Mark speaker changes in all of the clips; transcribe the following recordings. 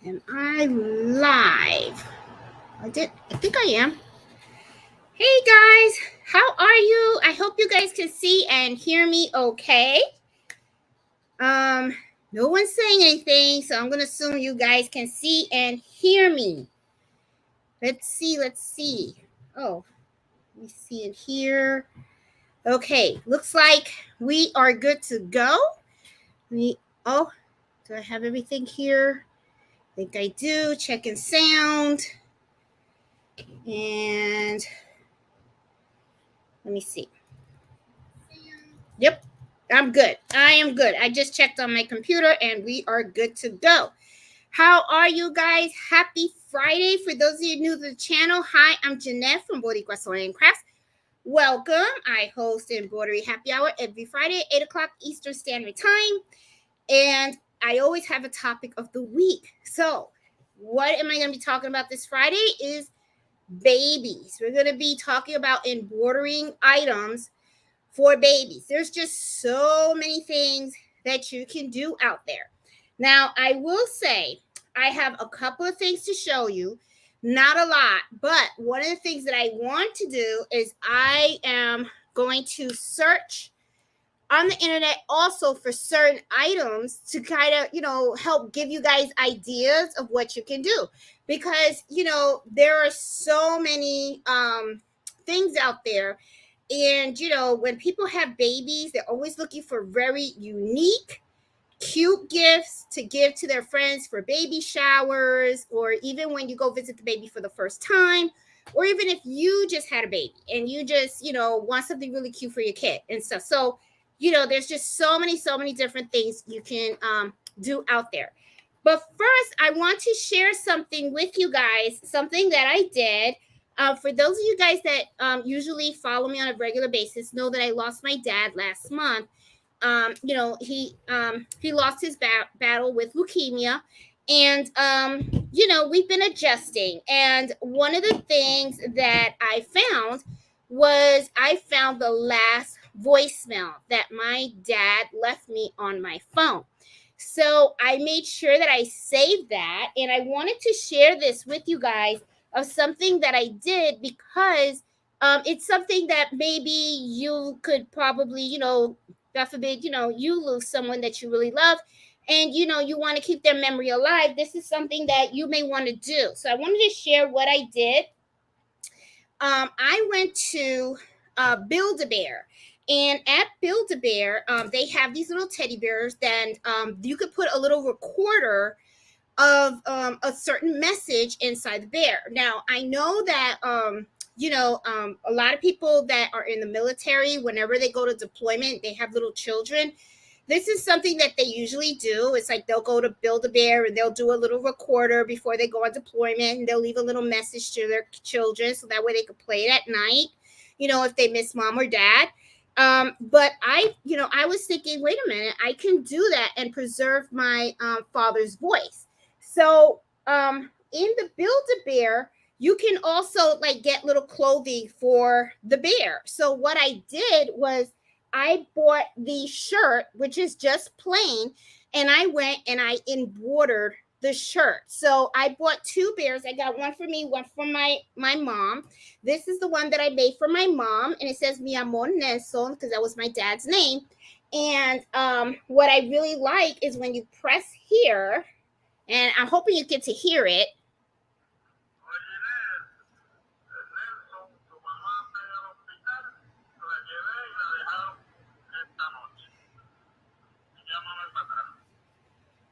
Speaker 1: Am I live? I think I am. Hey guys, how are you? I hope you guys can see and hear me okay. No one's saying anything, so I'm gonna assume you guys can see and hear me. Let's see. Oh, let me see it here. Okay, looks like we are good to go. Oh, do I have everything here? I think I do. Checking sound. And let me see. Yep, I'm good. I am good. I just checked on my computer and we are good to go. How are you guys? Happy Friday. For those of you new to the channel, hi, I'm Jeanette from Boricua Sewing and Crafts. Welcome. I host Embroidery Happy Hour every Friday, 8 o'clock Eastern Standard Time. And I always have a topic of the week. So what am I going to be talking about this Friday is babies. We're going to be talking about embroidering items for babies. There's just so many things that you can do out there. Now, I will say I have a couple of things to show you, not a lot, but one of the things that I want to do is I am going to search on the internet also for certain items to kind of, help give you guys ideas of what you can do. Because, there are so many things out there. And, when people have babies, they're always looking for very unique, cute gifts to give to their friends for baby showers, or even when you go visit the baby for the first time, or even if you just had a baby and you just, want something really cute for your kid and stuff. So, there's just so many different things you can do out there. But first, I want to share something with you guys, something that I did. For those of you guys that usually follow me on a regular basis, know that I lost my dad last month. He lost his battle with leukemia, and we've been adjusting. And one of the things that I found the last voicemail that my dad left me on my phone. So I made sure that I saved that, and I wanted to share this with you guys of something that I did because it's something that maybe you could probably, God forbid, you lose someone that you really love and, you want to keep their memory alive. This is something that you may want to do. So I wanted to share what I did. I went to Build-A-Bear. And at Build-A-Bear, they have these little teddy bears that you could put a little recorder of a certain message inside the bear. Now, I know that, a lot of people that are in the military, whenever they go to deployment, they have little children. This is something that they usually do. It's like they'll go to Build-A-Bear and they'll do a little recorder before they go on deployment, and they'll leave a little message to their children so that way they can play it at night, if they miss mom or dad. But I was thinking, wait a minute, I can do that and preserve my father's voice. So in the Build-A-Bear, you can also like get little clothing for the bear. So what I did was I bought the shirt, which is just plain, and I went and I embroidered the shirt. So I bought two bears. I got one for me, one for my mom. This is the one that I made for my mom, and it says Mi Amor Nelson because that was my dad's name. And what I really like is when you press here, and I'm hoping you get to hear it.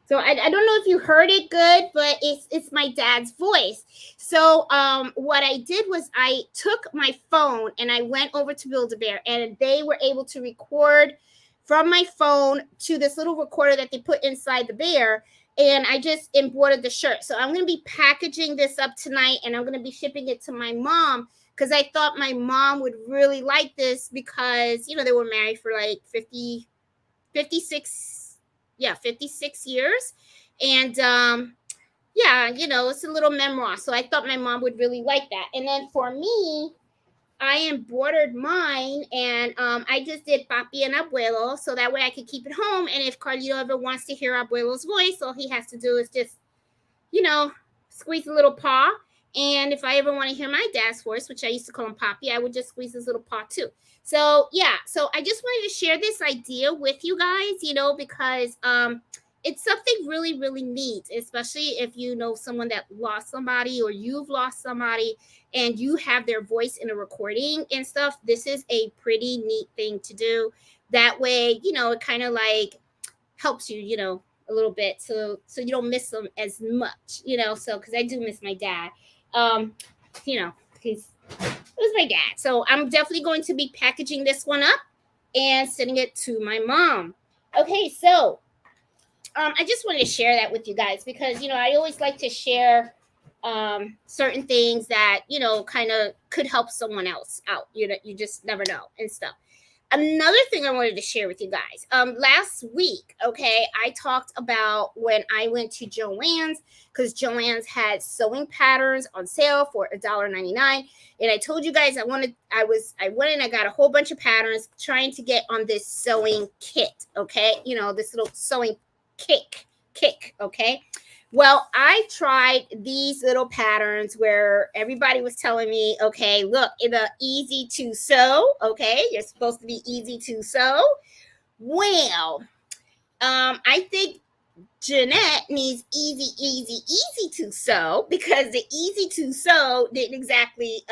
Speaker 1: So I don't know if you heard it good, but it's my dad's voice. So what I did was I took my phone and I went over to Build-A-Bear, and they were able to record from my phone to this little recorder that they put inside the bear, and I just embroidered the shirt. So I'm going to be packaging this up tonight, and I'm going to be shipping it to my mom because I thought my mom would really like this because, they were married for like 56 years. And it's a little memoir. So I thought my mom would really like that. And then for me, I embroidered mine, and I just did Papi and Abuelo, so that way I could keep it home. And if Carlito ever wants to hear Abuelo's voice, all he has to do is just, squeeze a little paw. And if I ever want to hear my dad's voice, which I used to call him Poppy, I would just squeeze his little paw too. So yeah, so I just wanted to share this idea with you guys, because it's something really, really neat, especially if you know someone that lost somebody or you've lost somebody and you have their voice in a recording and stuff. This is a pretty neat thing to do. That way, it kind of like helps you, a little bit, so you don't miss them as much, so because I do miss my dad. He's it was my dad. So I'm definitely going to be packaging this one up and sending it to my mom. Okay, so I just wanted to share that with you guys because I always like to share certain things that kind of could help someone else out. You just never know and stuff. Another thing I wanted to share with you guys. Last week, okay, I talked about when I went to Joann's because Joann's had sewing patterns on sale for $1.99. And I told you guys I went and I got a whole bunch of patterns trying to get on this sewing kit, okay? This little sewing kick, okay? Well, I tried these little patterns where everybody was telling me, okay, look, it's easy to sew. Okay, you're supposed to be easy to sew. Well, I think Jeanette needs easy to sew because the easy to sew didn't exactly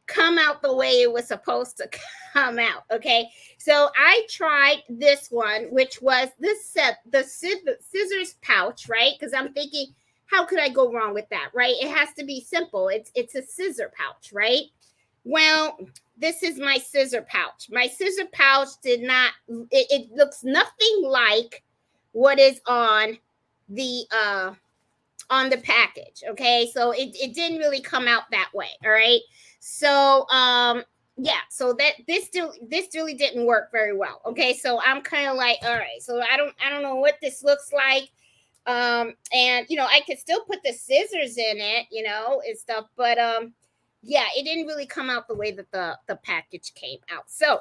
Speaker 1: come out the way it was supposed to come out. Okay, so I tried this one, which was the scissors pouch, right? Because I'm thinking, how could I go wrong with that, right? It has to be simple. It's a scissor pouch, right? Well, this is my scissor pouch. My scissor pouch did not. It looks nothing like what is on the package. Okay, so it didn't really come out that way. All right. So yeah, so that this really didn't work very well. Okay, so I'm kind of like, all right, so I don't know what this looks like. And I could still put the scissors in it, and stuff, but yeah, it didn't really come out the way that the package came out. So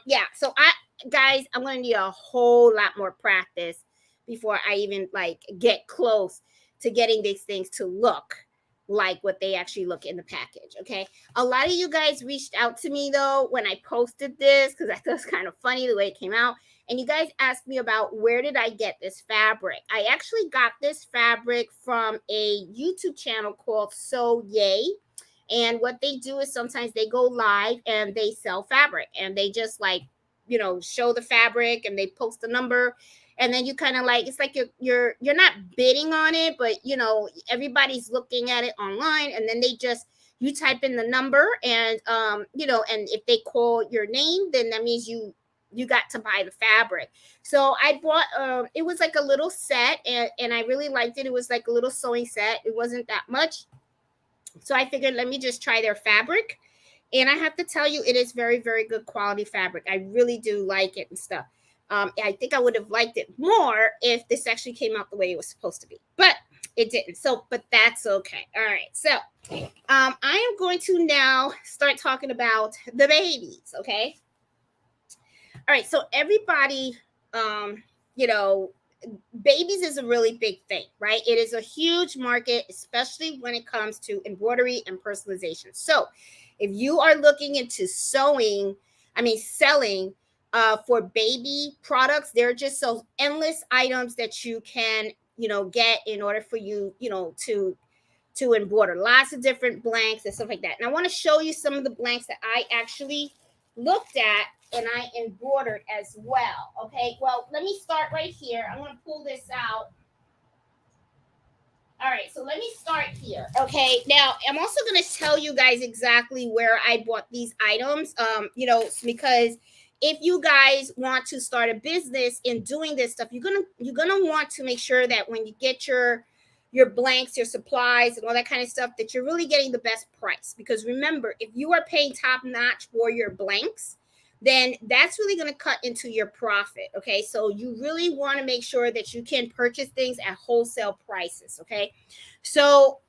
Speaker 1: yeah, so I'm gonna need a whole lot more practice before I even like get close to getting these things to look like what they actually look in the package. Okay, a lot of you guys reached out to me though when I posted this because I thought it was kind of funny the way it came out, and you guys asked me about where did I get this fabric. I actually got this fabric from a YouTube channel called So Yay, and what they do is sometimes they go live and they sell fabric and they just like show the fabric and they post a number, and then you kind of like, it's like you're not bidding on it, but everybody's looking at it online, and then you type in the number, and and if they call your name, then that means you got to buy the fabric. So I bought it was like a little set, and I really liked it. It was like a little sewing set. It wasn't that much, so I figured let me just try their fabric. And I have to tell you, it is very, very good quality fabric. I really do like it and stuff. I think I would have liked it more if this actually came out the way it was supposed to be, but it didn't. So, but that's okay. All right. So, I am going to now start talking about the babies. Okay. All right. So everybody, babies is a really big thing, right? It is a huge market, especially when it comes to embroidery and personalization. So if you are looking into selling for baby products, there are just so endless items that you can, get in order for you, to embroider. Lots of different blanks and stuff like that. And I want to show you some of the blanks that I actually looked at and I embroidered as well. Okay, well, let me start right here. I'm going to pull this out. All right, so let me start here. Okay, now I'm also going to tell you guys exactly where I bought these items. Because if you guys want to start a business in doing this stuff, you're gonna want to make sure that when you get your blanks, your supplies, and all that kind of stuff, that you're really getting the best price. Because remember, if you are paying top notch for your blanks, then that's really going to cut into your profit. Okay, so you really want to make sure that you can purchase things at wholesale prices. Okay, so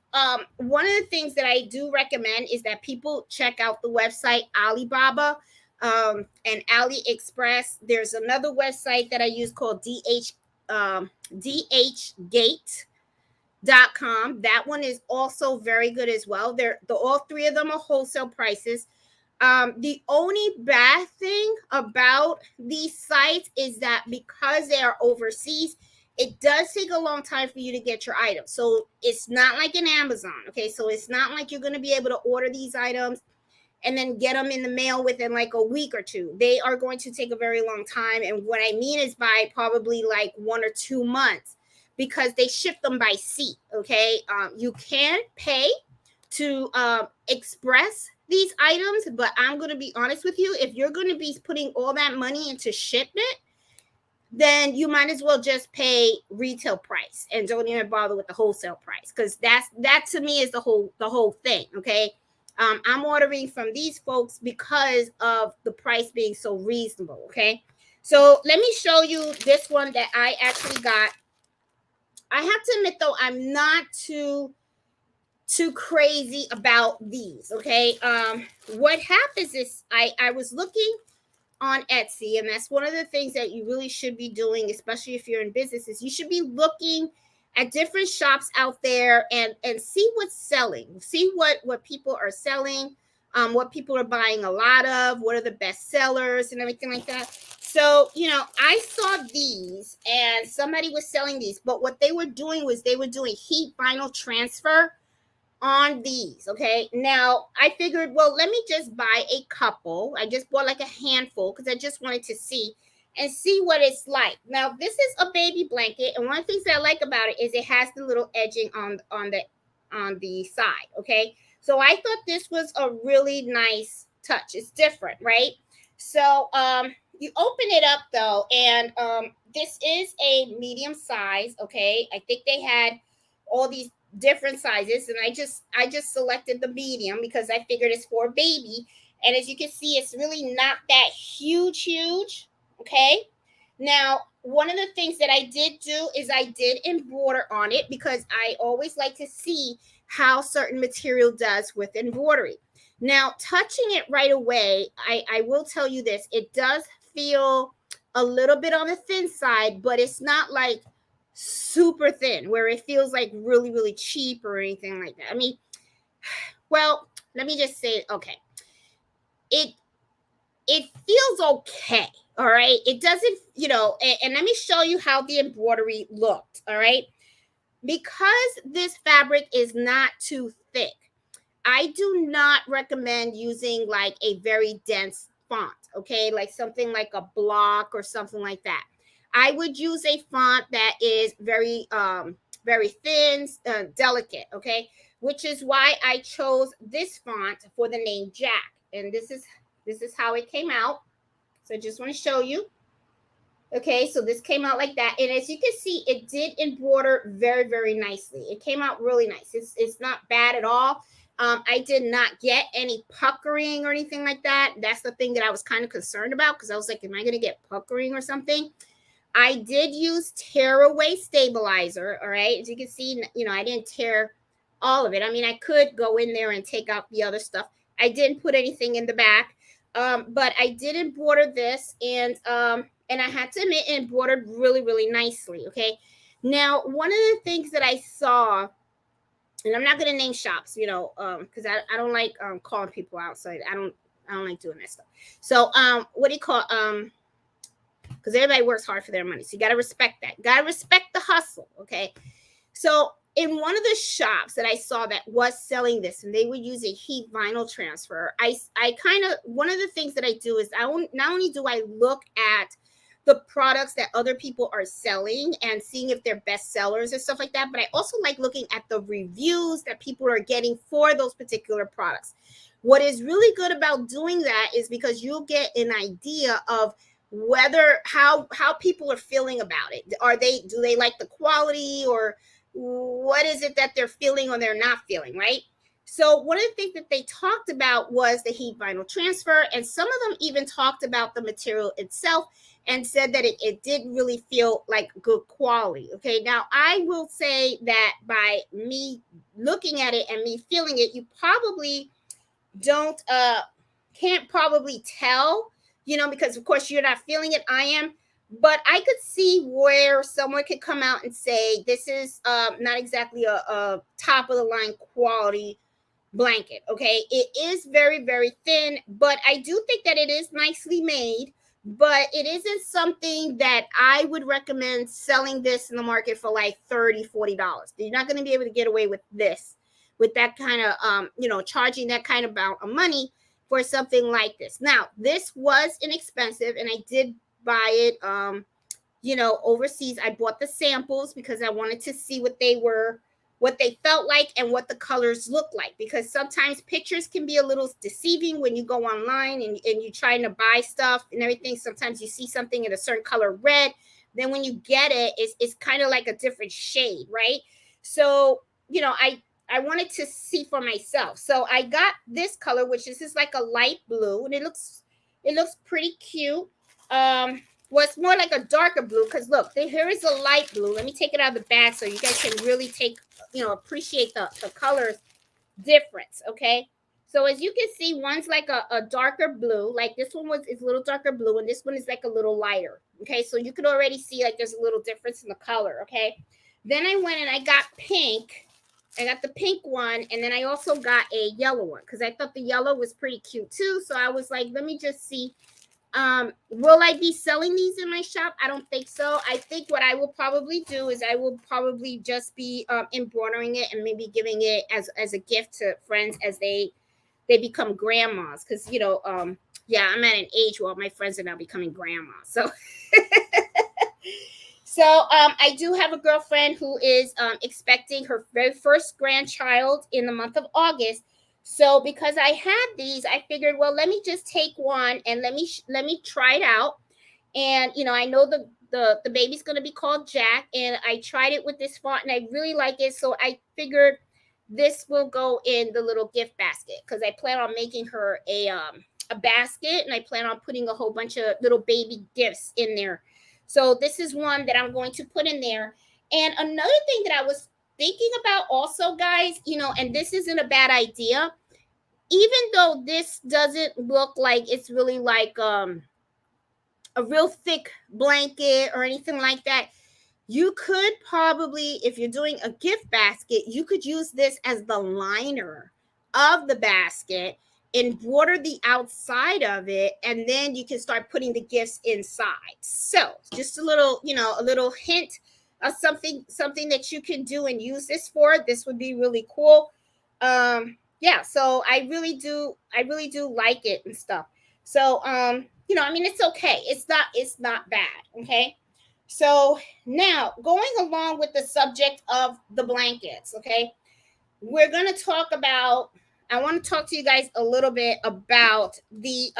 Speaker 1: one of the things that I do recommend is that people check out the website Alibaba and AliExpress. There's another website that I use called DH Gate. That one is also very good as well. All three of them are wholesale prices. The only bad thing about these sites is that because they are overseas, it does take a long time for you to get your items. So it's not like an Amazon. Okay, so it's not like you're going to be able to order these items and then get them in the mail within like a week or two. They are going to take a very long time. And what I mean is by probably like 1 or 2 months, because they ship them by sea. Okay, you can pay to express these items, but I'm going to be honest with you, if you're going to be putting all that money into shipment, then you might as well just pay retail price and don't even bother with the wholesale price, because that to me is the whole thing. Okay, I'm ordering from these folks because of the price being so reasonable. Okay, so let me show you this one that I actually got. I have to admit though, I'm not too crazy about these. Okay, what happens is I was looking on Etsy, and that's one of the things that you really should be doing, especially if you're in business, is you should be looking at different shops out there and see what's selling, see what people are selling, what people are buying a lot of, what are the best sellers and everything like that. So, I saw these and somebody was selling these, but what they were doing was they were doing heat vinyl transfer on these. Okay, now I figured, well, let me just buy a couple. I just bought like a handful because I just wanted to see what it's like. Now this is a baby blanket, and one of the things that I like about it is it has the little edging on the side. Okay, so I thought this was a really nice touch. It's different, right? So you open it up though, and this is a medium size. Okay, I think they had all these different sizes, and I just selected the medium because I figured it's for a baby. And as you can see, it's really not that huge. Okay, now one of the things that I did do is I did embroider on it, because I always like to see how certain material does with embroidery. Now touching it right away, I will tell you this, it does feel a little bit on the thin side, but it's not like super thin where it feels like really cheap or anything like that. I mean, well, let me just say, okay, it feels okay. All right, it doesn't, and let me show you how the embroidery looked. All right, because this fabric is not too thick, I do not recommend using like a very dense font. Okay, like something like a block or something like that. I would use a font that is very thin, delicate. Okay, which is why I chose this font for the name Jack. And this is how it came out. So I just want to show you. Okay, so this came out like that, and as you can see, it did embroider very nicely. It came out really nice. It's not bad at all. I did not get any puckering or anything like that. That's the thing that I was kind of concerned about, because I was like, am I going to get puckering or something? I did use tearaway stabilizer. All right, as you can see, I didn't tear all of it. I mean, I could go in there and take out the other stuff. I didn't put anything in the back, but I did embroider this, and I had to admit, it embroidered really nicely. Okay, now one of the things that I saw, and I'm not going to name shops, because I don't like calling people out, so I don't like doing that stuff. So what do you call because everybody works hard for their money, so you got to respect that. Got to respect the hustle. Okay, so in one of the shops that I saw that was selling this, and they would use a heat vinyl transfer, I kind of, one of the things that I do is not only do I look at the products that other people are selling and seeing if they're best sellers and stuff like that, but I also like looking at the reviews that people are getting for those particular products. What is really good about doing that is because you'll get an idea of whether how people are feeling about it. Do they like the quality, or what is it that they're feeling or they're not feeling, right? So one of the things that they talked about was the heat vinyl transfer, and some of them even talked about the material itself and said that it did really feel like good quality. Okay, now I will say that by me looking at it and me feeling it, you probably can't probably tell, because of course you're not feeling it. I am. but I could see where someone could come out and say this is not exactly a top of the line quality blanket. Okay, it is very, very thin, but I do think that it is nicely made, but it isn't something that I would recommend selling this in the market for like $30-$40. You're not going to be able to get away with this, with that kind of charging that kind of amount of money for something like this. Now, this was inexpensive, and I did buy it overseas. I bought the samples because I wanted to see what they were, what they felt like, and what the colors look like, because sometimes pictures can be a little deceiving when you go online and you're trying to buy stuff and everything. Sometimes you see something in a certain color red, then when you get it, it's kind of like a different shade, right? So I wanted to see for myself, so I got this color, which is just like a light blue, and it looks pretty cute. Well, it's more like a darker blue, because look, here is a light blue. Let me take it out of the bag so you guys can really appreciate the colors difference. Okay, so as you can see, one's like a darker blue, like this one is a little darker blue, and this one is like a little lighter. Okay, so you can already see like there's a little difference in the color. Okay, then I went and I got pink. I got the pink one, and then I also got a yellow one because I thought the yellow was pretty cute too. So I was like, let me just see. Will I be selling these in my shop? I don't think so. I think what I will probably do is I will probably just be embroidering it and maybe giving it as a gift to friends as they become grandmas, because yeah, I'm at an age where my friends are now becoming grandmas. So I do have a girlfriend who is expecting her very first grandchild in the month of August. So because I had these, I figured, well, let me just take one and let me try it out. And I know the baby's going to be called Jack, and I tried it with this font and I really like it. So I figured this will go in the little gift basket, because I plan on making her a basket, and I plan on putting a whole bunch of little baby gifts in there. So this is one that I'm going to put in there. And another thing that I was thinking about also, guys, and this isn't a bad idea, even though this doesn't look like it's really like a real thick blanket or anything like that, you could probably, if you're doing a gift basket, you could use this as the liner of the basket, embroider the outside of it, and then you can start putting the gifts inside. So just a little, a little hint of something that you can do and use this for. This would be really cool. Yeah, so I really do like it and stuff. So I mean, it's okay. It's not bad. Okay. So now, going along with the subject of the blankets, okay, we're going to talk about, I want to talk to you guys a little bit about the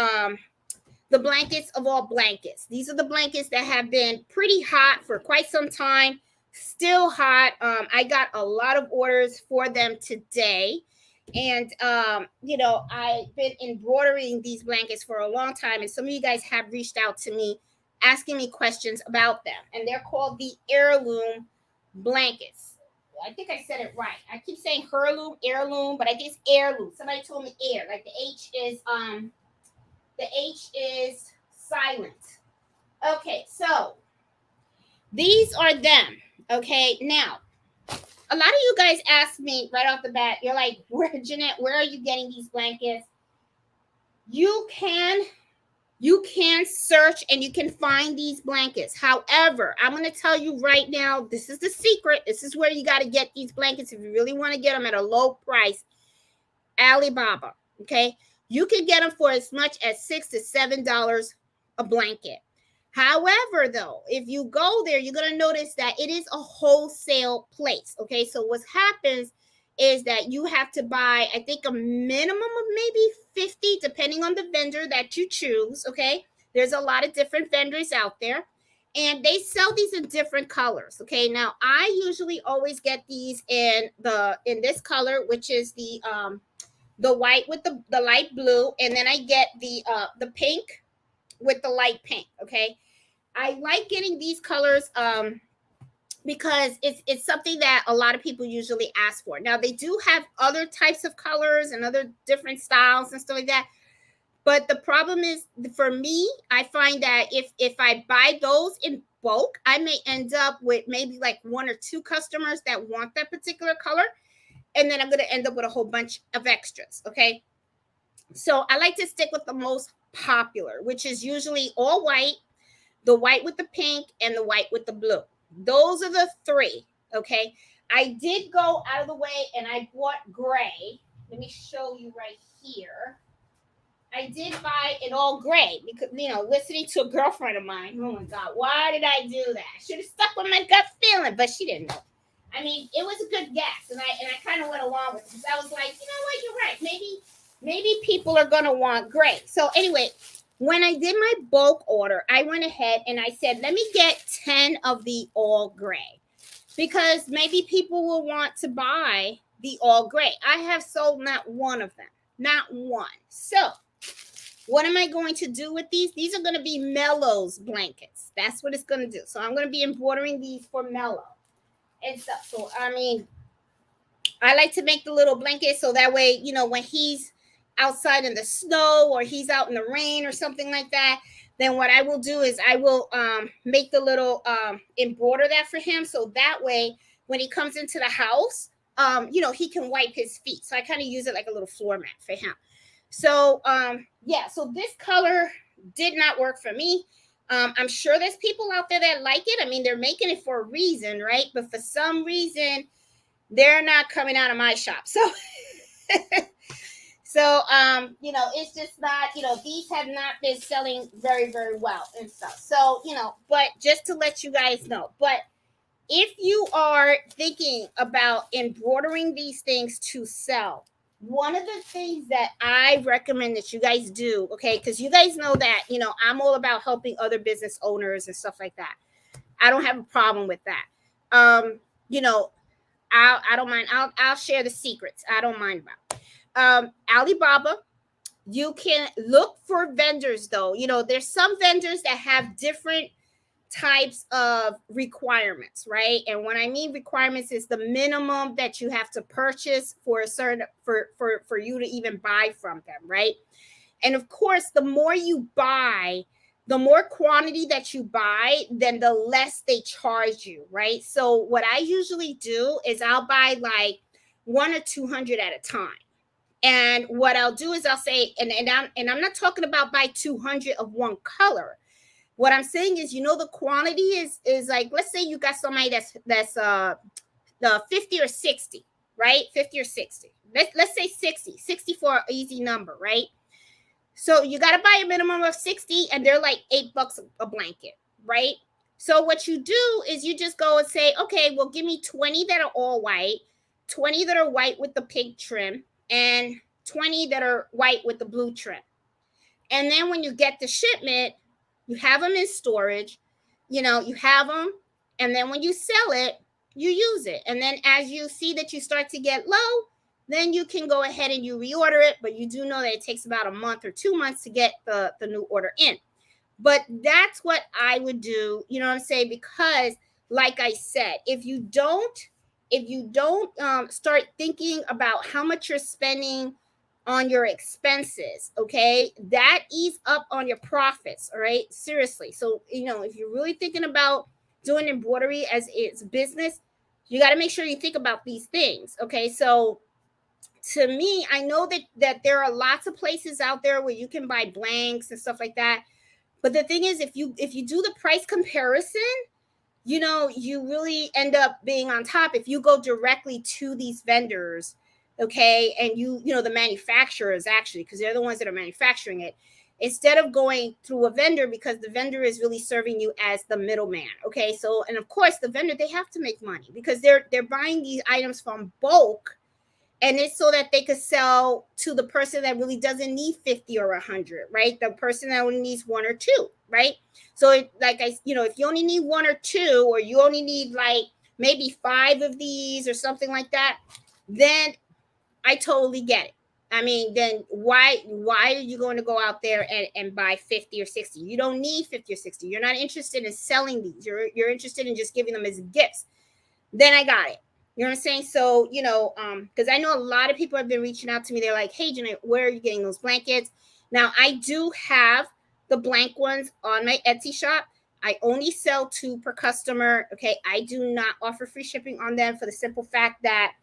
Speaker 1: blankets of all blankets. These are the blankets that have been pretty hot for quite some time, still hot. I got a lot of orders for them today. And I've been embroidering these blankets for a long time, and some of you guys have reached out to me asking me questions about them. And they're called the Heirloom blankets. I think I said it right. I keep saying heirloom, but I think it's Heirloom. Somebody told me air, like the H is silent. Okay, so these are them. Okay, now a lot of you guys asked me right off the bat, you're like, Jeanette, where are you getting these blankets? You can search and you can find these blankets. However, I'm going to tell you right now, this is the secret. This is where you got to get these blankets if you really want to get them at a low price. Alibaba, okay? You can get them for as much as $6 to $7 a blanket. However, though, if you go there, you're going to notice that it is a wholesale place. Okay, so what happens is that you have to buy, I think, a minimum of maybe 50, depending on the vendor that you choose. Okay, there's a lot of different vendors out there, and they sell these in different colors. Okay, now I usually always get these in this color, which is the white with the light blue, and then I get the pink with the light pink. Okay, I like getting these colors because it's something that a lot of people usually ask for. Now, they do have other types of colors and other different styles and stuff like that, But the problem is, for me, I find that if I buy those in bulk, I may end up with maybe like one or two customers that want that particular color, and then I'm going to end up with a whole bunch of extras. Okay, so I like to stick with the most popular, which is usually all white, the white with the pink, and the white with the blue. Those are the three. Okay, I did go out of the way and I bought gray. Let me show you right here. I did buy it all gray because, listening to a girlfriend of mine. Oh my God, why did I do that? I should have stuck with my gut feeling, but she didn't know. I mean, it was a good guess, and I kind of went along with it because I was like, you know what, you're right. Maybe people are gonna want gray. So anyway, when I did my bulk order, I went ahead and I said, let me get 10 of the all gray because maybe people will want to buy the all gray. I have sold not one of them, not one. So what am I going to do with these? These are going to be Mellows blankets. That's what it's going to do. So I'm going to be embroidering these for Mellow and stuff. So, I mean, I like to make the little blanket so that way, when he's outside in the snow or he's out in the rain or something like that, then what I will do is I will make the little embroider that for him. So that way, when he comes into the house, he can wipe his feet. So I kind of use it like a little floor mat for him. So, yeah, so this color did not work for me. I'm sure there's people out there that like it. I mean, they're making it for a reason, right? But for some reason, they're not coming out of my shop. So, it's just not, these have not been selling very, very well and stuff. So, but just to let you guys know, but if you are thinking about embroidering these things to sell, one of the things that I recommend that you guys do, okay, because you guys know that, I'm all about helping other business owners and stuff like that. I don't have a problem with that. I don't mind. I'll share the secrets. I don't mind about. Alibaba, you can look for vendors though. There's some vendors that have different types of requirements, right? And when I mean requirements is the minimum that you have to purchase for a certain for you to even buy from them, right? And of course, the more you buy, the more quantity that you buy, then the less they charge you, right? So what I usually do is I'll buy like 1 or 200 at a time. And what I'll do is I'll say, and I'm not talking about buy 200 of one color. What I'm saying is, the quantity is like, let's say you got somebody that's the 50 or 60, right? 50 or 60. Let's say 60 for an easy number, right? So you got to buy a minimum of 60 and they're like $8 a blanket, right? So what you do is you just go and say, okay, well, give me 20 that are all white, 20 that are white with the pink trim, and 20 that are white with the blue trim. And then when you get the shipment, you have them in storage, you have them. And then when you sell it, you use it. And then as you see that you start to get low, then you can go ahead and you reorder it. But you do know that it takes about a month or 2 months to get the new order in. But that's what I would do, you know what I'm saying? Because like I said, if you don't start thinking about how much you're spending on your expenses, okay, that eats up on your profits. All right, seriously. So if you're really thinking about doing embroidery as its business, you got to make sure you think about these things. Okay, so to me, I know that there are lots of places out there where you can buy blanks and stuff like that, but the thing is, if you do the price comparison, you really end up being on top if you go directly to these vendors. Okay, and the manufacturers, actually, because they're the ones that are manufacturing it, instead of going through a vendor, because the vendor is really serving you as the middleman. Okay, so, and of course the vendor, they have to make money because they're buying these items from bulk, and it's so that they could sell to the person that really doesn't need 50 or 100, right? The person that only needs 1 or 2, right? So if you only need 1 or 2, or you only need like maybe 5 of these or something like that, then I totally get it. I mean, then why are you going to go out there and buy 50 or 60? You don't need 50 or 60. You're not interested in selling these. You're interested in just giving them as gifts. Then I got it. You know what I'm saying? So, because I know a lot of people have been reaching out to me. They're like, hey, Jeanette, where are you getting those blankets? Now, I do have the blank ones on my Etsy shop. I only sell 2 per customer. Okay. I do not offer free shipping on them for the simple fact that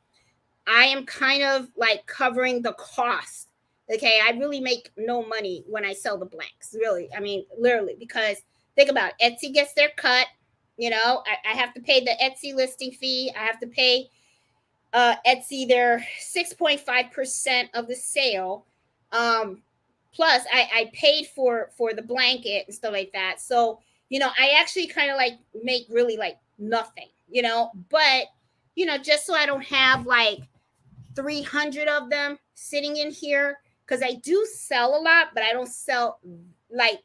Speaker 1: I am kind of like covering the cost. Okay. I really make no money when I sell the blanks. Really. I mean, literally, because think about it, Etsy gets their cut. I have to pay the Etsy listing fee. I have to pay Etsy their 6.5% of the sale. Plus I paid for the blanket and stuff like that. So, I actually kind of like make really like nothing, but just so I don't have like 300 of them sitting in here, because I do sell a lot, but I don't sell like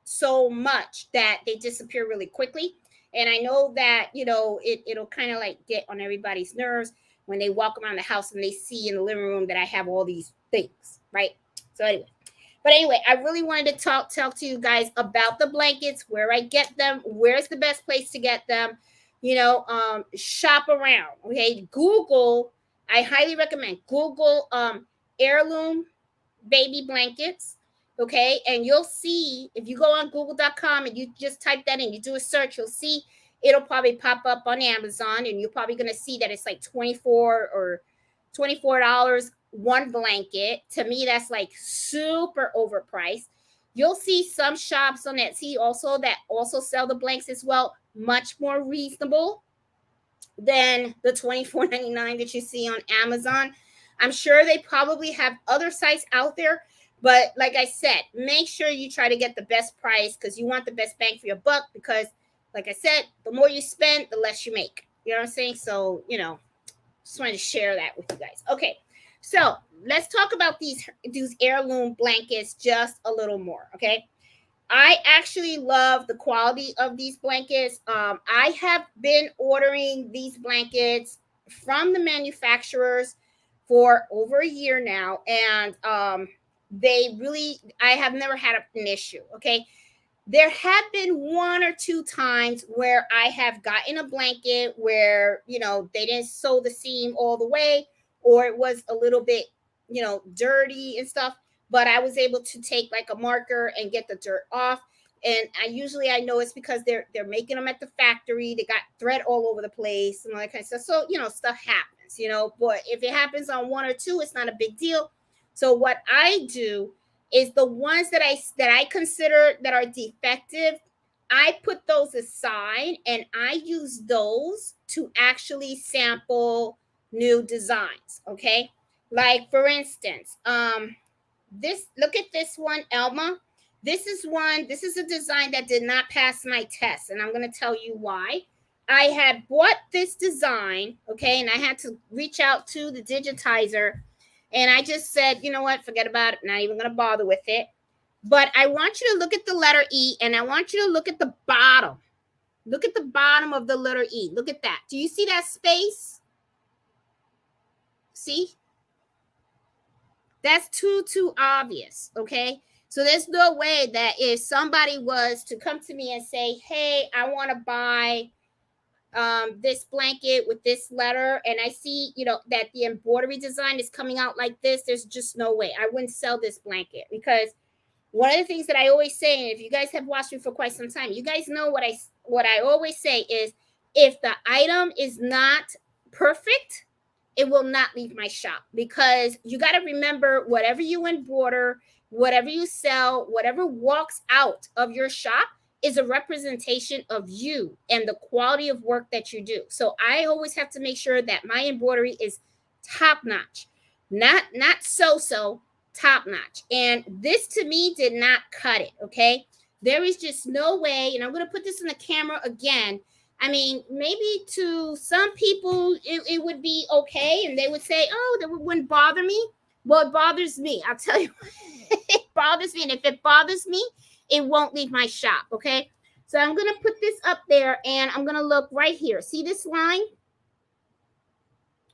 Speaker 1: so much that they disappear really quickly. And I know that, it'll kind of like get on everybody's nerves when they walk around the house and they see in the living room that I have all these things, right? So anyway, I really wanted to talk to you guys about the blankets, where I get them, where's the best place to get them, shop around. Okay. Google, I highly recommend Google heirloom baby blankets. Okay. And you'll see, if you go on google.com and you just type that in, you do a search, you'll see it'll probably pop up on Amazon, and you're probably going to see that it's like $24 one blanket. To me, that's like super overpriced. You'll see some shops on Etsy also that also sell the blanks as well, much more reasonable than the $24.99 that you see on Amazon. I'm sure they probably have other sites out there, but like I said, make sure you try to get the best price, because you want the best bang for your buck. Because, like I said, the more you spend, the less you make. You know what I'm saying? So, just wanted to share that with you guys. Okay, so let's talk about these heirloom blankets just a little more. Okay. I actually love the quality of these blankets. I have been ordering these blankets from the manufacturers for over a year now, and I have never had an issue. Okay. There have been 1 or 2 times where I have gotten a blanket where, they didn't sew the seam all the way, or it was a little bit, dirty and stuff. But I was able to take like a marker and get the dirt off. And I know it's because they're making them at the factory. They got thread all over the place and all that kind of stuff. So, stuff happens, but if it happens on 1 or 2, it's not a big deal. So what I do is the ones that I consider that are defective, I put those aside and I use those to actually sample new designs. Okay. Like, for instance, look at this one, Elma. This is a design that did not pass my test, and I'm going to tell you why. I had bought this design, okay, and I had to reach out to the digitizer, and I just said, you know what, forget about it, not even going to bother with it. But I want you to look at the letter E, and I want you to look at the bottom. Look at the bottom of the letter E. Look at that. Do you see that space? See? That's too obvious, okay? So there's no way that if somebody was to come to me and say, hey, I want to buy this blanket with this letter, and I see, that the embroidery design is coming out like this, there's just no way. I wouldn't sell this blanket, because one of the things that I always say, and if you guys have watched me for quite some time, you guys know what I always say is, if the item is not perfect, it will not leave my shop. Because you got to remember, whatever you embroider, whatever you sell, whatever walks out of your shop is a representation of you and the quality of work that you do. So I always have to make sure that my embroidery is top notch, not so top notch. And this to me did not cut it. Okay. There is just no way. And I'm going to put this in the camera again. I mean, maybe to some people it would be okay, and they would say, oh, that wouldn't bother me. Well, it bothers me. I'll tell you, it bothers me. And if it bothers me, it won't leave my shop. Okay. So I'm going to put this up there, and I'm going to look right here. See this line?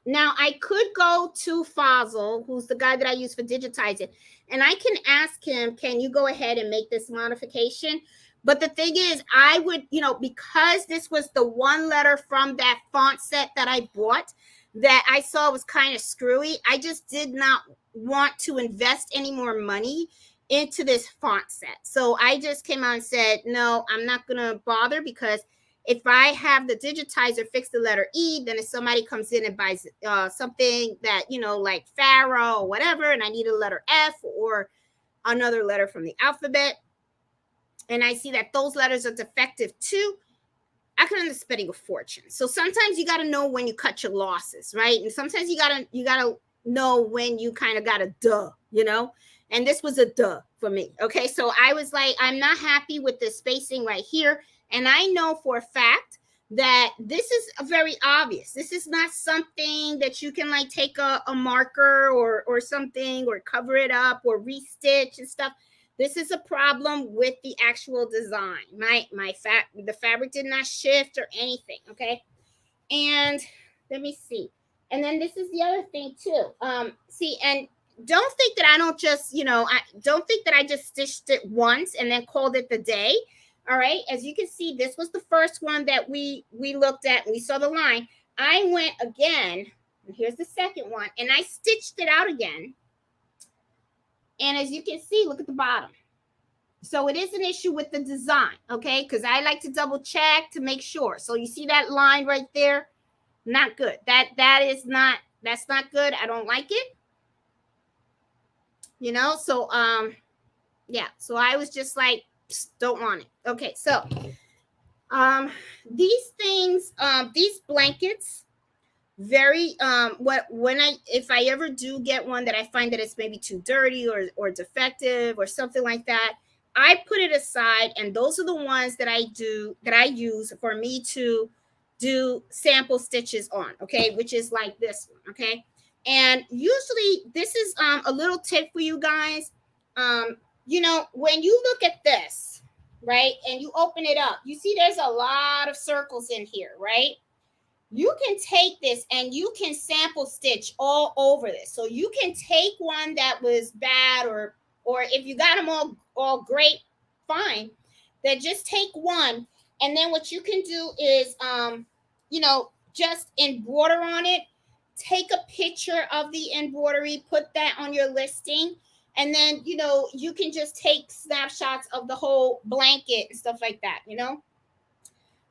Speaker 1: Now, I could go to Fossil, who's the guy that I use for digitizing, and I can ask him, can you go ahead and make this modification? But the thing is, I would, because this was the one letter from that font set that I bought that I saw was kind of screwy, I just did not want to invest any more money into this font set. So I just came out and said, no, I'm not going to bother, because if I have the digitizer fix the letter E, then if somebody comes in and buys something that, you know, like Pharaoh or whatever, and I need a letter F or another letter from the alphabet, and I see that those letters are defective too, I could end up spending a fortune. So sometimes you got to know when you cut your losses, right? And sometimes you gotta know when you kind of got a duh, you know. And this was a duh for me. Okay, so I was like, I'm not happy with the spacing right here, and I know for a fact that this is very obvious. This is not something that you can like take a marker or something or cover it up or restitch and stuff. This is a problem with the actual design. The fabric did not shift or anything. Okay, and let me see. And then this is the other thing too. See, and don't think that I don't just, you know, I don't think that I just stitched it once and then called it the day. All right, as you can see, this was the first one that we looked at and we saw the line. I went again, and here's the second one, and I stitched it out again. And as you can see, look at the bottom. So it is an issue with the design, okay? Because I like to double check to make sure. So you see that line right there? Not good. That's not good. I don't like it. You know, so yeah. So I was just like, don't want it. Okay, so these things, these blankets, very if I ever do get one that I find that it's maybe too dirty or defective or something like that, I put it aside, and those are the ones that I use for me to do sample stitches on, okay, which is like this one, okay. And usually this is a little tip for you guys. You know, when you look at this, right, and you open it up, you see there's a lot of circles in here, right? You can take this and you can sample stitch all over this. So you can take one that was bad, or if you got them all great, fine. Then just take one, and then what you can do is you know, just embroider on it. Take a picture of the embroidery, put that on your listing, and then, you know, you can just take snapshots of the whole blanket and stuff like that, you know.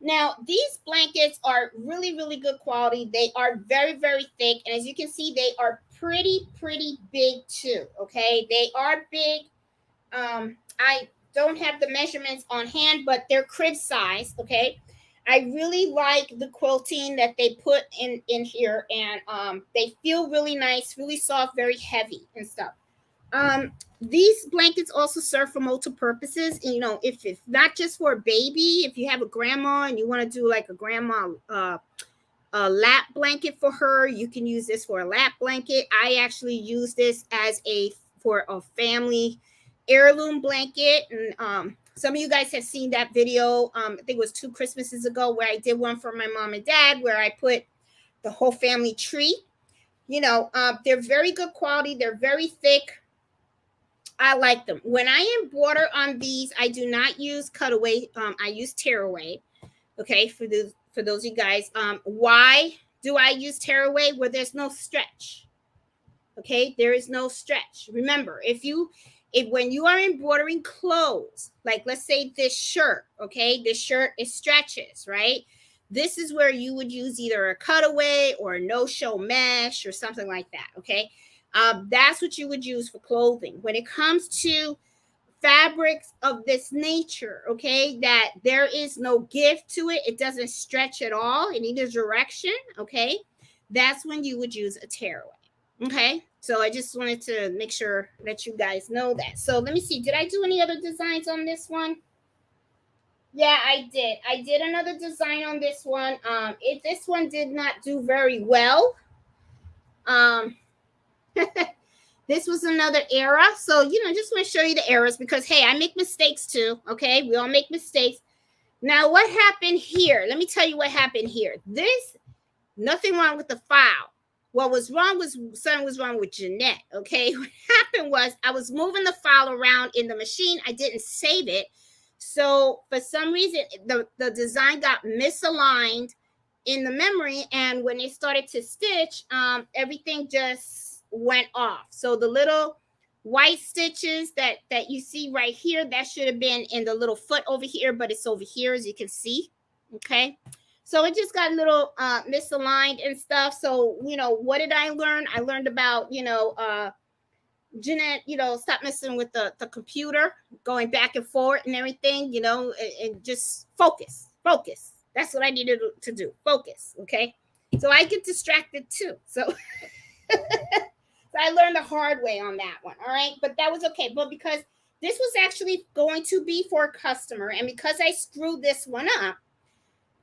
Speaker 1: Now, these blankets are really, really good quality. They are very, very thick. And as you can see, they are pretty, pretty big too. Okay. They are big. I don't have the measurements on hand, but they're crib size. Okay. I really like the quilting that they put in here. And they feel really nice, really soft, very heavy and stuff. These blankets also serve for multiple purposes. And, you know, if it's not just for a baby, if you have a grandma and you want to do like a grandma a lap blanket for her, you can use this for a lap blanket. I actually use this as for a family heirloom blanket. And some of you guys have seen that video. I think it was 2 Christmases ago where I did one for my mom and dad, where I put the whole family tree. You know, they're very good quality. They're very thick. I like them. When I embroider on these, I do not use cutaway. I use tearaway. Okay, for those of you guys. Why do I use tearaway? Where there's no stretch. Okay, there is no stretch. Remember, if when you are embroidering clothes, like let's say this shirt, okay, this shirt is stretches, right? This is where you would use either a cutaway or a no-show mesh or something like that. Okay. That's what you would use for clothing. When it comes to fabrics of this nature, okay, that there is no give to it, it doesn't stretch at all in either direction, okay, that's when you would use a tearaway. Okay, so I just wanted to make sure that you guys know that. So let me see, did I do any other designs on this one? Yeah, I did. I did another design on this one. This one did not do very well. This was another era. So, you know, just want to show you the errors because, hey, I make mistakes too. Okay. We all make mistakes. Now, what happened here? Let me tell you what happened here. Nothing wrong with the file. What was wrong was something was wrong with Jeanette. Okay. What happened was I was moving the file around in the machine. I didn't save it. So for some reason, the design got misaligned in the memory. And when it started to stitch, everything just went off. So the little white stitches that you see right here, that should have been in the little foot over here, but it's over here, as you can see. Okay, so it just got a little misaligned and stuff. So, you know, what did I learn? I learned about, you know, Jeanette, you know, stop messing with the computer, going back and forth and everything, you know, and just focus. That's what I needed to do. Focus. Okay, so I get distracted too. So so I learned the hard way on that one. All right. But that was okay. But because this was actually going to be for a customer, and because I screwed this one up,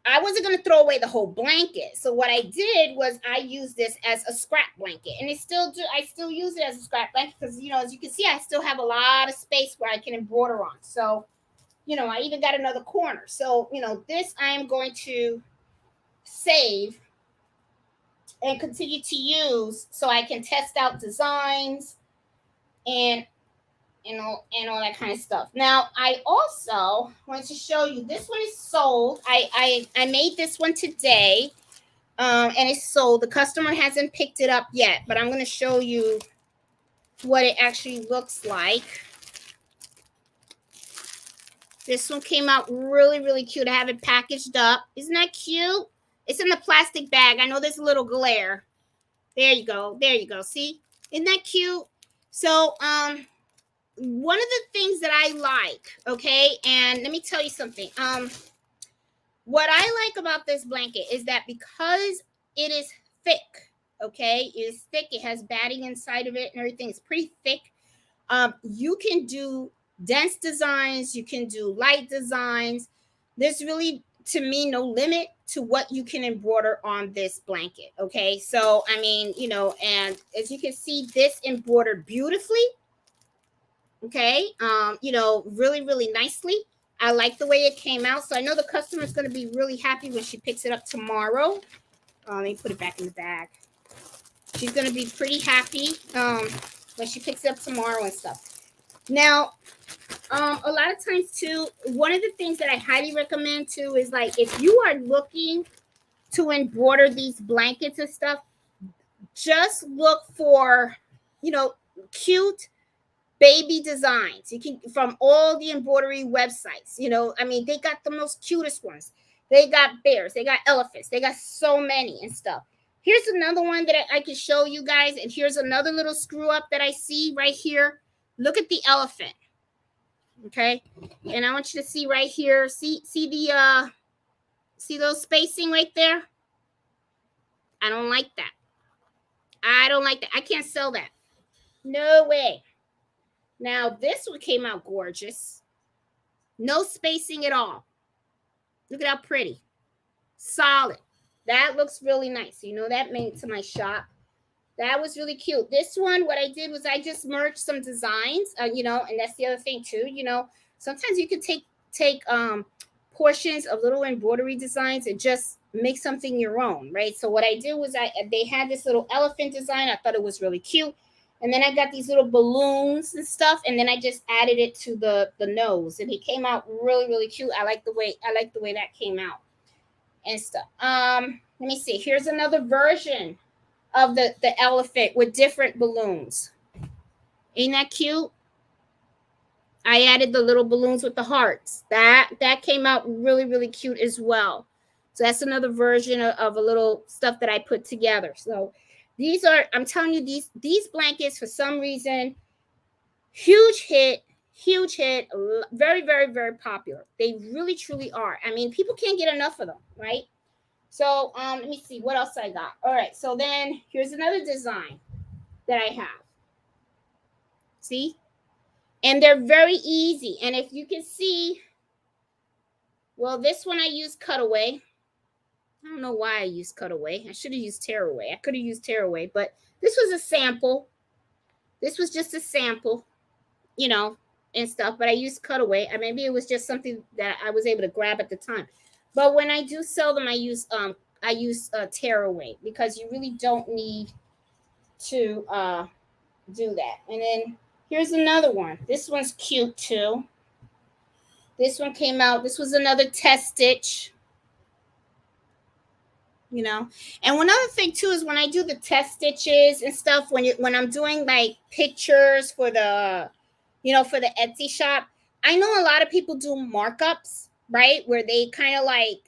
Speaker 1: I wasn't going to throw away the whole blanket. So what I did was I used this as a scrap blanket. And I still use it as a scrap blanket because, you know, as you can see, I still have a lot of space where I can embroider on. So, you know, I even got another corner. So, you know, this I am going to save and continue to use so I can test out designs and all that kind of stuff. Now, I also want to show you, this one is sold. I made this one today, and it's sold. The customer hasn't picked it up yet, but I'm going to show you what it actually looks like. This one came out really, really cute. I have it packaged up. Isn't that cute? It's in the plastic bag. I know there's a little glare. There you go. There you go. See? Isn't that cute? So, one of the things that I like, okay, and let me tell you something. What I like about this blanket is that because it is thick, okay, it is thick. It has batting inside of it and everything. It's pretty thick. You can do dense designs. You can do light designs. There's really, to me, no limit to what you can embroider on this blanket. Okay, so I mean, you know, and as you can see, this embroidered beautifully. Okay, you know, really, really nicely. I like the way it came out. So I know the customer is going to be really happy when she picks it up tomorrow. Let me put it back in the bag. She's going to be pretty happy when she picks it up tomorrow and stuff. Now, a lot of times too, one of the things that I highly recommend too is, like, if you are looking to embroider these blankets and stuff, just look for, you know, cute baby designs. You can, from all the embroidery websites, you know, I mean, they got the most cutest ones. They got bears, they got elephants, they got so many and stuff. Here's another one that I can show you guys, and here's another little screw up that I see right here. Look at the elephant. Okay, and I want you to see right here. See those spacing right there? I don't like that. I don't like that. I can't sell that. No way. Now, this one came out gorgeous. No spacing at all. Look at how pretty. Solid. That looks really nice. You know, that made it to my shop. That was really cute. This one, what I did was I just merged some designs, you know, and that's the other thing too. You know, sometimes you can take portions of little embroidery designs and just make something your own, right? So what I did was they had this little elephant design. I thought it was really cute. And then I got these little balloons and stuff, and then I just added it to the nose, and it came out really, really cute. I like the way that came out and stuff. Let me see. Here's another version of the elephant with different balloons. Ain't that cute? I added the little balloons with the hearts. That came out really, really cute as well. So that's another version of a little stuff that I put together. So these are, I'm telling you, these blankets, for some reason, huge hit, very, very, very popular. They really, truly are. I mean, people can't get enough of them, right? So let me see what else I got. All right, so then here's another design that I have. See? And they're very easy. And if you can see, well, this one I used cutaway. I don't know why I used cutaway. I should have used tearaway. I could have used tearaway, but this was a sample. This was just a sample, you know, and stuff. But I used cutaway. Maybe it was just something that I was able to grab at the time. But when I do sell them, I use tearaway, because you really don't need to do that. And then here's another one. This one's cute too. This one came out. This was another test stitch. you know. And one other thing too is when I do the test stitches and stuff, when I'm doing like pictures for the, for the Etsy shop, I know a lot of people do markups, right, where they kind of like,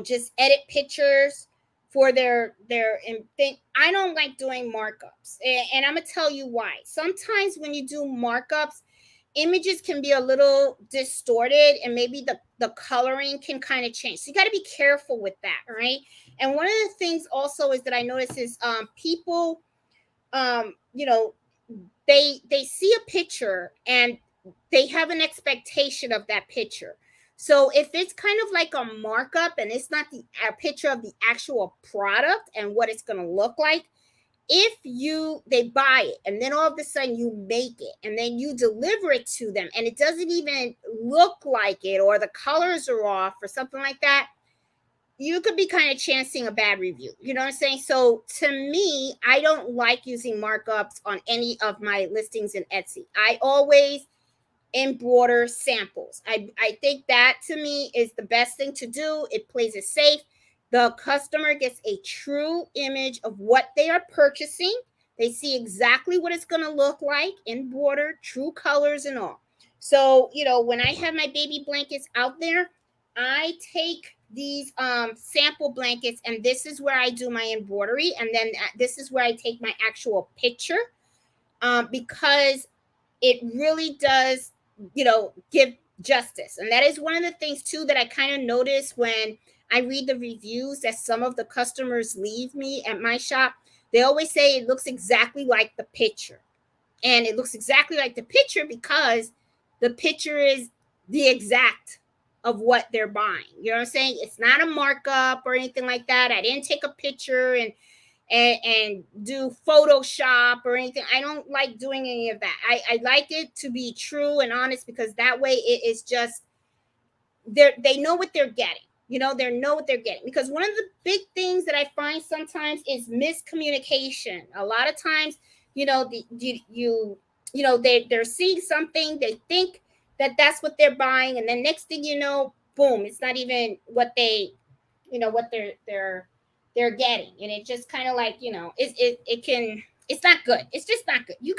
Speaker 1: just edit pictures for their and thing. I don't like doing markups, and I'm gonna tell you why. Sometimes when you do markups, images can be a little distorted, and maybe the coloring can kind of change, so you got to be careful with that, right? And one of the things also is that I notice is people, you know, they see a picture and they have an expectation of that picture. So if it's kind of like a markup and it's not a picture of the actual product and what it's going to look like, if they buy it and then all of a sudden you make it and then you deliver it to them and it doesn't even look like it, or the colors are off or something like that, you could be kind of chancing a bad review. You know what I'm saying? So to me, I don't like using markups on any of my listings in Etsy. I always embroider samples. I think that to me is the best thing to do. It plays it safe. The customer gets a true image of what they are purchasing. They see exactly what it's going to look like, embroidered, true colors and all. So, when I have my baby blankets out there, I take these sample blankets, and this is where I do my embroidery, and then this is where I take my actual picture, because it really does, give justice. And that is one of the things too that I kind of notice when I read the reviews that some of the customers leave me at my shop. They always say it looks exactly like the picture. And it looks exactly like the picture because the picture is the exact of what they're buying. You know what I'm saying? It's not a markup or anything like that. I didn't take a picture and do Photoshop or anything. I don't like doing any of that. I like it to be true and honest, because that way it is just, they know what they're getting. They know what they're getting. Because one of the big things that I find sometimes is miscommunication. A lot of times, they're seeing something, they think that that's what they're buying, and then next thing you know, boom, it's not even what what they're getting, and it just kind of like, it can, it's not good. It's just not good. You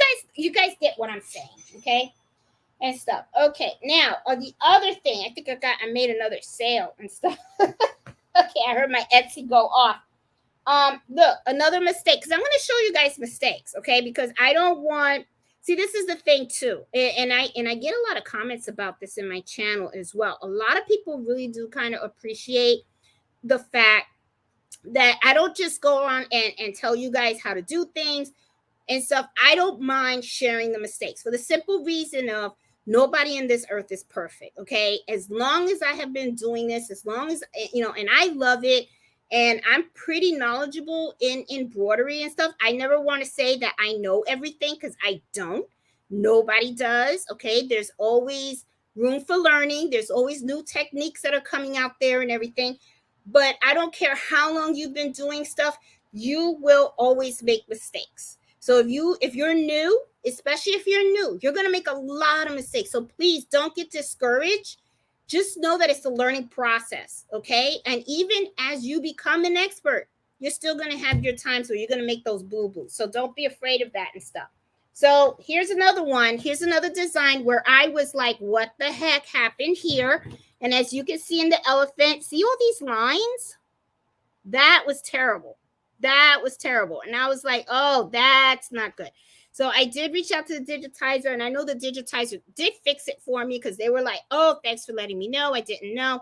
Speaker 1: guys get what I'm saying, okay? And stuff. Okay, now on the other thing, I think I made another sale and stuff. Okay, I heard my Etsy go off. Look, another mistake, because I'm going to show you guys mistakes, okay? Because I don't want, see, this is the thing too, and I get a lot of comments about this in my channel as well. A lot of people really do kind of appreciate the fact that I don't just go on and tell you guys how to do things and stuff. I don't mind sharing the mistakes, for the simple reason of nobody in this earth is perfect, okay? As long as I have been doing this, as long as, and I love it, and I'm pretty knowledgeable in embroidery and stuff. I never want to say that I know everything, because I don't. Nobody does, okay? There's always room for learning. There's always new techniques that are coming out there and everything. But I don't care how long you've been doing stuff, you will always make mistakes. So if you're new, especially if you're new, you're going to make a lot of mistakes. So please don't get discouraged. Just know that it's a learning process, okay? And even as you become an expert, you're still going to have your times where you're going to make those boo-boos. So don't be afraid of that and stuff. So here's another one. Here's another design where I was like, what the heck happened here? And as you can see in the elephant, see all these lines? That was terrible. That was terrible. And I was like, oh, that's not good. So I did reach out to the digitizer, and I know the digitizer did fix it for me, because they were like, oh, thanks for letting me know. I didn't know.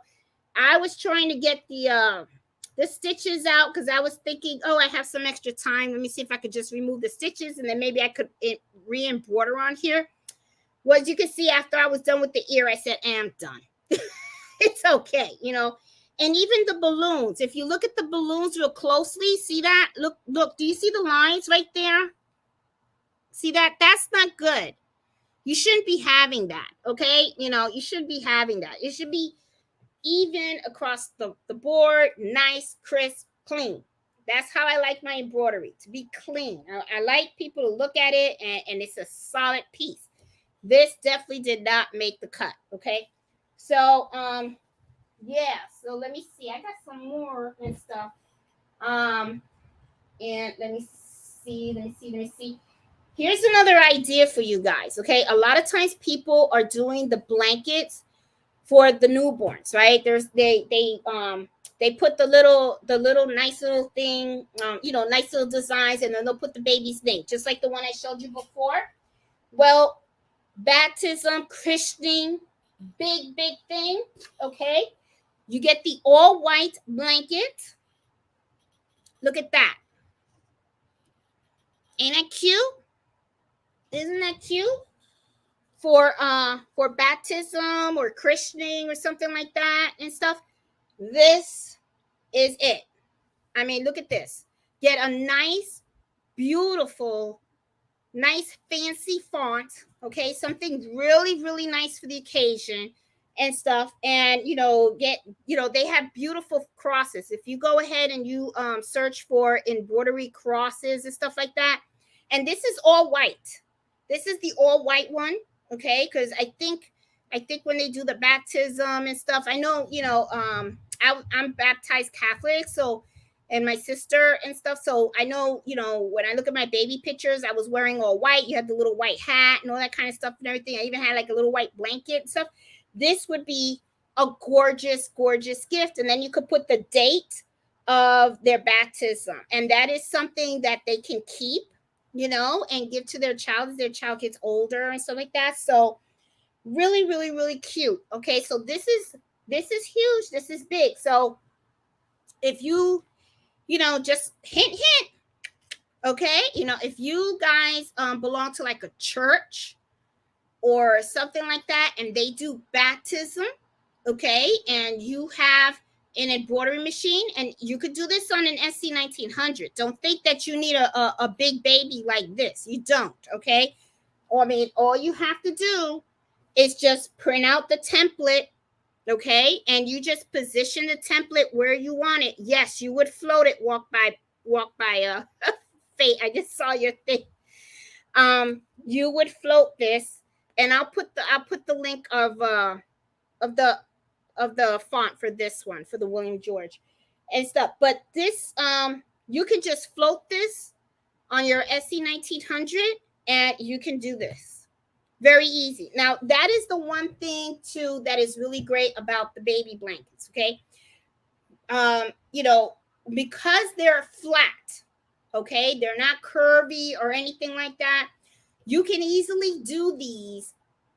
Speaker 1: I was trying to get the stitches out, because I was thinking, oh, I have some extra time. Let me see if I could just remove the stitches, and then maybe I could re-embroider on here. Well, as you can see, after I was done with the ear, I said, I'm done. It's okay, And even the balloons, if you look at the balloons real closely, see that? Look, do you see the lines right there? See that? That's not good. You shouldn't be having that, okay? You shouldn't be having that. It should be even across the board, nice, crisp, clean. That's how I like my embroidery, to be clean. I like people to look at it, and it's a solid piece. This definitely did not make the cut, okay? So, yeah, so let me see. I got some more and stuff. And let me see. Here's another idea for you guys. Okay, a lot of times people are doing the blankets for the newborns, right? They put the little nice little thing, nice little designs, and then they'll put the baby's name, just like the one I showed you before. Well, baptism, christening, big thing. Okay, you get the all white blanket. Look at that. Ain't that cute? Isn't that cute? For baptism or christening or something like that and stuff. This is it. I mean, look at this. Get a nice, beautiful, nice, fancy font. Okay, something really nice for the occasion and stuff. And they have beautiful crosses. If you go ahead and you search for embroidery crosses and stuff like that, and this is all white. This is the all white one. Okay, because I think when they do the baptism and stuff, I know I'm baptized Catholic, so, and my sister and stuff, so I know when I look at my baby pictures, I was wearing all white. You had the little white hat and all that kind of stuff and everything. I even had like a little white blanket and stuff. This would be a gorgeous gift, and then you could put the date of their baptism, and that is something that they can keep, and give to their child as their child gets older and stuff like that. So really cute. Okay, so this is huge. This is big. So if you just hint, okay, if you guys belong to like a church or something like that, and they do baptism, okay, and you have an embroidery machine, and you could do this on an SC 1900. Don't think that you need a big baby like this. You don't. Okay, I mean, all you have to do is just print out the template, okay, and you just position the template where you want it. Yes, you would float it. Walk by fate. I just saw your thing. You would float this, and I'll put the link of the font for this one, for the William George and stuff. But this you can just float this on your SC 1900, and you can do this very easy. Now that is the one thing too that is really great about the baby blankets. Okay, because they're flat, okay, they're not curvy or anything like that, you can easily do these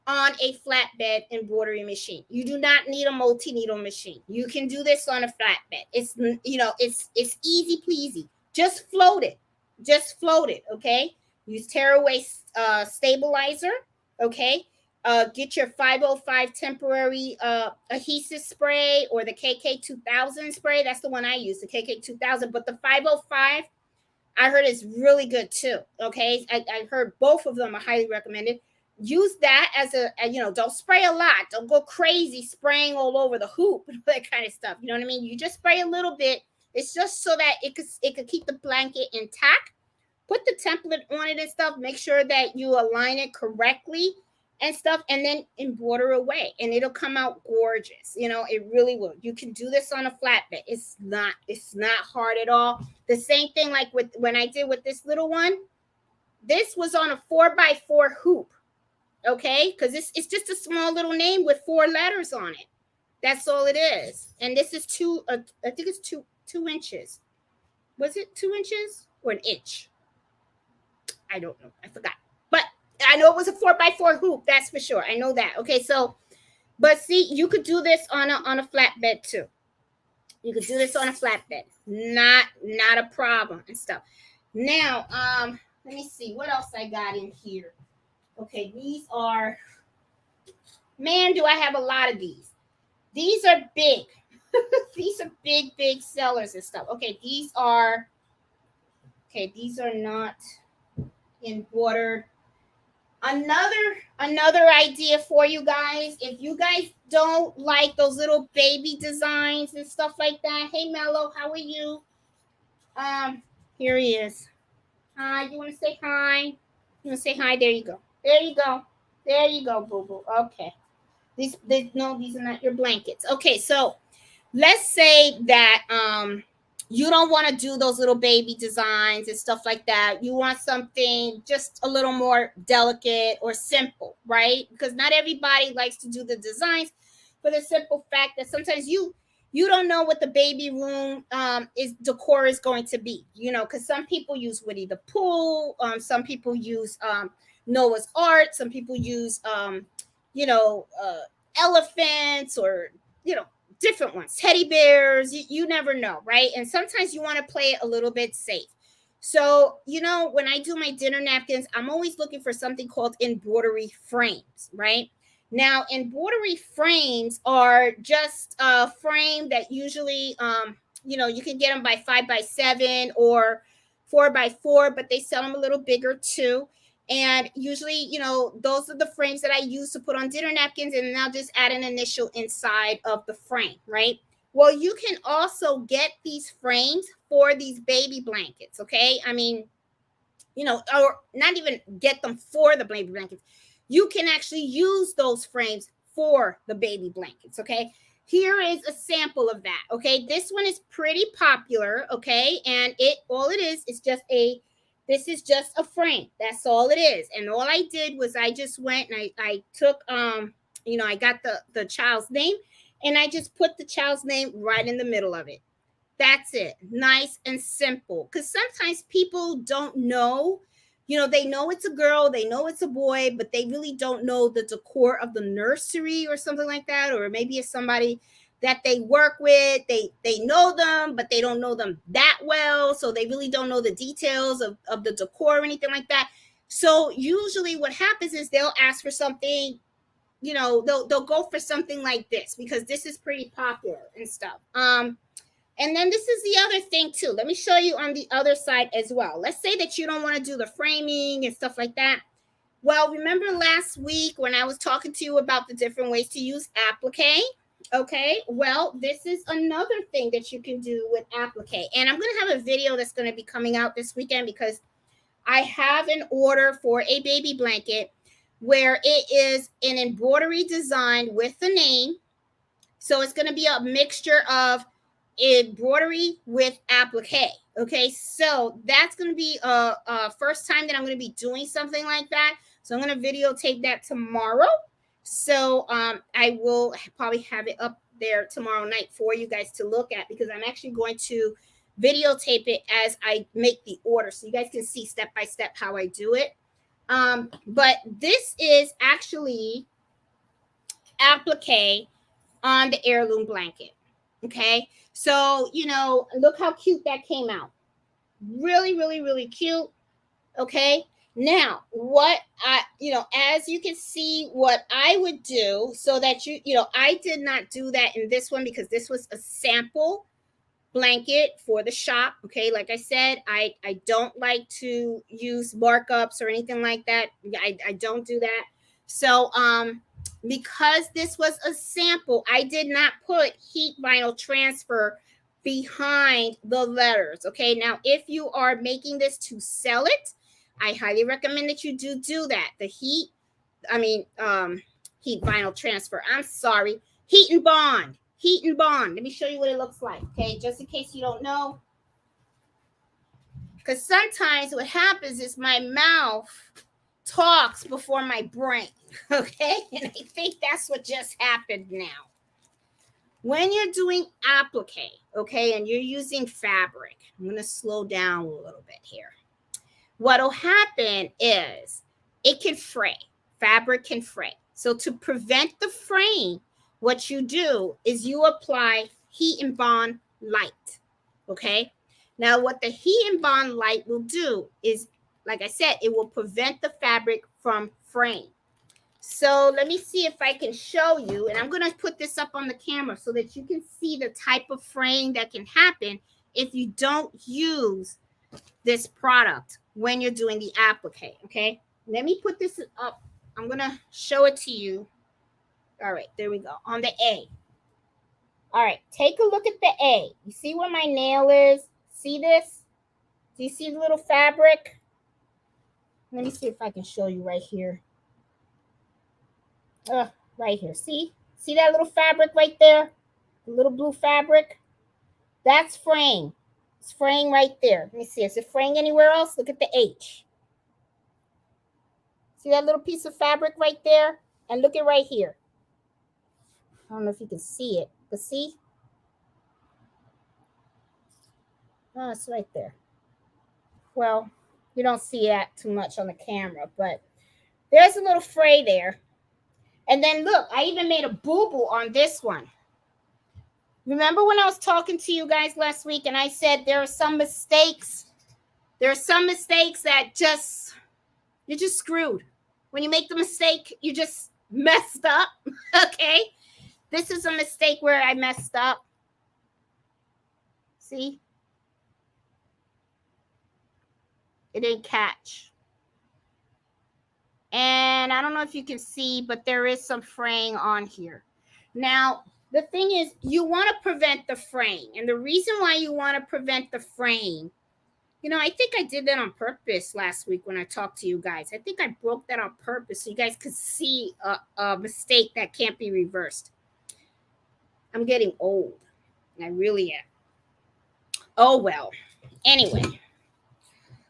Speaker 1: on a flatbed embroidery machine. You do not need a multi-needle machine. You can do this on a flatbed. It's it's easy peasy. Just float it. Okay. Use tearaway stabilizer. Okay. Get your 505 temporary adhesive spray or the KK 2000 spray. That's the one I use, the KK 2000. But the 505, I heard is really good too. Okay. I heard both of them are highly recommended. Use that as don't spray a lot. Don't go crazy spraying all over the hoop and that kind of stuff. You know what I mean? You just spray a little bit. It's just so that it could keep the blanket intact. Put the template on it and stuff. Make sure that you align it correctly and stuff, and then embroider away, and it'll come out gorgeous. It really will. You can do this on a flatbed. It's not hard at all. The same thing like with when I did with this little one. This was on a 4x4 hoop. Okay, because it's just a small little name with 4 letters on it. That's all it is. And this is I think it's 2 inches. Was it 2 inches or an inch? I don't know. I forgot. But I know it was a 4x4 hoop. That's for sure. I know that. Okay, so, but see, you could do this on a flatbed too. You could do this on a flatbed. Not a problem and stuff. Now, let me see what else I got in here. Okay, these are, man, do I have a lot of these. These are big. These are big sellers and stuff. Okay, these are not embroidered. Another idea for you guys. If you guys don't like those little baby designs and stuff like that. Hey, Mello, how are you? Here he is. Hi, you want to say hi? You want to say hi? There you go. There you go, boo-boo. Okay. These are not your blankets. Okay, so let's say that you don't want to do those little baby designs and stuff like that. You want something just a little more delicate or simple, right? Because not everybody likes to do the designs, for the simple fact that sometimes you don't know what the baby room is decor is going to be, you know, because some people use Winnie the Pooh, some people use Noah's Ark, some people use you know, elephants, or you know, different ones, teddy bears. You never know, right? And sometimes you want to play it a little bit safe. So, you know, when I do my dinner napkins, I'm always looking for something called embroidery frames, right? Now, embroidery frames are just a frame that usually, you know, you can get them by 5x7 or 4x4, but they sell them a little bigger too. And usually, you know, those are the frames that I use to put on dinner napkins, and then I'll just add an initial inside of the frame, right? Well, you can also get these frames for these baby blankets, okay? I mean, you know, or not even get them for the baby blankets. You can actually use those frames for the baby blankets, okay? Here is a sample of that, okay? This one is pretty popular, okay? And all it is just this is just a frame. That's all it is. And all I did was I just went and I took you know, I got the child's name, and I just put the child's name right in the middle of it. That's it. Nice and simple. Because sometimes people don't know, you know, they know it's a girl, they know it's a boy, but they really don't know the decor of the nursery or something like that. Or maybe it's somebody that they work with. They know them, but they don't know them that well. So they really don't know the details of the decor or anything like that. So usually what happens is they'll ask for something, you know, they'll go for something like this because this is pretty popular and stuff. And then this is the other thing too. Let me show you on the other side as well. Let's say that you don't want to do the framing and stuff like that. Well, remember last week when I was talking to you about the different ways to use applique? Okay, well, this is another thing that you can do with applique. And I'm going to have a video that's going to be coming out this weekend because I have an order for a baby blanket where it is an embroidery design with the name. So it's going to be a mixture of embroidery with applique. Okay, so that's going to be a first time that I'm going to be doing something like that. So I'm going to videotape that tomorrow. So I will probably have it up there tomorrow night for you guys to look at, because I'm actually going to videotape it as I make the order, so you guys can see step by step how I do it. But this is actually applique on the heirloom blanket. Okay, so you know, look how cute that came out. Really, really, really cute. Okay, now what I, you know, as you can see what I would do, so that you know, I did not do that in this one because this was a sample blanket for the shop. Okay, like I said, I don't like to use markups or anything like that. I don't do that. So because this was a sample, I did not put heat vinyl transfer behind the letters. Okay, now if you are making this to sell it, I highly recommend that you do that. The heat vinyl transfer, I'm sorry, heat and bond. Heat and bond. Let me show you what it looks like, okay? Just in case you don't know. Because sometimes what happens is my mouth talks before my brain, okay? And I think that's what just happened now. When you're doing applique, okay, and you're using fabric, I'm going to slow down a little bit here. What'll happen is it can fray. Fabric can fray. So to prevent the fraying, what you do is you apply heat and bond light. Okay. Now, what the heat and bond light will do is, like I said, it will prevent the fabric from fraying. So let me see if I can show you, and I'm going to put this up on the camera so that you can see the type of fraying that can happen if you don't use this product when you're doing the applique. Okay, let me put this up. I'm going to show it to you. All right, there we go, on the A. All right, take a look at the A. You see where my nail is? See this? Do you see the little fabric? Let me see if I can show you right here. Right here. See that little fabric right there? The little blue fabric? That's fraying. It's fraying right there. Let me see. Is it fraying anywhere else? Look at the H. See that little piece of fabric right there? And look at right here. I don't know if you can see it, but see? Oh, it's right there. Well, you don't see that too much on the camera, but there's a little fray there. And then look, I even made a boo-boo on this one. Remember when I was talking to you guys last week and I said there are some mistakes? There are some mistakes that you're just screwed. When you make the mistake, you just messed up. Okay? This is a mistake where I messed up. See? It didn't catch. And I don't know if you can see, but there is some fraying on here. Now, the thing is, you want to prevent the fraying. And the reason why you want to prevent the fraying, you know, I think I did that on purpose last week when I talked to you guys. I think I broke that on purpose so you guys could see a mistake that can't be reversed. I'm getting old. I really am. Oh, well. Anyway.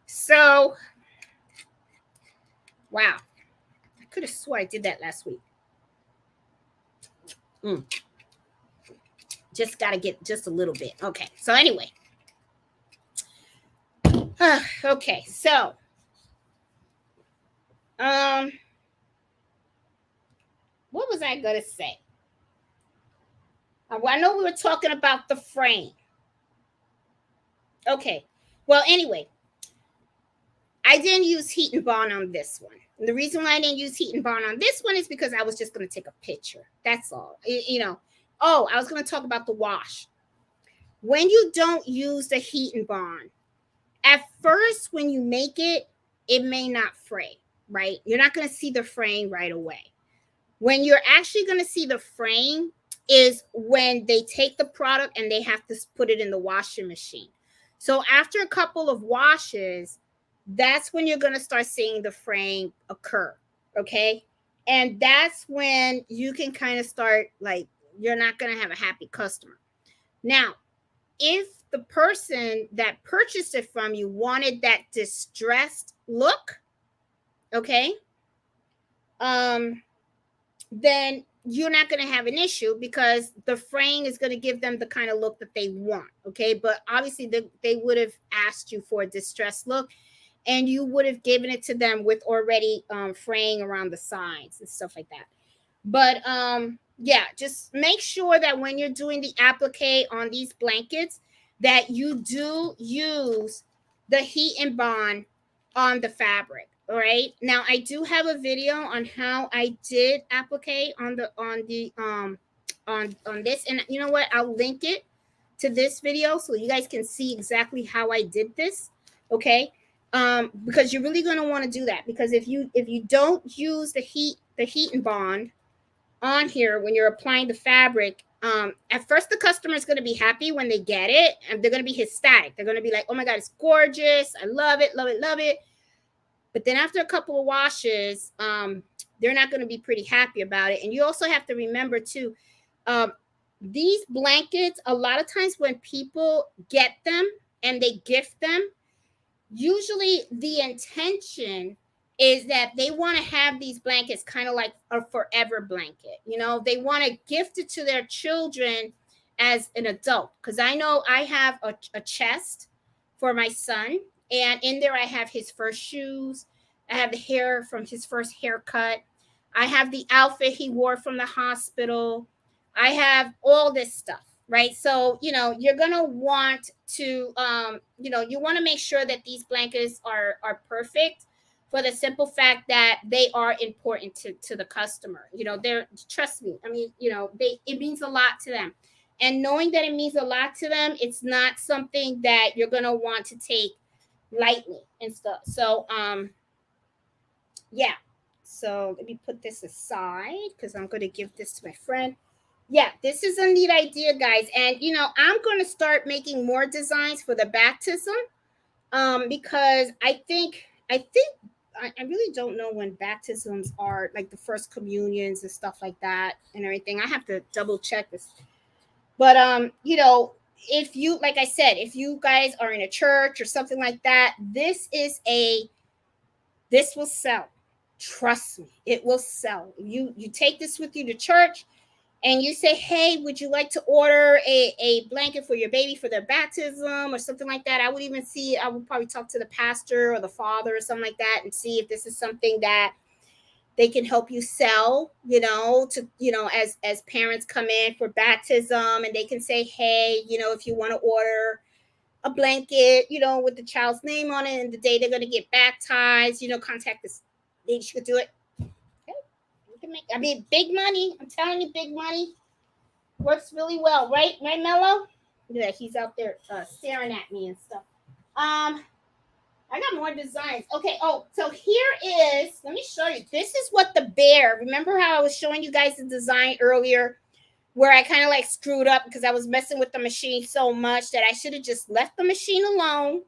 Speaker 1: So, wow. I could have swore I did that last week. Just got to get just a little bit. Okay. So, anyway. Okay. So, what was I going to say? I know we were talking about the frame. Okay. Well, anyway, I didn't use heat and bond on this one. And the reason why I didn't use heat and bond on this one is because I was just going to take a picture. That's all. You know. Oh, I was going to talk about the wash. When you don't use the heat and bond, at first when you make it, it may not fray, right? You're not going to see the fraying right away. When you're actually going to see the fraying is when they take the product and they have to put it in the washing machine. So after a couple of washes, that's when you're going to start seeing the fraying occur, okay? And that's when you can kind of start, like, you're not going to have a happy customer. Now, if the person that purchased it from you wanted that distressed look, okay, then you're not going to have an issue because the fraying is going to give them the kind of look that they want, okay? But obviously they would have asked you for a distressed look and you would have given it to them with already fraying around the sides and stuff like that. But yeah, just make sure that when you're doing the applique on these blankets that you do use the heat and bond on the fabric. All right. Now I do have a video on how I did applique on this, and you know what? I'll link it to this video so you guys can see exactly how I did this. Okay. Because you're really going to want to do that, because if you don't use the heat and bond on here when you're applying the fabric, at first the customer is going to be happy when they get it, and they're going to be ecstatic. They're going to be like, oh my God, it's gorgeous. I love it, love it, love it. But then after a couple of washes, they're not going to be pretty happy about it. And you also have to remember too, these blankets, a lot of times when people get them and they gift them, usually the intention is that they want to have these blankets kind of like a forever blanket. You know, they want to gift it to their children as an adult. Because I know I have a chest for my son, and in there I have his first shoes. I have the hair from his first haircut. I have the outfit he wore from the hospital. I have all this stuff, right? So, you know, you're going to want to, you know, you want to make sure that these blankets are perfect, for the simple fact that they are important to the customer. You know, trust me. I mean, you know, it means a lot to them. And knowing that it means a lot to them, it's not something that you're going to want to take lightly and stuff. So, yeah. So let me put this aside because I'm going to give this to my friend. Yeah, this is a neat idea, guys. And, you know, I'm going to start making more designs for the baptism, because I really don't know when baptisms are, like the first communions and stuff like that and everything. I have to double check this. But, you know, if you, like I said, if you guys are in a church or something like that, this will sell. Trust me, it will sell. You take this with you to church and you say, hey, would you like to order a blanket for your baby for their baptism or something like that? I would probably talk to the pastor or the father or something like that and see if this is something that they can help you sell, as parents come in for baptism, and they can say, hey, if you want to order a blanket, with the child's name on it and the day they're going to get baptized, contact this lady. She could do it. Okay. You can big money. I'm telling you, big money works really well, right? Right, Mello? Yeah, he's out there staring at me and stuff. I got more designs. Okay. Oh, so here is, let me show you. This is what the bear, remember how I was showing you guys the design earlier where I kind of like screwed up because I was messing with the machine so much that I should have just left the machine alone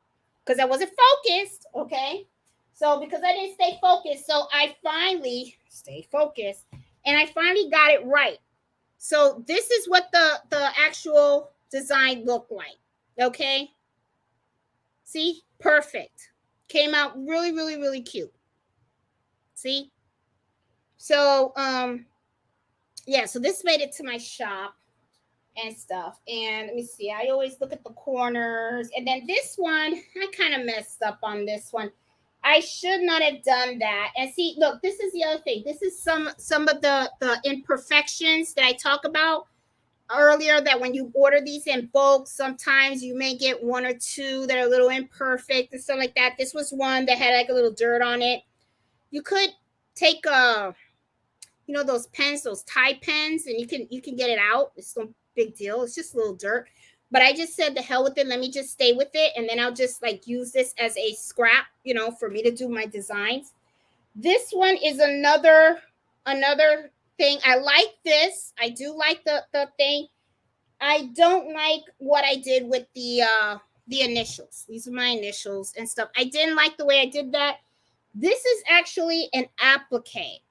Speaker 1: because I wasn't focused. Okay. So because I didn't stay focused, so I finally stay focused and I finally got it right. So this is what the actual design looked like. Okay. See, perfect. Came out really, really, really cute. See? So, yeah, so this made it to my shop and stuff. And let me see, I always look at the corners. And then this one, I kind of messed up on this one. I should not have done that. And see, look, this is the other thing. This is some of the imperfections that I talk about earlier, that when you order these in bulk, sometimes you may get one or two that are a little imperfect and stuff like that. This was one that had like a little dirt on it. You could take those pens, those tie pens, and you can get it out. It's no big deal. It's just a little dirt. But I just said the hell with it. Let me just stay with it, and then I'll just like use this as a scrap, for me to do my designs. This one is another thing. I like this. I do like the thing. I don't like what I did with the initials. These are my initials and stuff. I didn't like the way I did that. This is actually an applique.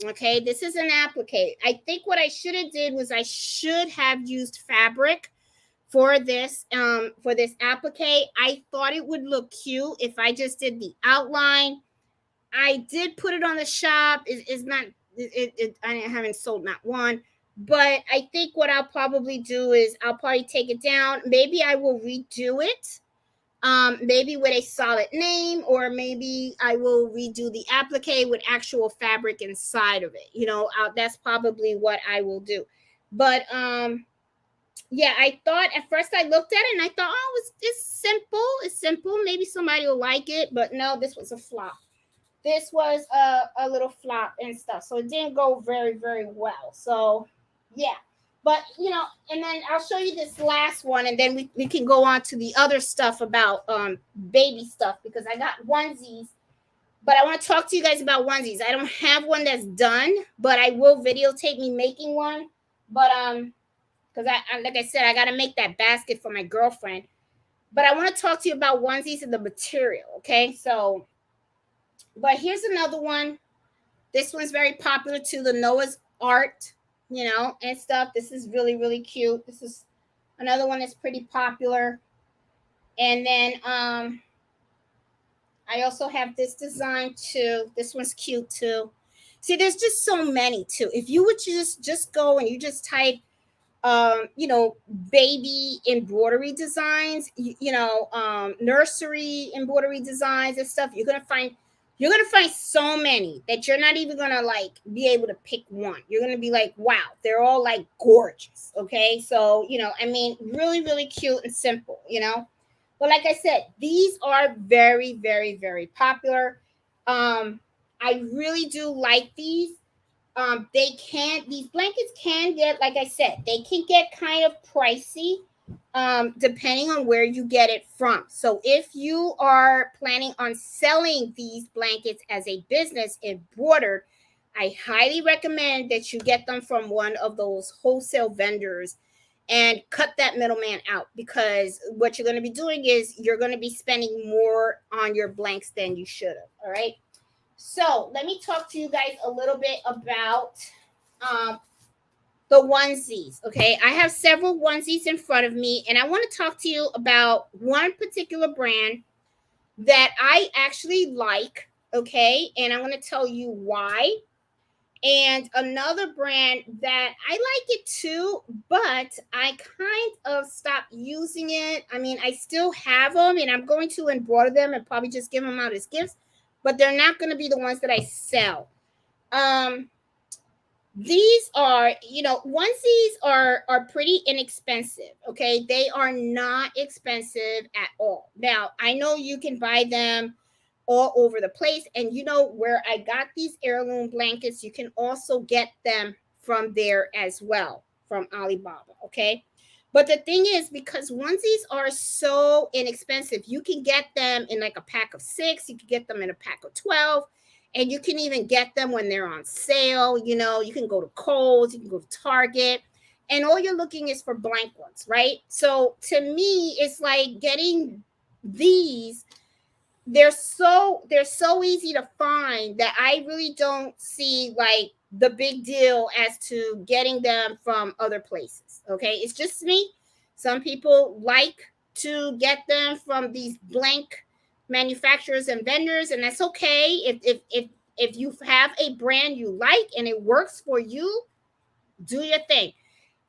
Speaker 1: Okay, this is an applique. I think what I should have did was I should have used fabric for this applique. I thought it would look cute if I just did the outline. I did put it on the shop. It's not. I haven't sold not one. But I think what I'll probably do is I'll probably take it down. Maybe I will redo it. Maybe with a solid name, or maybe I will redo the applique with actual fabric inside of it. That's probably what I will do. But yeah, I thought at first I looked at it and I thought, oh, it's simple. It's simple. Maybe somebody will like it. But no, this was a flop. This was a little flop and stuff. So it didn't go very, very well. So yeah. But, and then I'll show you this last one, and then we can go on to the other stuff about baby stuff, because I got onesies. But I want to talk to you guys about onesies. I don't have one that's done, but I will videotape me making one. But because I like I said, I got to make that basket for my girlfriend. But I want to talk to you about onesies and the material, okay? So, but here's another one. This one's very popular too, the Noah's Art, and stuff. This is really, really cute. This is another one that's pretty popular. And then I also have this design too. This one's cute too. See, there's just so many too. If you would just go and you just type baby embroidery designs, nursery embroidery designs and stuff, you're gonna find so many that you're not even gonna like be able to pick one. You're gonna be like, wow, they're all like gorgeous. Okay, so really, really cute and simple. But like I said, these are very, very, very popular. I really do like these. These blankets can get, like I said, they can get kind of pricey, depending on where you get it from. So if you are planning on selling these blankets as a business embroidered, I highly recommend that you get them from one of those wholesale vendors and cut that middleman out, because what you're going to be doing is you're going to be spending more on your blanks than you should have. All right. So let me talk to you guys a little bit about the onesies. Okay, I have several onesies in front of me, and I want to talk to you about one particular brand that I actually like. Okay, and I'm going to tell you why. And another brand that I like it too, but I kind of stopped using it. I mean, I still have them, and I'm going to embroider them and probably just give them out as gifts, but they're not going to be the ones that I sell. Um, these are, onesies are pretty inexpensive. Okay, they are not expensive at all. Now I know you can buy them all over the place, and where I got these heirloom blankets, you can also get them from there as well, from Alibaba. Okay, but the thing is, because onesies are so inexpensive, you can get them in like a pack of 6, you can get them in a pack of 12, and you can even get them when they're on sale. You can go to Kohl's, you can go to Target, and all you're looking is for blank ones, right? So to me, it's like getting these. They're so easy to find that I really don't see like the big deal as to getting them from other places. Okay, it's just me. Some people like to get them from these blank manufacturers and vendors, and that's okay. If you have a brand you like and it works for you, do your thing.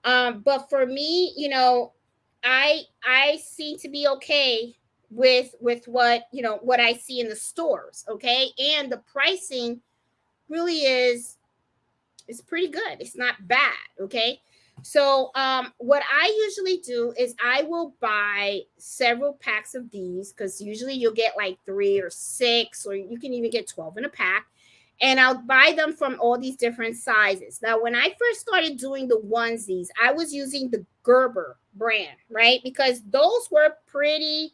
Speaker 1: But for me, I seem to be okay with what I see in the stores. Okay, and the pricing really is pretty good. It's not bad. Okay. So what I usually do is I will buy several packs of these, because usually you'll get like 3 or 6, or you can even get 12 in a pack. And I'll buy them from all these different sizes. Now, when I first started doing the onesies, I was using the Gerber brand, right? Because those were pretty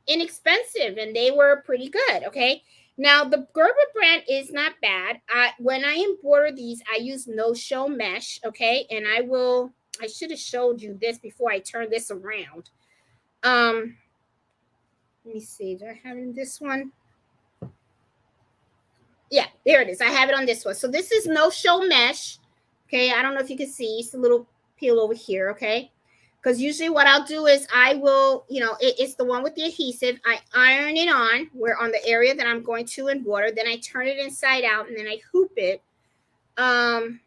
Speaker 1: inexpensive and they were pretty good. Okay. Now the Gerber brand is not bad. When I embroider these, I use no show mesh. Okay. And I should have showed you this before I turn this around. Um, let me see. Do I have it in this one? Yeah, there it is. I have it on this one. So this is no show mesh. Okay. I don't know if you can see. It's a little peel over here. Okay. Because usually what I'll do is I will, it's the one with the adhesive. I iron it on. We're on the area that I'm going to embroider. Then I turn it inside out and then I hoop it. And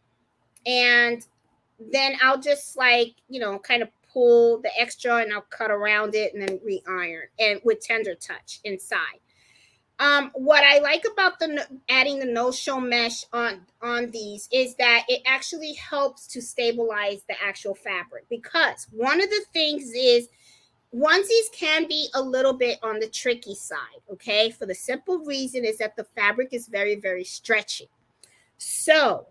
Speaker 1: then I'll just kind of pull the extra and I'll cut around it and then re-iron, and with tender touch inside. What I like about the adding the no show mesh on these is that it actually helps to stabilize the actual fabric, because one of the things is onesies can be a little bit on the tricky side. Okay, for the simple reason is that the fabric is very, very stretchy. So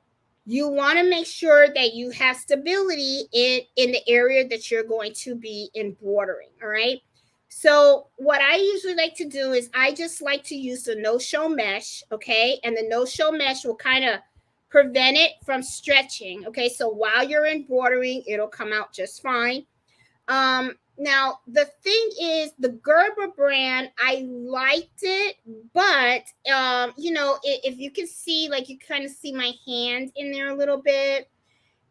Speaker 1: you want to make sure that you have stability in the area that you're going to be embroidering. All right. So what I usually like to do is I just like to use the no show mesh. Okay, and the no show mesh will kind of prevent it from stretching. Okay, so while you're embroidering, it'll come out just fine. Now the thing is, the Gerber brand, I liked it, but if you can see, like, you kind of see my hand in there a little bit.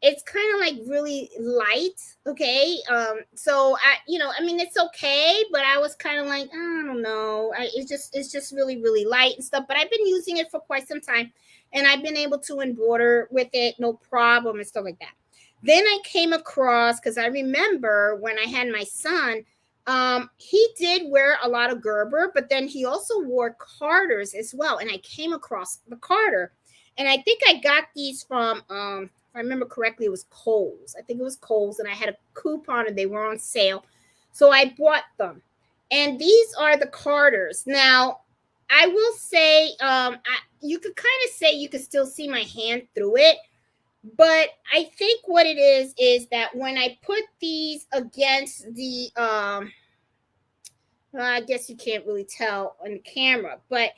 Speaker 1: It's kind of like really light. Okay, so I mean, it's okay, but I was kind of like, I don't know, it's just really, really light and stuff. But I've been using it for quite some time, and I've been able to embroider with it no problem and stuff like that. Then I came across, because I remember when I had my son, he did wear a lot of Gerber, but then he also wore Carters as well. And I came across the Carter, and I think I got these from, if I remember correctly, it was Kohl's. I think it was Kohl's, and I had a coupon and they were on sale. So I bought them. And these are the Carters. Now, I will say, you could kind of say you could still see my hand through it. But I think what it is that when I put these against the, well, I guess you can't really tell on the camera, but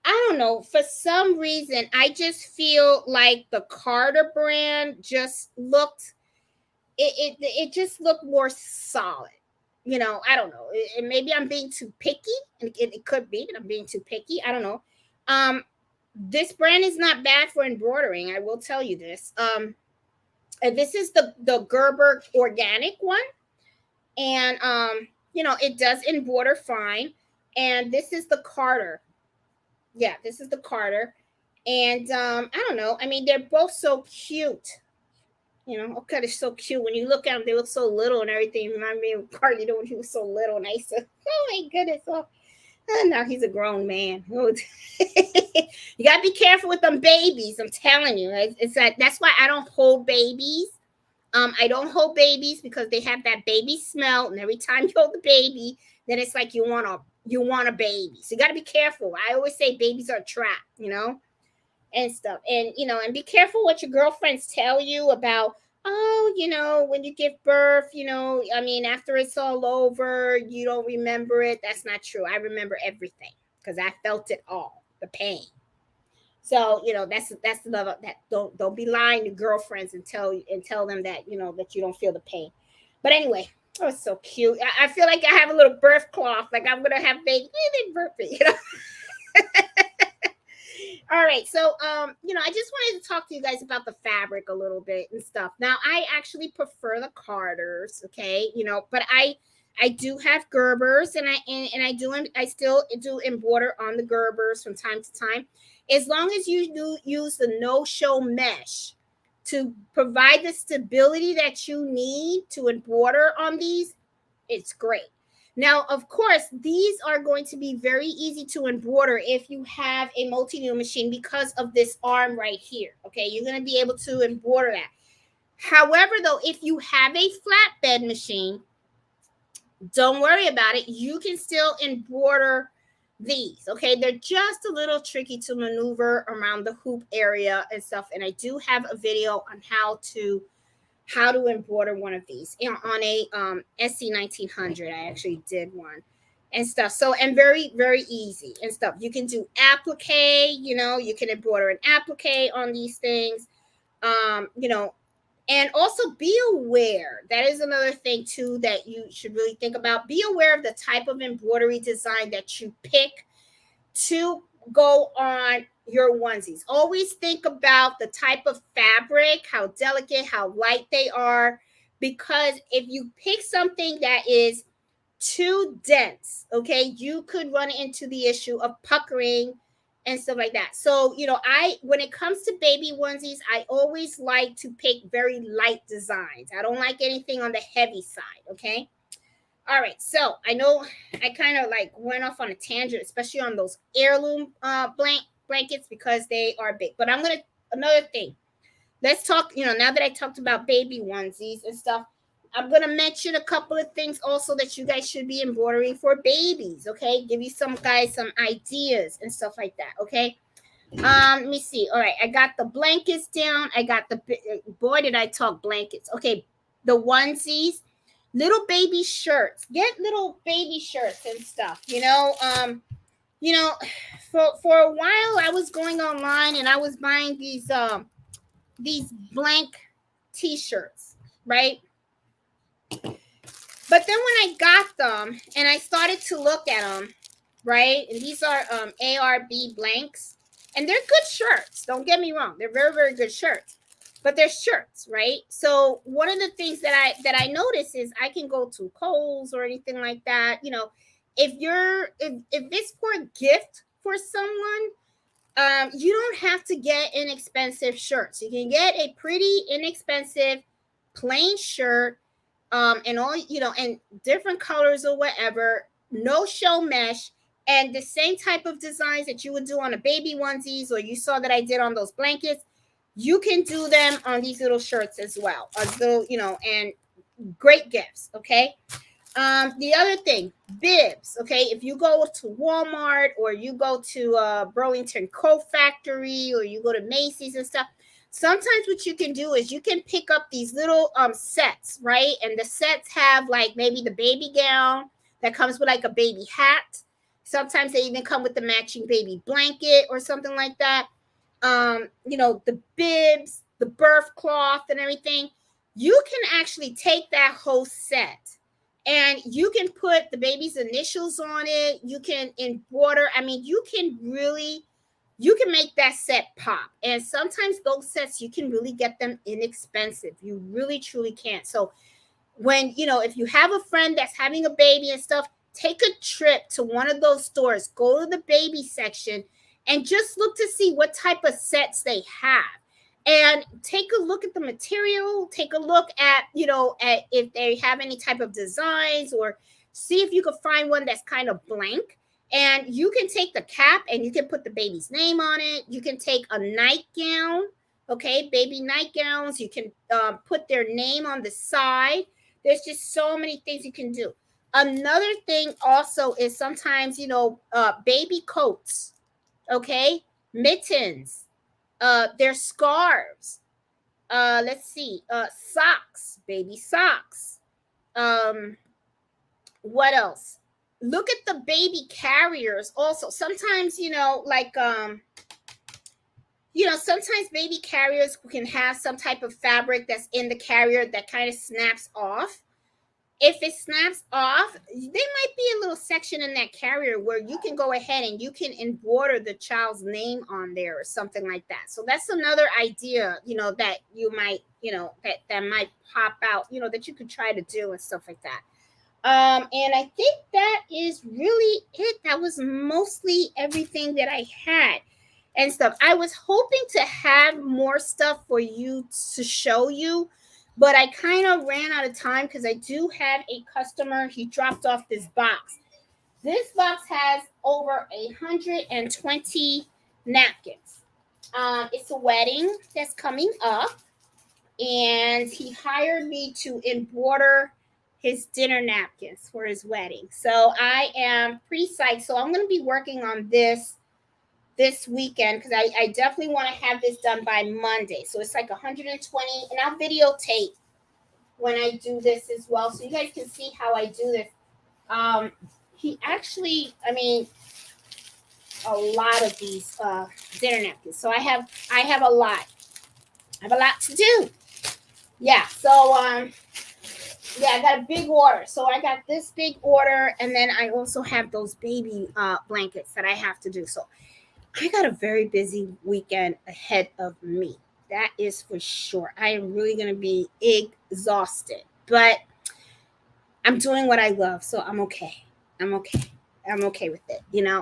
Speaker 1: I don't know, for some reason, I just feel like the Carter brand just looked, it just looked more solid. I don't know. Maybe I'm being too picky, and it could be that I'm being too picky. I don't know. This brand is not bad for embroidering. I will tell you this. And this is the Gerber organic one. And it does embroider fine. And this is the Carter. Yeah, this is the Carter. And I don't know. I mean, they're both so cute. Okay, they're so cute. When you look at them, they look so little and everything. Remind me of Carly when he was so little. And I used to, oh my goodness. Now he's a grown man. You gotta be careful with them babies. I'm telling you, it's that's why I don't hold babies. I don't hold babies because they have that baby smell, and every time you hold the baby, then it's like you want a baby. So you got to be careful. I always say babies are a trap, and stuff. And and be careful what your girlfriends tell you about. Oh, when you give birth, I mean, after it's all over, you don't remember it. That's not true. I remember everything because I felt it all, the pain. So that's another that don't be lying to girlfriends and tell them that that you don't feel the pain. But anyway, oh, it's so cute. I feel like I have a little birth cloth, like I'm gonna have baby birthday. All right, so I just wanted to talk to you guys about the fabric a little bit and stuff. Now, I actually prefer the Carters, okay, but I do have Gerbers, and I still do embroider on the Gerbers from time to time, as long as you do use the no-show mesh to provide the stability that you need to embroider on these. It's great. Now, of course, these are going to be very easy to embroider if you have a multi-needle machine because of this arm right here. Okay, you're going to be able to embroider that. However, though, if you have a flatbed machine, don't worry about it. You can still embroider these. Okay, they're just a little tricky to maneuver around the hoop area and stuff. And I do have a video on how to embroider one of these on a SC 1900. I actually did one and stuff. So, and very, very easy and stuff. You can do applique, you can embroider an applique on these things, and also be aware. That is another thing too that you should really think about. Be aware of the type of embroidery design that you pick to go on your onesies. Always think about the type of fabric, how delicate, how light they are, because if you pick something that is too dense, okay, you could run into the issue of puckering and stuff like that. So, when it comes to baby onesies, I always like to pick very light designs. I don't like anything on the heavy side, okay? All right, so I know I kind of like went off on a tangent, especially on those heirloom blankets because they are big. But another thing. Let's talk, now that I talked about baby onesies and stuff, I'm going to mention a couple of things also that you guys should be embroidering for babies, okay? Give you some ideas and stuff like that, okay? Let me see. All right, I got the blankets down. I got boy, did I talk blankets. Okay, the onesies. Little baby shirts. Get little baby shirts and stuff. For a while I was going online and I was buying these blank t-shirts, right? But then when I got them and I started to look at them, right? And these are ARB blanks, and they're good shirts. Don't get me wrong; they're very, very good shirts. But they're shirts, right? So one of the things that I notice is I can go to Kohl's or anything like that. If it's for a gift for someone, you don't have to get inexpensive shirts. You can get a pretty inexpensive plain shirt, and all and different colors or whatever, no show mesh, and the same type of designs that you would do on a baby onesies, or you saw that I did on those blankets. You can do them on these little shirts as well, and great gifts. Okay. The other thing, bibs. Okay, if you go to Walmart or you go to Burlington Coat Factory or you go to Macy's and stuff, sometimes what you can do is you can pick up these little sets, right? And the sets have like maybe the baby gown that comes with like a baby hat. Sometimes they even come with the matching baby blanket or something like that. The bibs, the birth cloth and everything. You can actually take that whole set and you can put the baby's initials on it. You can embroider. I mean, you can really you can make that set pop. And sometimes those sets, you can really get them inexpensive. You really, truly can. So when, if you have a friend that's having a baby and stuff, take a trip to one of those stores, go to the baby section, and just look to see what type of sets they have. And take a look at the material, take a look at, at if they have any type of designs, or see if you can find one that's kind of blank. And you can take the cap and you can put the baby's name on it. You can take a nightgown, okay, baby nightgowns. You can put their name on the side. There's just so many things you can do. Another thing also is sometimes, baby coats, okay, mittens, their scarves. Let's see, socks, baby socks. What else? Look at the baby carriers also. Sometimes, sometimes baby carriers can have some type of fabric that's in the carrier that kind of snaps off. If it snaps off, there might be a little section in that carrier where you can go ahead and you can embroider the child's name on there or something like that. So that's another idea, that you might, that might pop out, that you could try to do and stuff like that. And I think that is really it. That was mostly everything that I had and stuff. I was hoping to have more stuff for you to show you, but I kind of ran out of time because I do have a customer. He dropped off this box. This box has over 120 napkins. It's a wedding that's coming up, and he hired me to embroider his dinner napkins for his wedding. So I am pretty psyched. So I'm going to be working on this weekend because I definitely want to have this done by Monday. So it's like 120, and I'll videotape when I do this as well, so you guys can see how I do this. He actually, a lot of these dinner napkins. So I have a lot. I have a lot to do. Yeah. So yeah, I got a big order. So I got this big order, and then I also have those baby blankets that I have to do. So I got a very busy weekend ahead of me. That is for sure. I am really going to be exhausted, but I'm doing what I love, so I'm okay. I'm okay with it,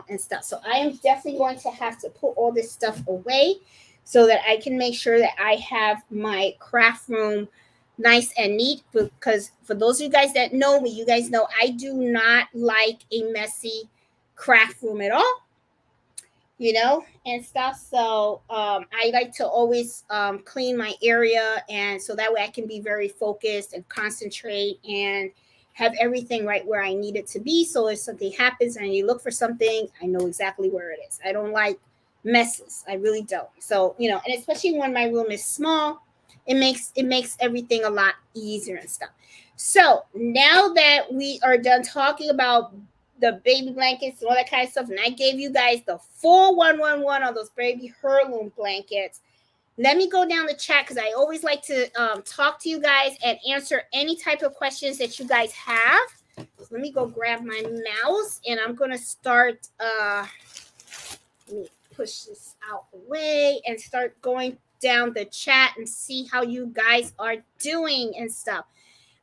Speaker 1: and stuff. So I am definitely going to have to put all this stuff away so that I can make sure that I have my craft room nice and neat, because for those of you guys that know me, you guys know I do not like a messy craft room at all, and stuff. So I like to always clean my area, and so that way I can be very focused and concentrate and have everything right where I need it to be. So if something happens and you look for something, I know exactly where it is. I don't like messes. I really don't. So, and especially when my room is small, it makes everything a lot easier and stuff. So now that we are done talking about the baby blankets and all that kind of stuff, and I gave you guys the full 111 on those baby Heirloom blankets, let me go down the chat because I always like to talk to you guys and answer any type of questions that you guys have. So let me go grab my mouse, and I'm going to start, let me push this out the way and start going down the chat and see how you guys are doing and stuff.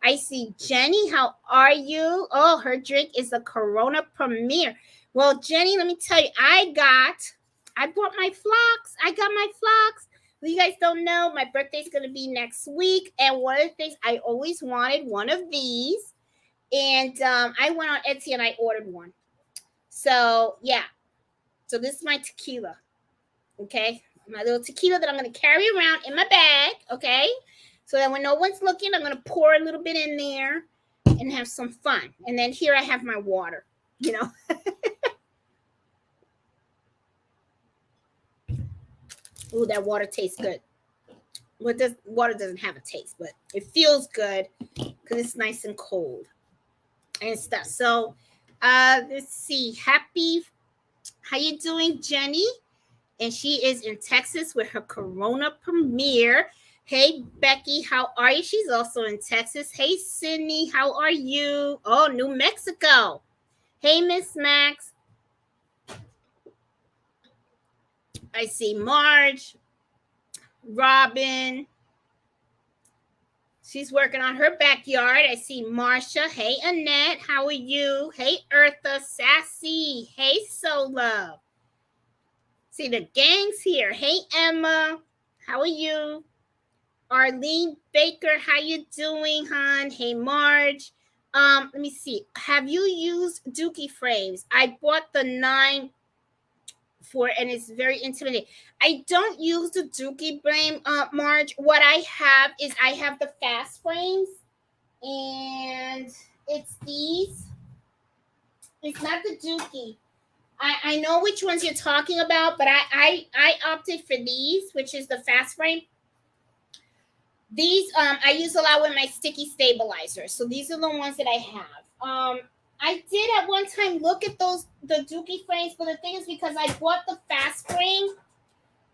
Speaker 1: I see Jenny. How are you? Oh, her drink is the Corona Premier. Well, Jenny, let me tell you, I bought my flocks. I got my flocks. Well, you guys don't know, my birthday's going to be next week. And one of the things, I always wanted one of these. And I went on Etsy and I ordered one. So, yeah. So this is my tequila. Okay. My little tequila that I'm going to carry around in my bag. Okay. So that when no one's looking, I'm going to pour a little bit in there and have some fun. And then here I have my water, Ooh, that water tastes good. Well, water doesn't have a taste, but it feels good because it's nice and cold and stuff. So let's see. How you doing, Jenny? And she is in Texas with her Corona Premier. Hey, Becky, how are you? She's also in Texas. Hey, Sydney, how are you? Oh, New Mexico. Hey, Miss Max. I see Marge, Robin. She's working on her backyard. I see Marsha. Hey, Annette. How are you? Hey, Eartha. Sassy. Hey, So Love. See, the gang's here. Hey, Emma. How are you? Arlene Baker. How you doing, hon? Hey, Marge. Let me see. Have you used Dookie frames? I bought the 9 for, and it's very intimidating. I don't use the Dookie frame, Marge. What I have is I have the fast frames, and it's these. It's not the Dookie. I know which ones you're talking about, but I opted for these, which is the fast frame. These I use a lot with my sticky stabilizers. So these are the ones that I have. I did at one time look at the Dookie frames, but the thing is, because I bought the fast frame,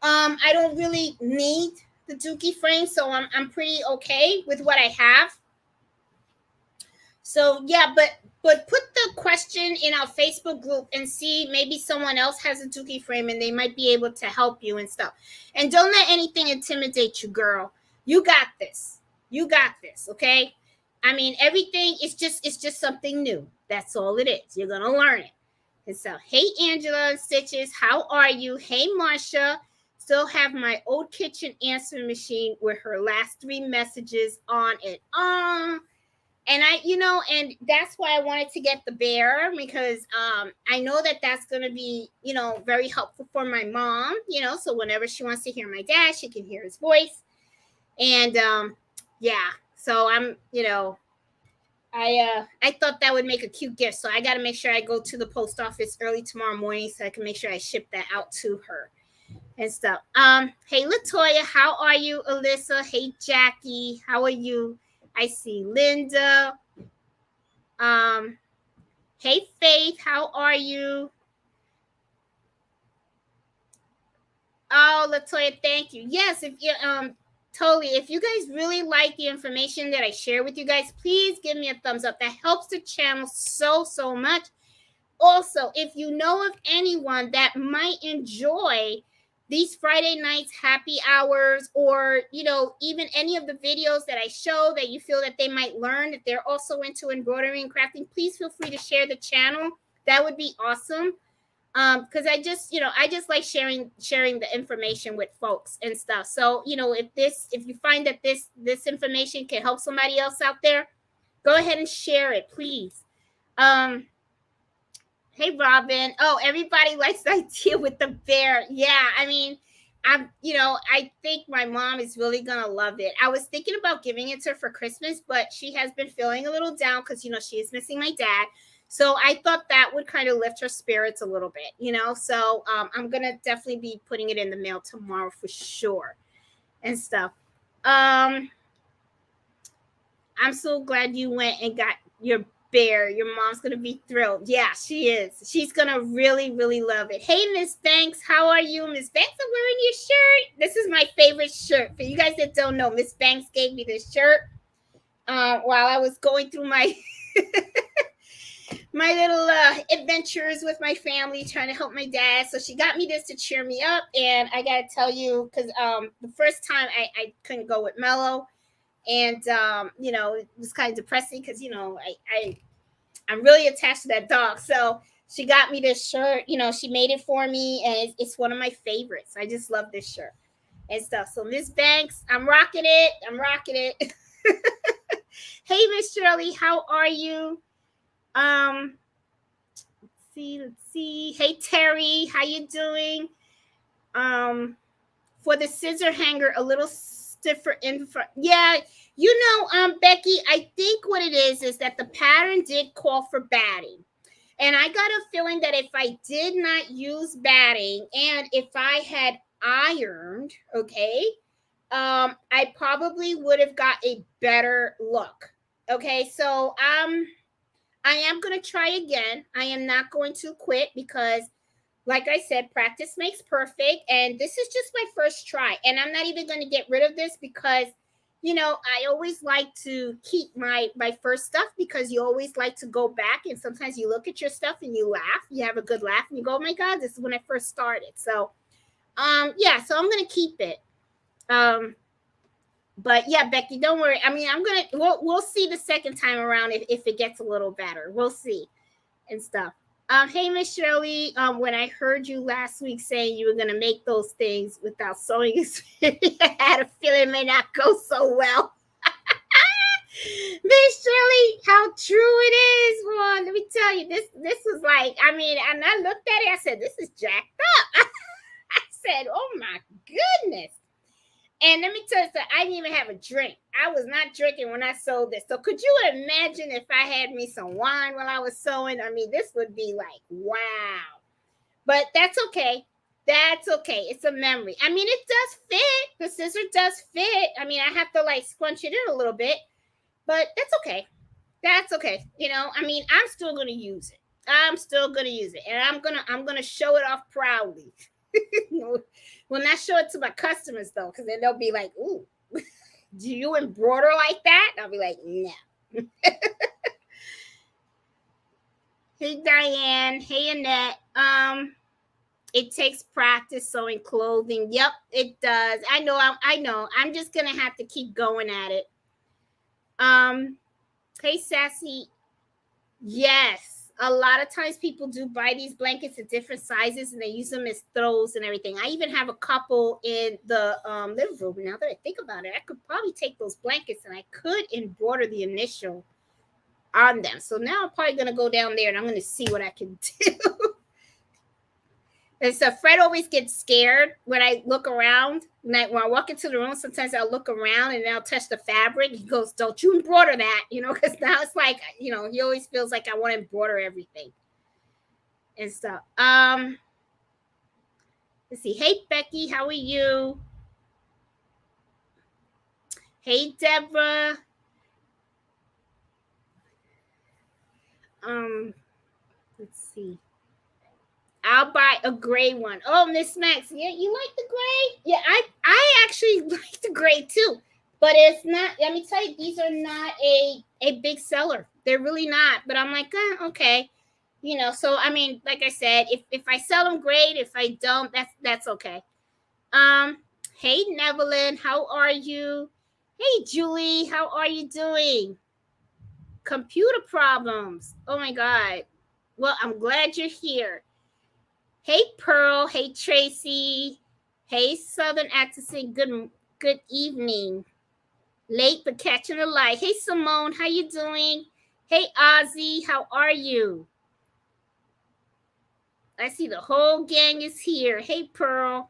Speaker 1: I don't really need the Dookie frame, so I'm pretty okay with what I have. So yeah, but put the question in our Facebook group and see, maybe someone else has a Dookie frame and they might be able to help you and stuff. And don't let anything intimidate you, girl. You got this. You got this, okay? I mean, everything is just something new. That's all it is. You're gonna learn it. And so, hey, Angela and Stitches, how are you? Hey, Marsha, still have my old kitchen answering machine with her last 3 messages on it. And and that's why I wanted to get the bear, because I know that that's going to be, very helpful for my mom, so whenever she wants to hear my dad, she can hear his voice. And yeah, so I'm, I thought that would make a cute gift. So I got to make sure I go to the post office early tomorrow morning so I can make sure I ship that out to her and stuff. Hey, Latoya, how are you? Alyssa, hey, Jackie, how are you? I see Linda. Hey, Faith, how are you? Oh, Latoya, thank you. Yes, if you totally. If you guys really like the information that I share with you guys, please give me a thumbs up. That helps the channel so much. Also, if you know of anyone that might enjoy these Friday nights happy hours, or even any of the videos that I show that you feel that they might learn, that they're also into embroidery and crafting, please feel free to share the channel. That would be awesome. Because I just like sharing the information with folks and stuff. So if you find that this information can help somebody else out there, go ahead and share it, please. Hey, Robin. Oh, everybody likes the idea with the bear. Yeah, I mean, I think my mom is really gonna love it. I was thinking about giving it to her for Christmas, but she has been feeling a little down because she is missing my dad. So I thought that would kind of lift her spirits a little bit, So I'm gonna definitely be putting it in the mail tomorrow for sure, and stuff. I'm so glad you went and got your bear. Your mom's gonna be thrilled. Yeah, she is. She's gonna really love it. Hey, Miss Banks, how are you? Miss Banks, I'm wearing your shirt. This is my favorite shirt. For you guys that don't know, Miss Banks gave me this shirt while I was going through my my little adventures with my family, trying to help my dad. So she got me this to cheer me up. And I gotta tell you, because the first time I couldn't go with Mello. And it was kind of depressing because I'm really attached to that dog. So she got me this shirt. She made it for me, and it's one of my favorites. I just love this shirt and stuff. So Miss Banks, I'm rocking it. Hey, Miss Shirley, how are you? Let's see. Hey, Terry, how you doing? For the scissor hanger, a little stiffer in front. Yeah, Becky, I think what it is that the pattern did call for batting. And I got a feeling that if I did not use batting, and if I had ironed, okay, I probably would have got a better look. Okay, so I am going to try again. I am not going to quit because, like I said, practice makes perfect. And this is just my first try. And I'm not even going to get rid of this because, I always like to keep my first stuff, because you always like to go back. And sometimes you look at your stuff and you laugh. You have a good laugh and you go, oh, my God, this is when I first started. So Yeah, so I'm gonna keep it. But yeah, Becky, don't worry. I mean, we'll see the second time around if it gets a little better. We'll see and stuff. Hey Miss Shirley, when I heard you last week saying you were gonna make those things without sewing experience, I had a feeling it may not go so well. Miss Shirley, how true it is. Well, let me tell you, this was like, I mean, and I looked at it, I said, this is jacked up. I said, oh my goodness. And let me tell you something, I didn't even have a drink. I was not drinking when I sewed this. So could you imagine if I had me some wine while I was sewing? I mean, this would be like, wow. But that's okay. That's okay. It's a memory. I mean, it does fit. The scissor does fit. I mean, I have to like scrunch it in a little bit, but that's okay. That's okay. You know, I mean, I'm still gonna use it. I'm still gonna use it, and I'm gonna show it off proudly. Will not show it to my customers though, because then they'll be like, "Ooh, do you embroider like that?" And I'll be like, "No." Hey Diane. Hey Annette. It takes practice sewing clothing. Yep, it does. I know. I know. I'm just gonna have to keep going at it. Hey Sassy. Yes. A lot of times people do buy these blankets in different sizes and they use them as throws and everything. I even have a couple in the living room. Now that I think about it, I could probably take those blankets and I could embroider the initial on them. So now I'm probably going to go down there and I'm going to see what I can do. And so Fred always gets scared when I look around. When I walk into the room, sometimes I'll look around and I'll touch the fabric. He goes, "Don't you embroider that," because now it's like, he always feels like I want to embroider everything and stuff. Let's see. Hey Becky, how are you? Hey Deborah. Let's see. I'll buy a gray one. Oh, Miss Max, yeah, you like the gray? Yeah, I actually like the gray too, but it's not. Let me tell you, these are not a big seller. They're really not. But I'm like, okay, So I mean, like I said, if I sell them, great. If I don't, that's okay. Hey Nevelyn, how are you? Hey Julie, how are you doing? Computer problems. Oh my God. Well, I'm glad you're here. Hey Pearl, hey Tracy, hey Southern Accent. Good evening. Late but catching the light. Hey Simone, how you doing? Hey Ozzy, how are you? I see the whole gang is here. Hey Pearl.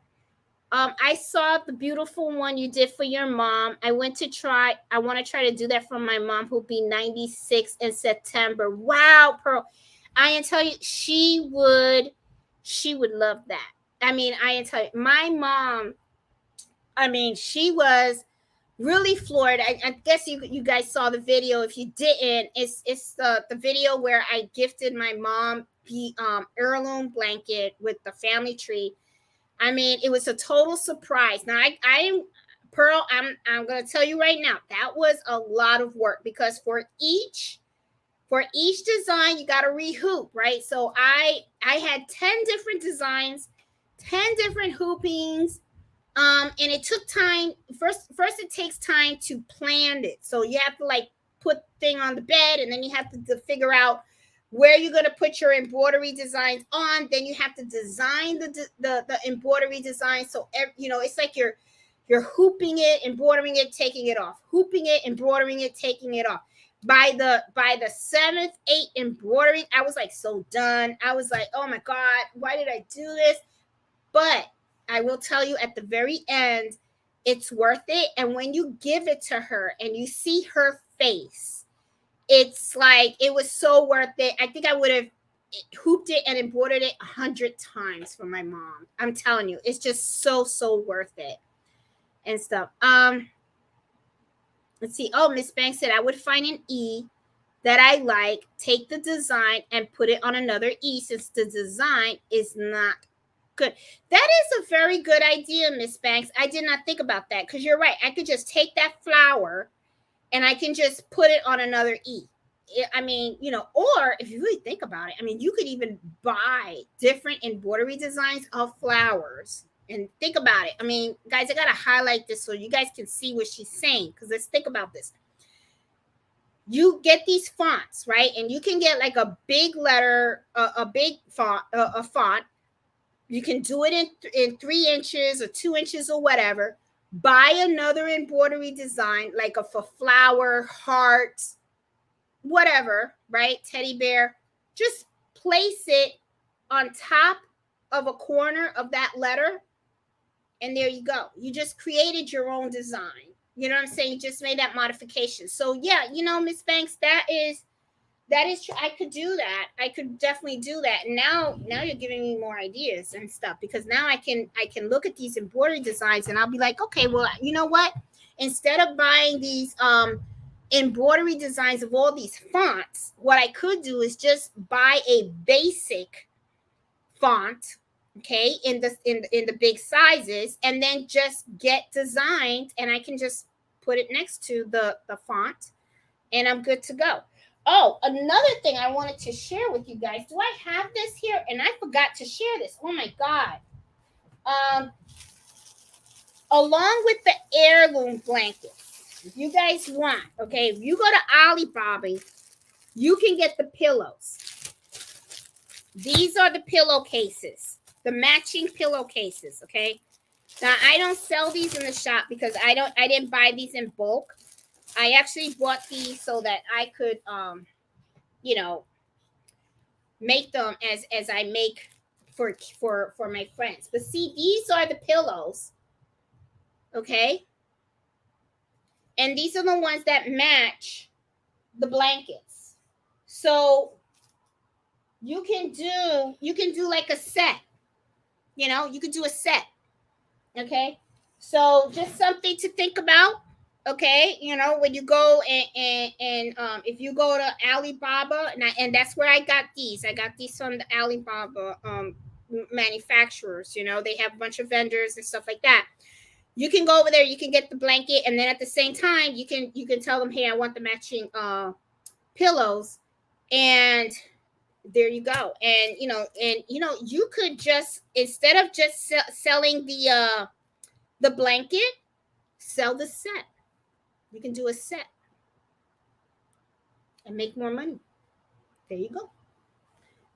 Speaker 1: I saw the beautiful one you did for your mom. I want to try to do that for my mom who'll be 96 in September. Wow, Pearl. I can tell you, she would love that. I mean, I can tell you, my mom, I mean, she was really floored. I guess you guys saw the video. If you didn't, it's the video where I gifted my mom the heirloom blanket with the family tree. I mean, it was a total surprise. Now, I am Pearl. I'm going to tell you right now, that was a lot of work because for each design, you got to rehoop, right? So I had 10 different designs, 10 different hoopings, and it took time. First, it takes time to plan it. So you have to like put thing on the bed, and then you have to figure out where you're going to put your embroidery designs on. Then you have to design the embroidery design. So it's like you're hooping it, embroidering it, taking it off, hooping it, embroidering it, taking it off. By the 7th, 8th embroidering, I was like so done. I was like, oh my God, why did I do this? But I will tell you at the very end, it's worth it. And when you give it to her and you see her face, it's like, it was so worth it. I think I would have hooped it and embroidered it 100 times for my mom. I'm telling you, it's just so worth it and stuff. Let's see. Oh, Miss Banks said I would find an E that I like, take the design and put it on another E since the design is not good. That is a very good idea, Miss Banks. I did not think about that because you're right. I could just take that flower and I can just put it on another E. I mean, or if you really think about it, I mean, you could even buy different embroidery designs of flowers And think about it. I mean, guys, I got to highlight this so you guys can see what she's saying. Because let's think about this. You get these fonts, right? And you can get like a big letter, a big font, a font. You can do it in 3 inches or 2 inches or whatever. Buy another embroidery design, like a flower, heart, whatever, right? Teddy bear. Just place it on top of a corner of that letter. And there you go. You just created your own design. You know what I'm saying? You just made that modification. So yeah, Miss Banks, that is true. I could do that. I could definitely do that. And now you're giving me more ideas and stuff, because now I can look at these embroidery designs and I'll be like, okay, well, you know what? Instead of buying these embroidery designs of all these fonts, what I could do is just buy a basic font, okay, in the big sizes, and then just get designed, and I can just put it next to the font, and I'm good to go. Oh, another thing I wanted to share with you guys. Do I have this here? And I forgot to share this. Oh my God. Along with the heirloom blankets, if you guys want, okay, if you go to Alibaba, you can get the pillows. These are the pillowcases, the matching pillowcases, okay? Now, I don't sell these in the shop because I didn't buy these in bulk. I actually bought these so that I could make them as I make for my friends. But see, these are the pillows, okay? And these are the ones that match the blankets. So you can do like a set. You could do a set. Okay? So just something to think about. Okay, when you go and if you go to Alibaba, and that's where I got these. I got these from the Alibaba manufacturers. They have a bunch of vendors and stuff like that. You can go over there, you can get the blanket, and then at the same time, you can tell them, hey, I want the matching pillows, and there you go. And you could just, instead of just selling the blanket, sell the set. You can do a set and make more money. There you go.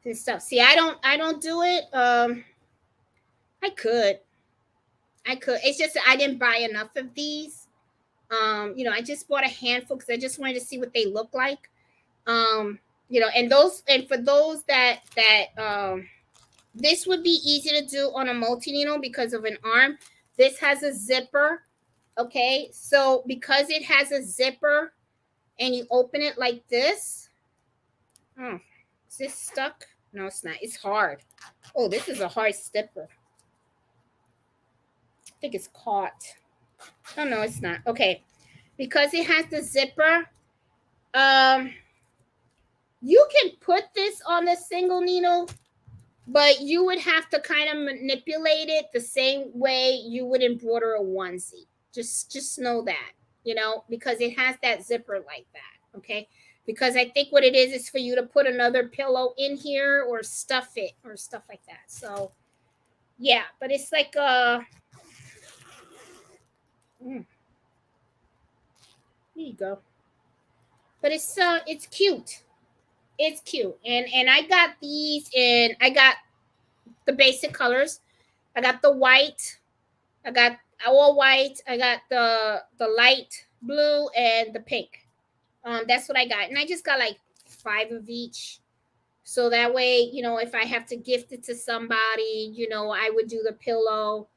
Speaker 1: And stuff. See, I don't do it. I could. It's just I didn't buy enough of these. I just bought a handful because I just wanted to see what they look like. And for those that this would be easy to do on a multi-needle because of an arm. This has a zipper. Okay, so because it has a zipper and you open it like this. Oh, is this stuck? No, it's not. It's hard. Oh, this is a hard zipper. I think it's caught. Oh, no, it's not. Okay, because it has the zipper, you can put this on the single needle, but you would have to kind of manipulate it the same way you would embroider a onesie. Just know that, because it has that zipper like that, okay? Because I think what it is for you to put another pillow in here or stuff it or stuff like that. So, yeah, but it's like here you go. But it's cute. It's cute. And I got these and I got the basic colors. I got the white. I got all white. I got the light blue and the pink. That's what I got. And I just got like 5 of each. So that way, if I have to gift it to somebody, I would do the pillow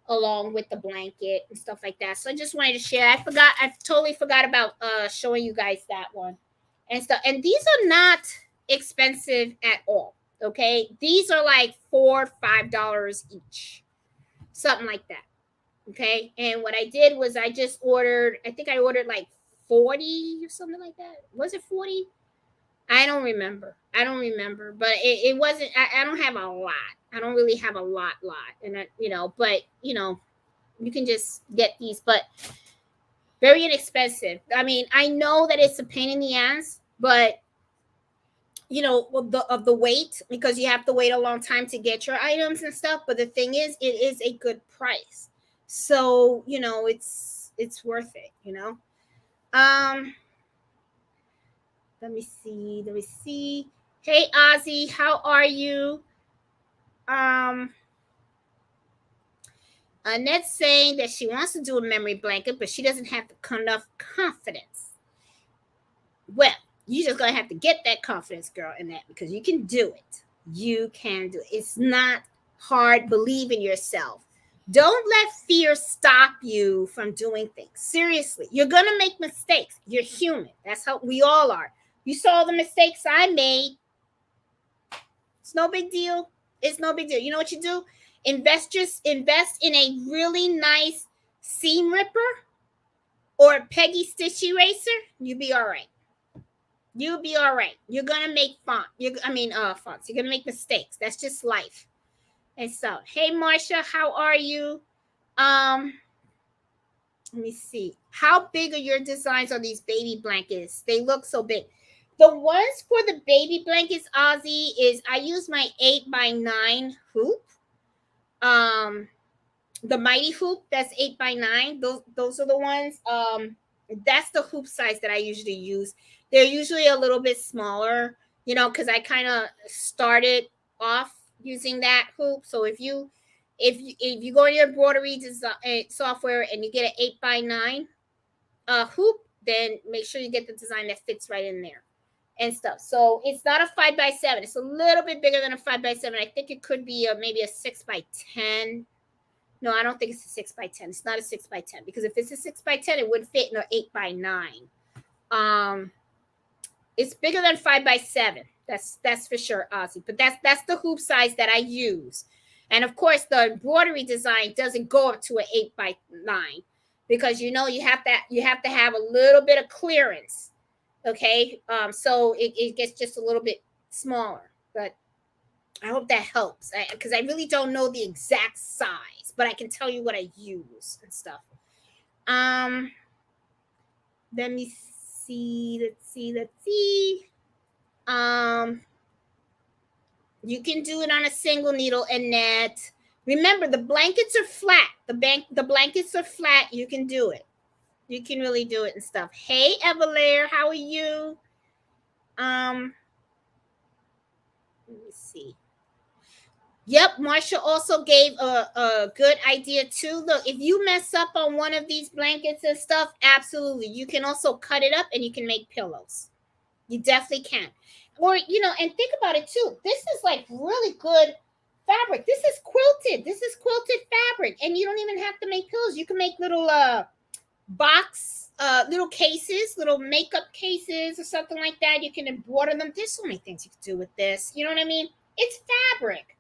Speaker 1: along with the blanket and stuff like that. So I just wanted to share. I totally forgot about showing you guys that one and stuff. And these are not expensive at all. Okay. These are like $4-5 each. Something like that. Okay. And what I did was I think I ordered like 40 or something like that. Was it 40? I don't remember. But it wasn't, I don't have a lot. I don't really have a lot. And, but, you can just get these, but very inexpensive. I mean, I know that it's a pain in the ass, but you know, of the wait, because you have to wait a long time to get your items and stuff. But the thing is, it is a good price, so you know it's worth it. You know. Let me see. Let me see. Hey Ozzy, how are you? Um, Annette's saying that she wants to do a memory blanket, but she doesn't have enough confidence. Well, you just gonna have to get that confidence, girl, in that, because you can do it. You can do it. It's not hard. Believe in yourself. Don't let fear stop you from doing things. Seriously, you're gonna make mistakes. You're human. That's how we all are. You saw the mistakes I made. It's no big deal. It's no big deal. You know what you do? Invest in a really nice seam ripper or a Peggy stitch eraser. You'll be all right. You'll be all right. You're gonna make fonts. You're gonna make mistakes. That's just life. And so, hey Marsha, how are you? Let me see. How big are your designs on these baby blankets? They look so big. The ones for the baby blankets, Ozzy, is I use my 8x9 hoop. The mighty hoop that's 8x9. Those are the ones. That's the hoop size that I usually use. They're usually a little bit smaller, you know, because I kind of started off using that hoop. So if you go to your embroidery software and you get an 8x9 hoop, then make sure you get the design that fits right in there and stuff. So it's not a 5x7. It's a little bit bigger than a 5x7. I think it could be maybe a 6x10. No, I don't think it's a 6x10. It's not a 6x10, because if it's a 6x10, it would fit in an 8x9. It's bigger than 5x7. That's for sure, Ozzy. But that's the hoop size that I use. And of course, the embroidery design doesn't go up to an 8x9, because you know you have to have a little bit of clearance. Okay, so it gets just a little bit smaller. But I hope that helps, because I really don't know the exact size, but I can tell you what I use and stuff. Let me see. Let's see. You can do it on a single needle, Annette. Remember, the blankets are flat. The blankets are flat. You can do it. You can really do it and stuff. Hey, Evalair, how are you? Let me see. Yep, Marsha also gave a good idea too. Look, if you mess up on one of these blankets and stuff, absolutely. You can also cut it up and you can make pillows. You definitely can. Or, you know, and think about it too. This is like really good fabric. This is quilted. This is quilted fabric. And you don't even have to make pillows. You can make little little cases, little makeup cases or something like that. You can embroider them. There's so many things you can do with this. You know what I mean? It's fabric.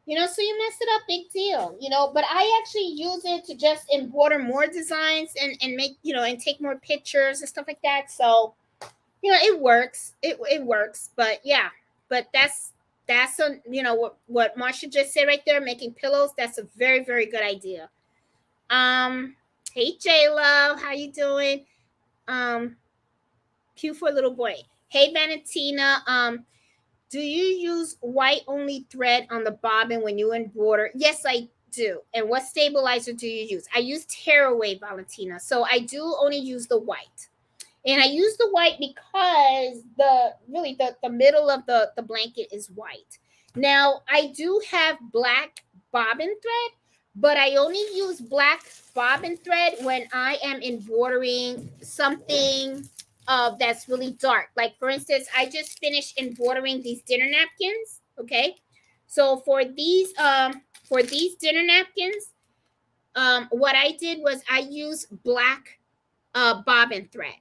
Speaker 1: You know, so you mess it up, big deal, you know. But I actually use it to just embroider more designs and make, you know, and take more pictures and stuff like that. So, you know, it works. It works. But yeah, but that's a, you know, what Marsha just said right there, making pillows. That's a very, very good idea. Hey J Love, how you doing? Q for little boy. Hey Valentina, do you use white only thread on the bobbin when you embroider? Yes, I do. And what stabilizer do you use? I use Tearaway, Valentina. So I do only use the white. And I use the white because the middle of the blanket is white. Now, I do have black bobbin thread, but I only use black bobbin thread when I am embroidering something that's really dark. Like, for instance, I just finished embroidering these dinner napkins. Okay, so for these dinner napkins, what I did was I used black bobbin thread.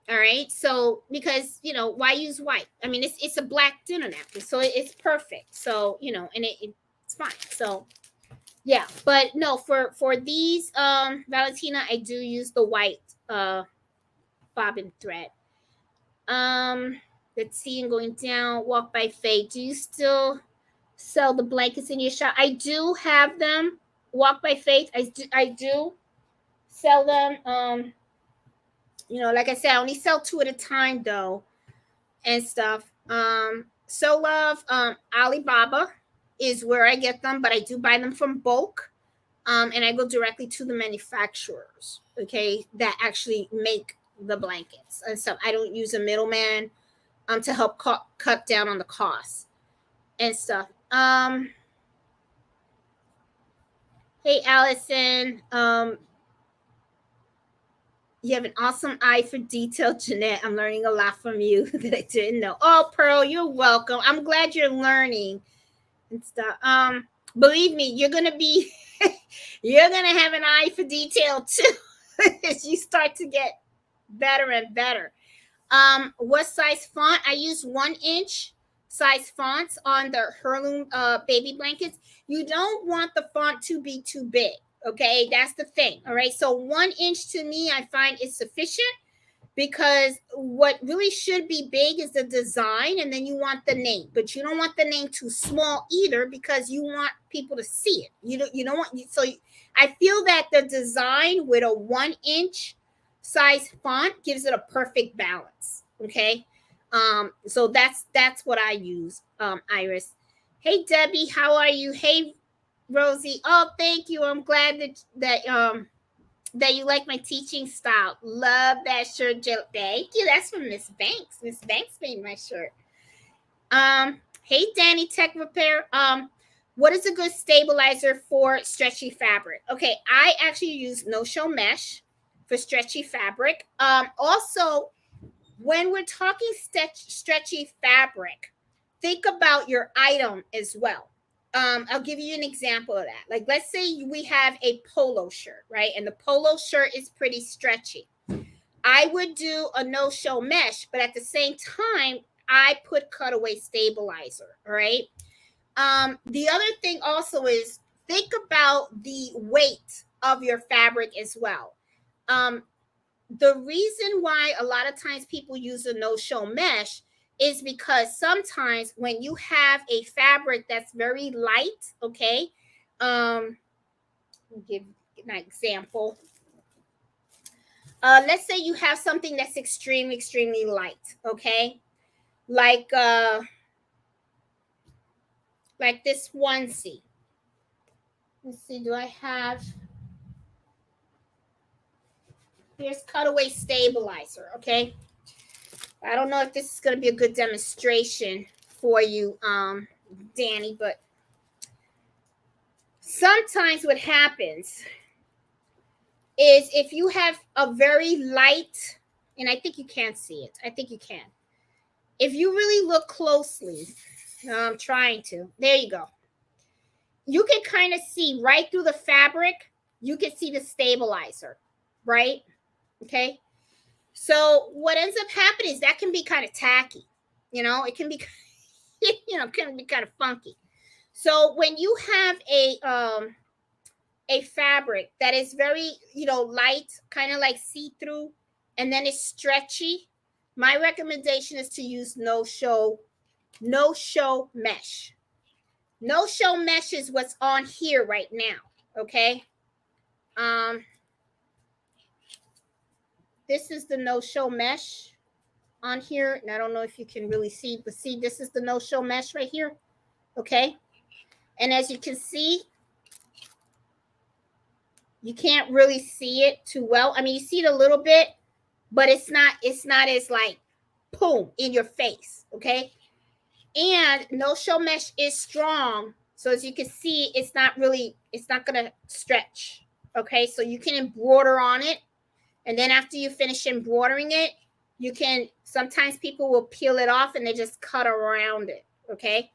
Speaker 1: All right, so because, you know, why use white? I mean, it's a black dinner napkin, so it's perfect. So, you know, and it's fine. So yeah, but no, for these Valentina, I do use the white bobbin thread. Let's see, and going down, Walk by Faith. Do you still sell the blankets in your shop? I do have them. Walk by Faith. I do sell them. You know, like I said, I only sell 2 at a time though, and stuff. So Love, Alibaba is where I get them, but I do buy them from bulk. And I go directly to the manufacturers, okay, that actually make the blankets and stuff. I don't use a middleman to help cut down on the costs and stuff. Hey Allison, you have an awesome eye for detail, Jeanette. I'm learning a lot from you that I didn't know. Oh, Pearl, you're welcome. I'm glad you're learning and stuff. Believe me, you're gonna be you're gonna have an eye for detail too as you start to get better and better. What size font? I use 1-inch size fonts on the Heirloom baby blankets. You don't want the font to be too big. Okay, that's the thing. All right, so 1 inch to me, I find is sufficient, because what really should be big is the design, and then you want the name, but you don't want the name too small either, because you want people to see it. You don't want, so I feel that the design with a 1-inch size font gives it a perfect balance. Okay, so that's what I use. Iris, hey Debbie, how are you? Hey Rosie, oh thank you, I'm glad that you like my teaching style. Love that shirt, Jill. Thank you. That's from Miss Banks. Miss Banks made my shirt. Hey Danny Tech Repair. What is a good stabilizer for stretchy fabric? Okay, I actually use no-show mesh for stretchy fabric. Also, when we're talking stretchy fabric, think about your item as well. I'll give you an example of that. Like, let's say we have a polo shirt, right? And the polo shirt is pretty stretchy. I would do a no-show mesh, but at the same time, I put cutaway stabilizer, all right? The other thing also is, think about the weight of your fabric as well. The reason why a lot of times people use a no-show mesh is because sometimes when you have a fabric that's very light, okay, I'll give an example. Let's say you have something that's extremely light, okay, like this onesie. Let's see, do I have, here's cutaway stabilizer, okay. I don't know if this is going to be a good demonstration for you, Danny, but sometimes what happens is, if you have a very light, and I think you can't see it. I think you can. If you really look closely, I'm trying to. There you go. You can kind of see right through the fabric. You can see the stabilizer, right? Okay. So what ends up happening is that can be kind of tacky. It can be, can be kind of funky. So when you have a fabric that is very, light, kind of like see-through, and then it's stretchy, my recommendation is to use no-show mesh. No-show mesh is what's on here right now, okay? This is the no-show mesh on here, and I don't know if you can really see, but see, this is the no-show mesh right here, okay? And as you can see, you can't really see it too well. I mean, you see it a little bit, but it's not as like boom in your face, okay? And no-show mesh is strong, so as you can see, it's not gonna stretch, okay? So you can embroider on it, and then after you finish embroidering it, you can, sometimes people will peel it off and they just cut around it, okay?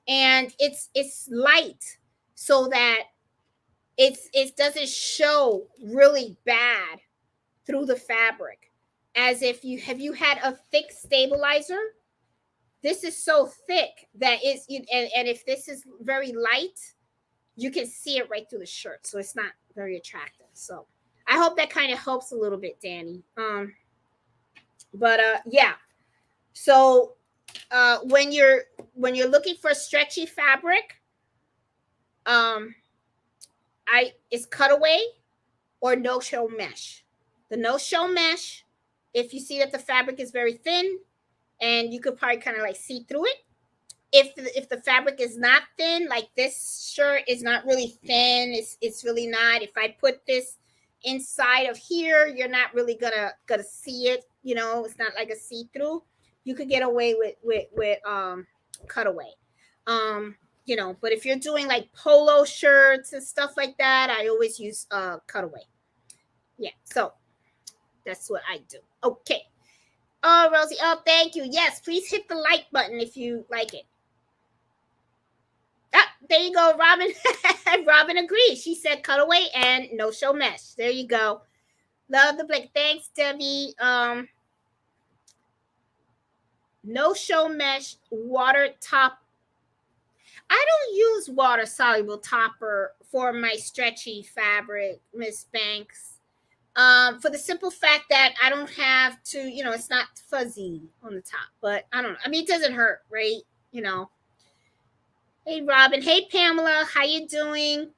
Speaker 1: And it's light, so that it doesn't show really bad through the fabric. As if you had a thick stabilizer, this is so thick that and if this is very light, you can see it right through the shirt, so it's not very attractive. So I hope that kind of helps a little bit, Danny. But yeah. So when you're looking for stretchy fabric, it's cutaway or no-show mesh. The no-show mesh, if you see that the fabric is very thin and you could probably kind of like see through it, if the fabric is not thin, like this shirt is not really thin, it's really not. If I put this inside of here, you're not really gonna see it. You know, it's not like a see-through. You could get away with cutaway. You know, but if you're doing like polo shirts and stuff like that, I always use cutaway. Yeah, so that's what I do. Okay. Oh, Rosie. Oh, thank you. Yes, please hit the like button if you like it. Ah, there you go, Robin. Robin agrees. She said cutaway and no show mesh. There you go. Love the Blake. Thanks, Debbie. No show mesh water top. I don't use water soluble topper for my stretchy fabric, Miss Banks. For the simple fact that I don't have to, you know, it's not fuzzy on the top, but I don't know. I mean, it doesn't hurt, right? You know. Hey, Robin. Hey, Pamela. How you doing?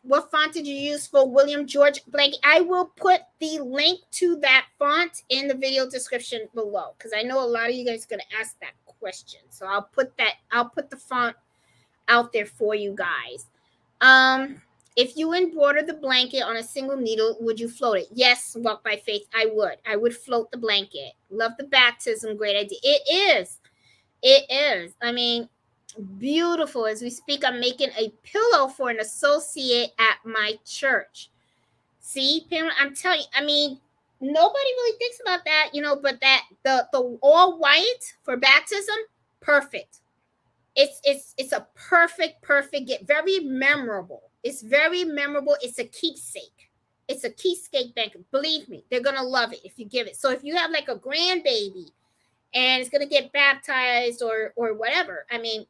Speaker 1: What font did you use for William George blanket? I will put the link to that font in the video description below, because I know a lot of you guys are going to ask that question. So I'll put the font out there for you guys. If you embroider the blanket on a single needle, would you float it? Yes, Walk by Faith, I would. I would float the blanket. Love the baptism. Great idea. It is. It is. I mean, beautiful. As we speak, I'm making a pillow for an associate at my church. See, Pamela, I'm telling you, I mean, nobody really thinks about that, you know, but that the all white for baptism, perfect. It's a perfect get very memorable. It's very memorable. It's a keepsake. It's a keepsake bank. Believe me, they're gonna love it if you give it. So if you have like a grandbaby and it's gonna get baptized or whatever, I mean,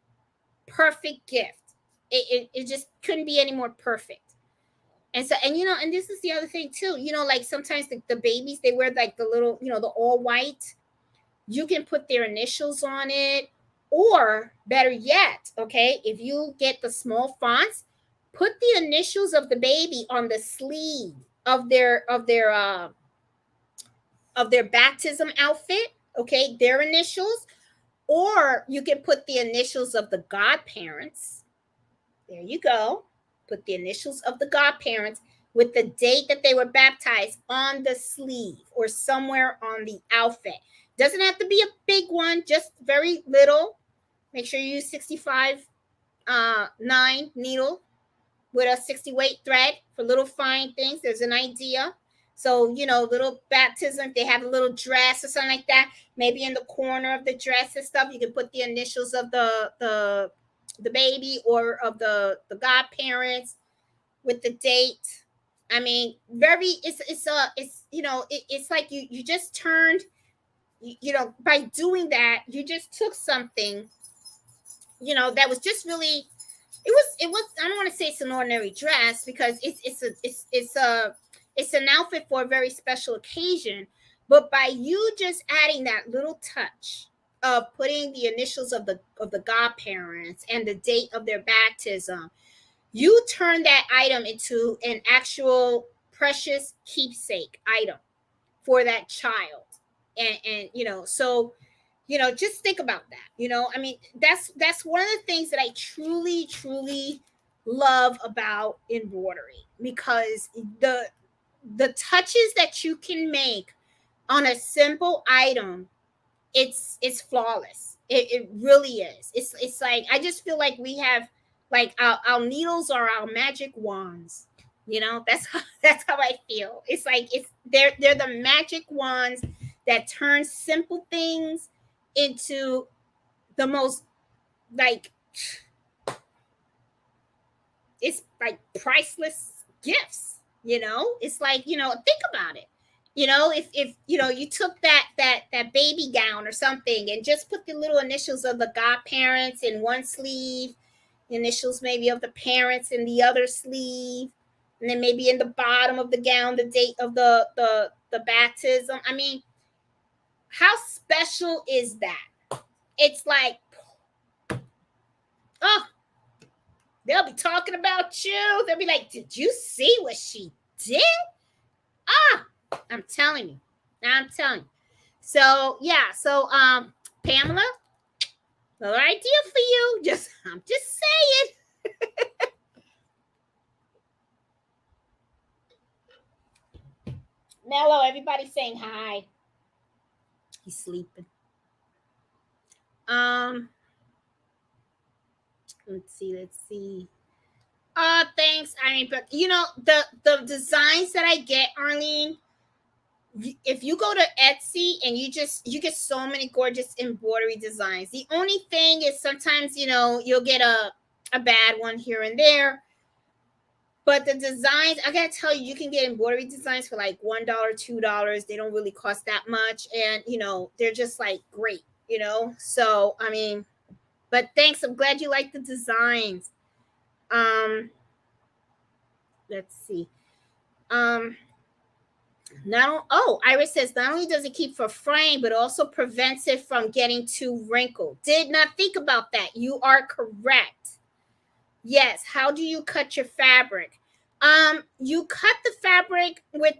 Speaker 1: perfect gift. It just couldn't be any more perfect. And so, and you know, and this is the other thing too, you know, like sometimes the babies, they wear like the little, you know, the all white. You can put their initials on it, or better yet, okay, if you get the small fonts, put the initials of the baby on the sleeve of their baptism outfit, okay, their initials. Or you can put the initials of the godparents. There you go. Put the initials of the godparents with the date that they were baptized on the sleeve or somewhere on the outfit. Doesn't have to be a big one, just very little. Make sure you use 65 9 needle with a 60 weight thread for little fine things. There's an idea. So, you know, little baptism, if they have a little dress or something like that, maybe in the corner of the dress and stuff, you can put the initials of the baby or of the godparents with the date. I mean, very, it's you know, it's like you just turned, you know, by doing that, you just took something, you know, that was just really, it was I don't want to say it's an ordinary dress, because it's an outfit for a very special occasion. But by you just adding that little touch of putting the initials of the godparents and the date of their baptism, you turn that item into an actual precious keepsake item for that child. And you know, so, you know, just think about that. You know, I mean, that's one of the things that I truly love about embroidery, because the touches that you can make on a simple item, it's flawless. It really is. It's like, I just feel like we have, like, our needles are our magic wands. You know, that's how I feel. It's like, they're the magic wands that turn simple things into the most, like, it's like priceless gifts. You know, it's like, you know, think about it. You know, if you know, you took that baby gown or something and just put the little initials of the godparents in one sleeve, initials maybe of the parents in the other sleeve, and then maybe in the bottom of the gown the date of the baptism. I mean, how special is that? It's like, oh, they'll be talking about you. They'll be like, did you see what she did? Ah, I'm telling you. So yeah. So Pamela, Another idea for you. I'm just saying. Mello, everybody's saying hi. He's sleeping. Let's see. Thanks, Irene. But you know, the designs that I get, Arlene, if you go to Etsy and you get so many gorgeous embroidery designs. The only thing is sometimes, you know, you'll get a bad one here and there. But the designs, I gotta tell you, you can get embroidery designs for like $1, $2. They don't really cost that much, and you know, they're just like great, you know. So I mean, but thanks. I'm glad you like the designs. Let's see. Iris says not only does it keep for frame, but also prevents it from getting too wrinkled. Did not think about that. You are correct. Yes. How do you cut your fabric? You cut the fabric with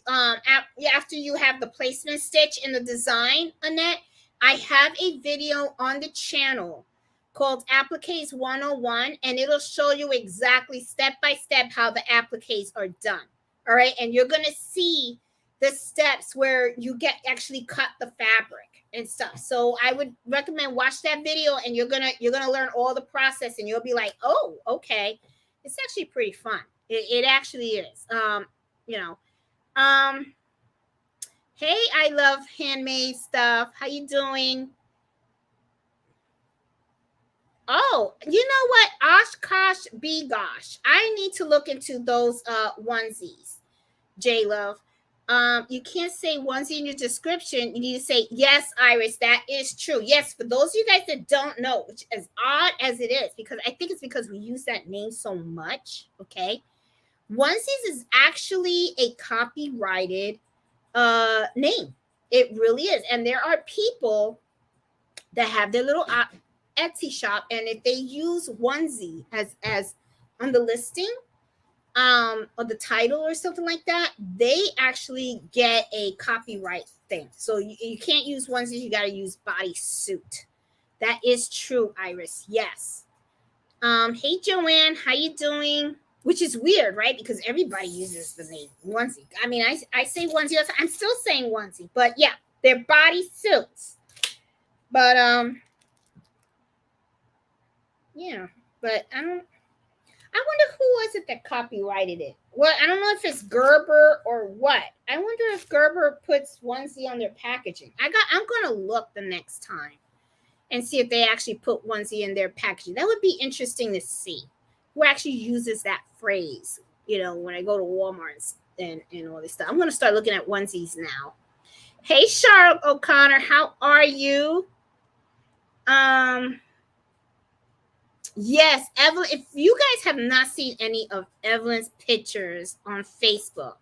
Speaker 1: after you have the placement stitch in the design, Annette. I have a video on the channel called Appliques 101, and it'll show you exactly step by step how the appliques are done. All right, and you're gonna see the steps where you actually cut the fabric and stuff. So I would recommend watch that video, and you're gonna learn all the process, and you'll be like, oh, okay, it's actually pretty fun. It actually is. You know, hey, I love handmade stuff. How you doing? Oh, you know what? Oshkosh B gosh. I need to look into those onesies, J Love. You can't say onesie in your description. You need to say, yes, Iris, that is true. Yes, for those of you guys that don't know, which is odd as it is, because I think it's because we use that name so much. Okay. Onesies is actually a copyrighted name. It really is. And there are people that have their little Etsy shop, and if they use onesie as on the listing or the title or something like that, they actually get a copyright thing. So you can't use onesie, you got to use bodysuit. That is true, Iris. Yes. Hey Joanne, how you doing? Which is weird, right? Because everybody uses the name onesie. I mean, I say onesie, I'm still saying onesie, but yeah, they're bodysuits. But yeah, but I wonder who was it that copyrighted it. Well, I don't know if it's Gerber or what. I wonder if Gerber puts onesie on their packaging. I'm gonna look the next time and see if they actually put onesie in their packaging. That would be interesting to see who actually uses that phrase. You know, when I go to Walmart and all this stuff. I'm gonna start looking at onesies now. Hey Charlotte O'Connor, how are you? Yes, Evelyn, if you guys have not seen any of Evelyn's pictures on Facebook,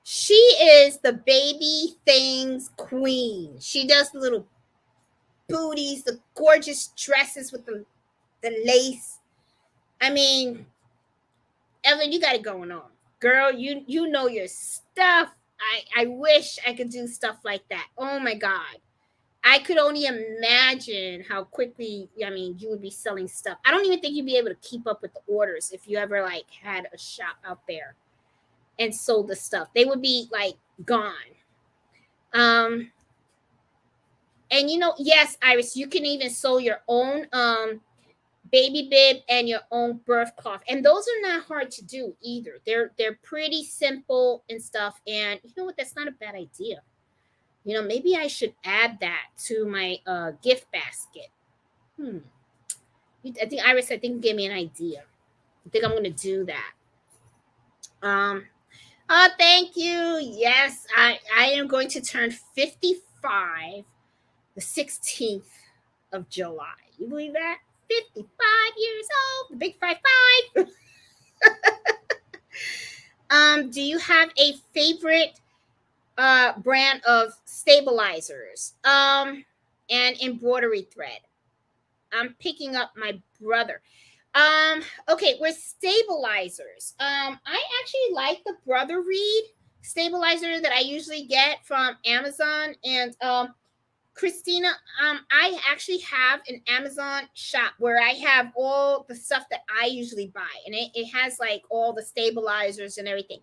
Speaker 1: she is the baby things queen. She does the little booties, the gorgeous dresses with the lace. I mean, Evelyn, you got it going on. Girl, you know your stuff. I wish I could do stuff like that. Oh my God. I could only imagine how quickly, I mean, you would be selling stuff. I don't even think you'd be able to keep up with the orders if you ever like had a shop out there and sold the stuff. They would be like gone. And you know, yes, Iris, you can even sew your own baby bib and your own birth cloth. And those are not hard to do either. They're pretty simple and stuff. And you know what? That's not a bad idea. You know, maybe I should add that to my gift basket. I think Iris, gave me an idea. I think I'm going to do that. Oh, thank you. Yes, I am going to turn 55 the 16th of July. You believe that? 55 years old, the big 55. Do you have a favorite brand of stabilizers and embroidery thread? I'm picking up my brother. Okay, with stabilizers. I actually like the Brother Reed stabilizer that I usually get from Amazon, and Christina, I actually have an Amazon shop where I have all the stuff that I usually buy, and it has like all the stabilizers and everything.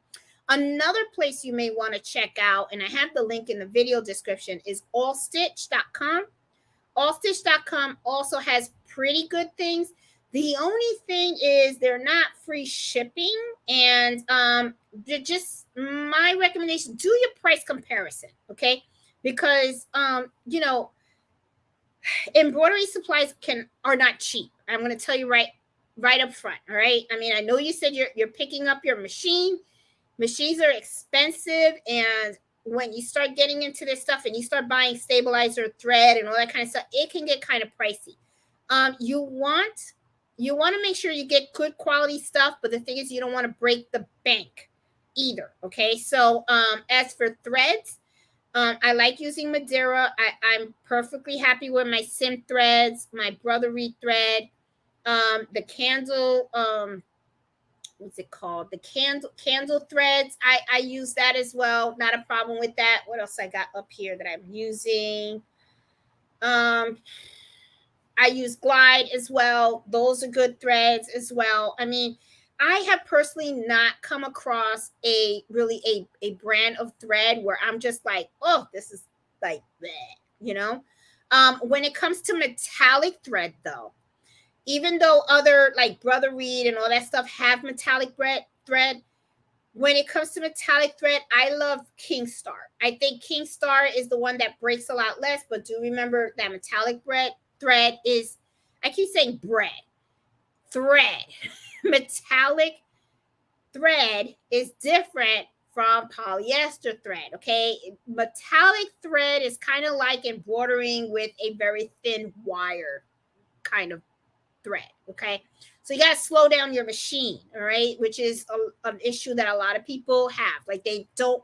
Speaker 1: Another place you may want to check out, and I have the link in the video description, is allstitch.com. Allstitch.com also has pretty good things. The only thing is they're not free shipping, and just my recommendation: do your price comparison, okay? Because embroidery supplies are not cheap. I'm going to tell you right up front. All right. I mean, I know you said you're picking up your machine. Machines are expensive, and when you start getting into this stuff and you start buying stabilizer thread and all that kind of stuff, it can get kind of pricey. You want to make sure you get good quality stuff, but the thing is, you don't want to break the bank either. Okay. So as for threads, I like using Madeira. I'm perfectly happy with my sim threads, my Embroidery thread, the candle, what's it called? The candle threads. I use that as well. Not a problem with that. What else I got up here that I'm using? I use Glide as well. Those are good threads as well. I mean, I have personally not come across a brand of thread where I'm just like, oh, this is like bleh, when it comes to metallic thread though, even though other like Brother Reed and all that stuff have metallic thread, when it comes to metallic thread, I love Kingstar. I think Kingstar is the one that breaks a lot less, but do remember that metallic thread is, I keep saying thread. Metallic thread is different from polyester thread, okay? Metallic thread is kind of like embroidering with a very thin wire kind of thread, okay? So you got to slow down your machine, all right? Which is an issue that a lot of people have. Like they don't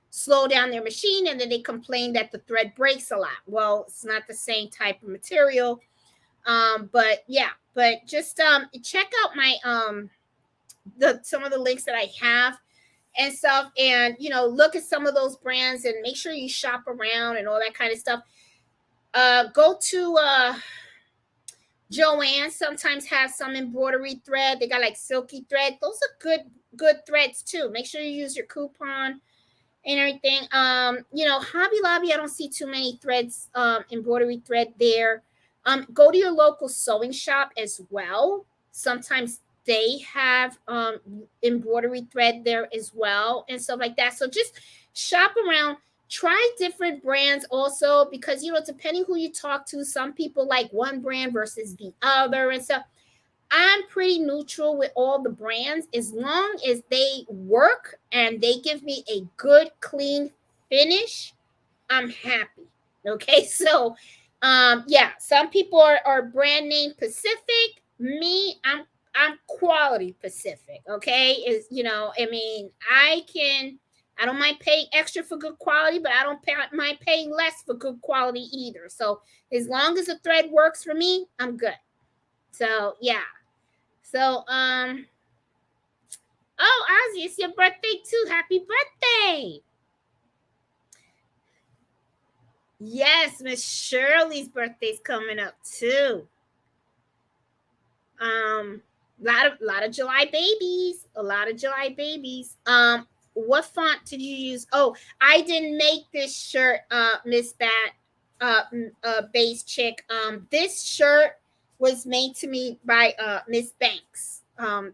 Speaker 1: slow down their machine and then they complain that the thread breaks a lot. Well, it's not the same type of material. But just check out my some of the links that I have and stuff, and look at some of those brands and make sure you shop around and all that kind of stuff. Go to Joanne, sometimes have some embroidery thread. They got like silky thread. Those are good threads too. Make sure you use your coupon and everything. Hobby Lobby, I don't see too many threads, embroidery thread there. Go to your local sewing shop as well. Sometimes they have embroidery thread there as well and stuff like that. So just shop around. Try different brands also, because depending who you talk to, some people like one brand versus the other and stuff. I'm pretty neutral with all the brands as long as they work and they give me a good, clean finish. I'm happy. Okay, so some people are brand name Pacific. Me, I'm quality Pacific. Okay, I don't mind paying extra for good quality, but I don't mind paying less for good quality either. So as long as the thread works for me, I'm good. So yeah. So oh, Ozzy, it's your birthday too. Happy birthday. Yes, Miss Shirley's birthday's coming up too. Lot of July babies. A lot of July babies. What font did you use? Oh, I didn't make this shirt, Miss Bat, base chick. This shirt was made to me by Miss Banks.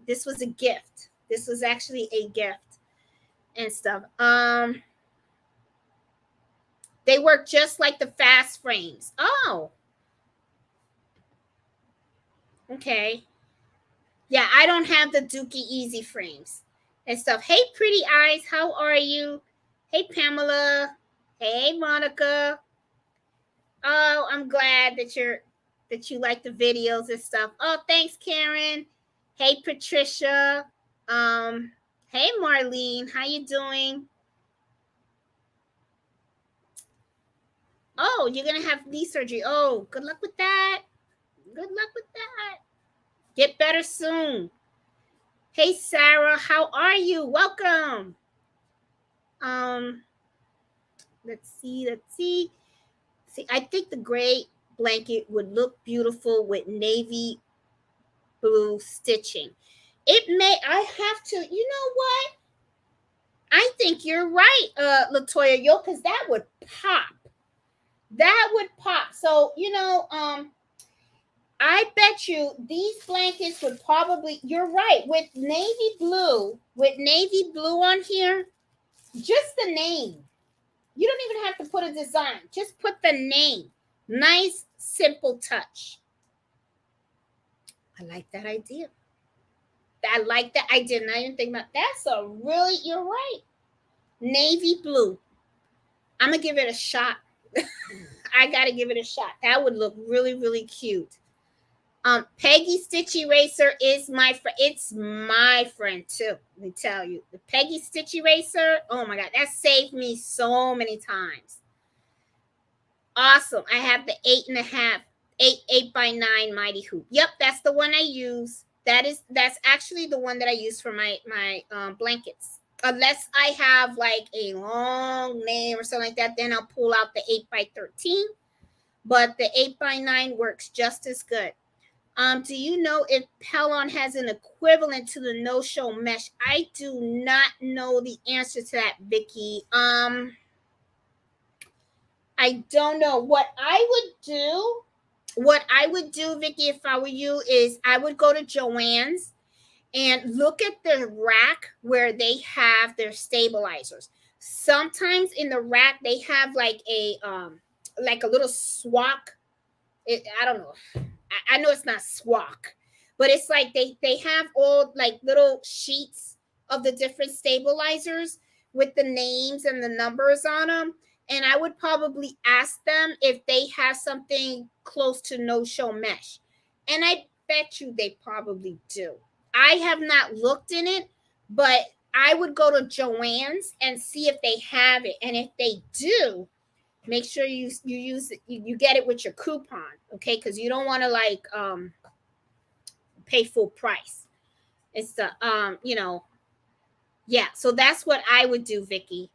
Speaker 1: This was a gift. This was actually a gift and stuff. They work just like the fast frames. Oh, okay. Yeah, I don't have the Dookie Easy frames and stuff. Hey, pretty eyes, how are you? Hey, Pamela. Hey, Monica. Oh, I'm glad that you like the videos and stuff. Oh, thanks, Karen. Hey, Patricia. Hey, Marlene. How you doing? Oh, you're gonna have knee surgery. Oh, good luck with that. Good luck with that. Get better soon. Hey, Sarah, how are you? Welcome. Let's see. See, I think the gray blanket would look beautiful with navy blue stitching. It may, I have to, you know what? I think you're right, Latoya Yo, because that would pop. That would pop. So, I bet you these blankets would probably, you're right, with navy blue on here, just the name. You don't even have to put a design, just put the name. Nice, simple touch. I like that idea. I like that. I did not even think about that's a really, you're right. Navy blue. I'm gonna give it a shot. I gotta give it a shot. That would look really, really cute. Peggy Stitch Eraser is my friend. It's my friend too. Let me tell you, the Peggy Stitch Eraser. Oh my god, that saved me so many times. Awesome. I have the 8.5, 8 by 9 mighty hoop. Yep, that's the one I use. That's actually the one that I use for my blankets. Unless I have like a long name or something like that, then I'll pull out the 8 by 13. But the 8 by 9 works just as good. Do you know if Pellon has an equivalent to the no-show mesh? I do not know the answer to that, Vicky. I don't know. What I would do, Vicky, if I were you, is I would go to Joann's and look at the rack where they have their stabilizers. Sometimes in the rack they have like a little swak. I don't know. I know it's not swak, but it's like they have all like little sheets of the different stabilizers with the names and the numbers on them. And I would probably ask them if they have something close to no show mesh. And I bet you they probably do. I have not looked in it, but I would go to Joann's and see if they have it. And if they do, make sure you use it, you get it with your coupon, okay? Because you don't want to like pay full price. It's the yeah. So that's what I would do, Vicky.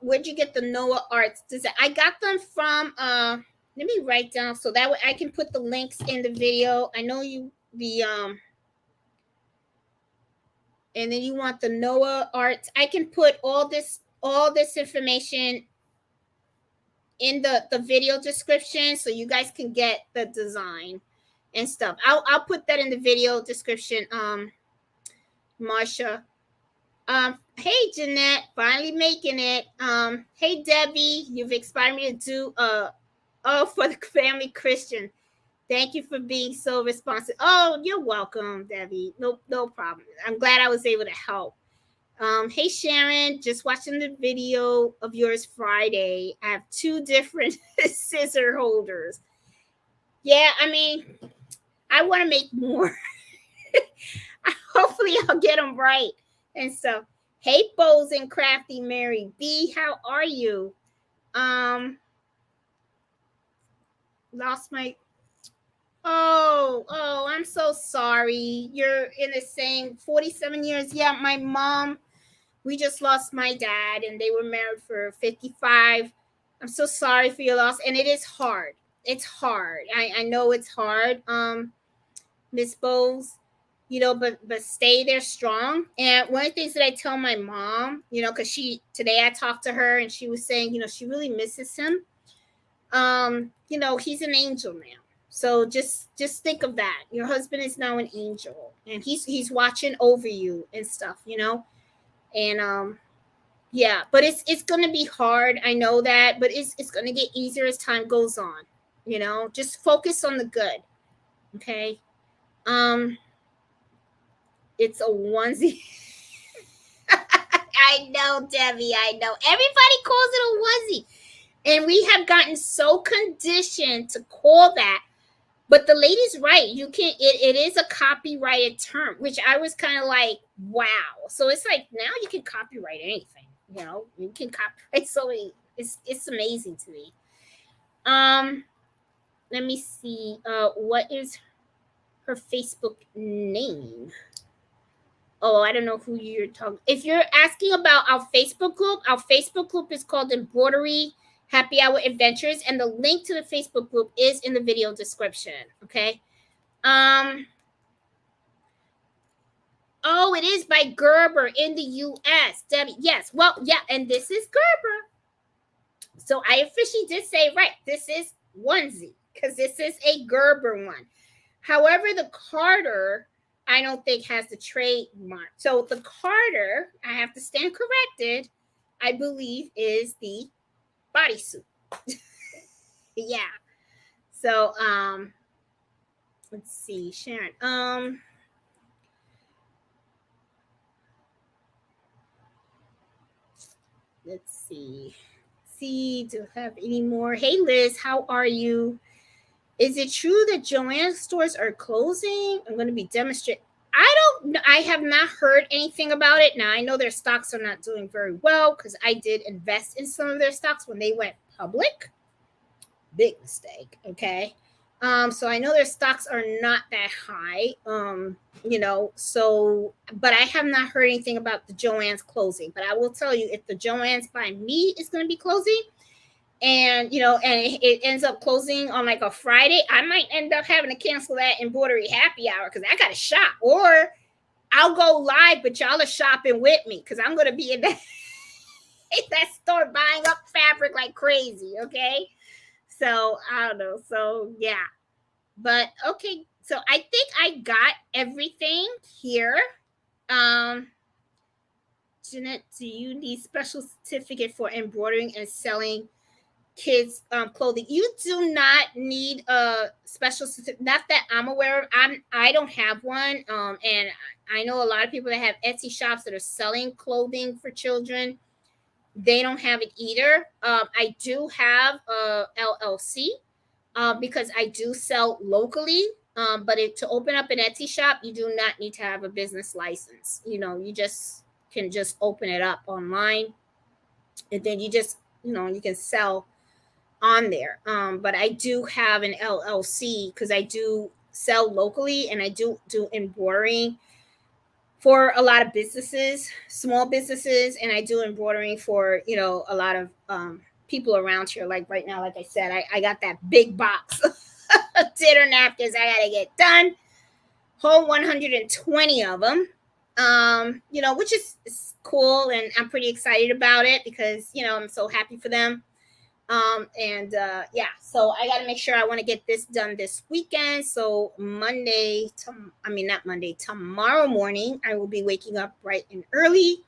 Speaker 1: Where'd you get the Noah Arts design? I got them from let me write down so that way I can put the links in the video. I know you and then you want the Noah Arts. I can put all this information in the video description so you guys can get the design and stuff. I'll put that in the video description. Marsha. Hey Jeanette, finally making it. Hey Debbie, you've inspired me to do for the family Christian. Thank you for being so responsive. Oh, you're welcome, Debbie. No problem. I'm glad I was able to help. Hey Sharon, just watching the video of yours Friday. I have 2 different scissor holders. Yeah, I mean, I want to make more. Hopefully I'll get them right and stuff. Hey Bows and Crafty Mary B, how are you? Lost my Oh, I'm so sorry. You're in the same 47 years. Yeah, my mom, we just lost my dad and they were married for 55. I'm so sorry for your loss. And it is hard. It's hard. I know it's hard, Miss Bowles, but stay there strong. And one of the things that I tell my mom, because today I talked to her and she was saying, she really misses him. He's an angel now. So just think of that. Your husband is now an angel and he's watching over you and stuff, And yeah, but it's gonna be hard. I know that, but it's gonna get easier as time goes on. Just focus on the good. Okay. It's a onesie. I know, Debbie. I know. Everybody calls it a onesie. And we have gotten so conditioned to call that. But the lady's right. You can it is a copyrighted term, which I was kind of like, wow. So it's like now you can copyright anything. You can copyright so many. It's amazing to me. Let me see. What is her Facebook name? Oh, I don't know who you're talking. If you're asking about our Facebook group is called Embroidery Happy Hour Adventures, and the link to the Facebook group is in the video description. Okay. Oh, it is by Gerber in the U.S. Debbie, yes. Well, yeah, and this is Gerber. So I officially did say right. This is onesie because this is a Gerber one. However, the Carter, I don't think has the trademark. So the Carter, I have to stand corrected, I believe is the bodysuit. Yeah. So let's see, Sharon. Let's see. Do I have any more? Hey Liz, how are you? Is it true that Joanne stores are closing? I'm going to be demonstrating. I have not heard anything about it. Now I know their stocks are not doing very well because I did invest in some of their stocks when they went public. Big mistake. Okay. So I know their stocks are not that high. So but I have not heard anything about the Joann's closing. But I will tell you, if the Joann's by me is going to be closing, and it ends up closing on like a Friday, I might end up having to cancel that embroidery happy hour because I got to shop, or I'll go live, but y'all are shopping with me because I'm going to be in that store buying up fabric like crazy. Okay. So I don't know. So yeah. But okay. So I think I got everything here. Jeanette, do you need special certificate for embroidering and selling kids clothing? You do not need a special certificate, not that I'm aware of. I don't have one. And I know a lot of people that have Etsy shops that are selling clothing for children. They don't have it either. I do have a LLC because I do sell locally. But to open up an Etsy shop, you do not need to have a business license. You just can just open it up online, and then you just you can sell on there. But I do have an LLC because I do sell locally, and I do embroidering for a lot of businesses, small businesses, and I do embroidering for a lot of people around here. Like right now, like I said, I got that big box of dinner napkins I gotta get done, whole 120 of them. Which is cool, and I'm pretty excited about it because I'm so happy for them. So I got to make sure I want to get this done this weekend. So tomorrow morning, I will be waking up bright and early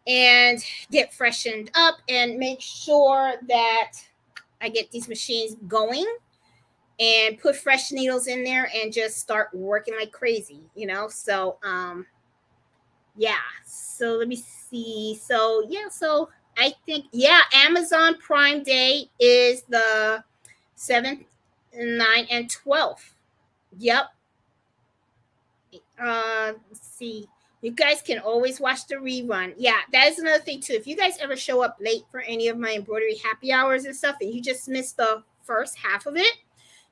Speaker 1: and get freshened up and make sure that I get these machines going and put fresh needles in there and just start working like crazy, So, so let me see. So I think, Amazon Prime Day is the 7th, 9th, and 12th. Yep. Let's see. You guys can always watch the rerun. Yeah, that is another thing too. If you guys ever show up late for any of my embroidery happy hours and stuff, and you just missed the first half of it,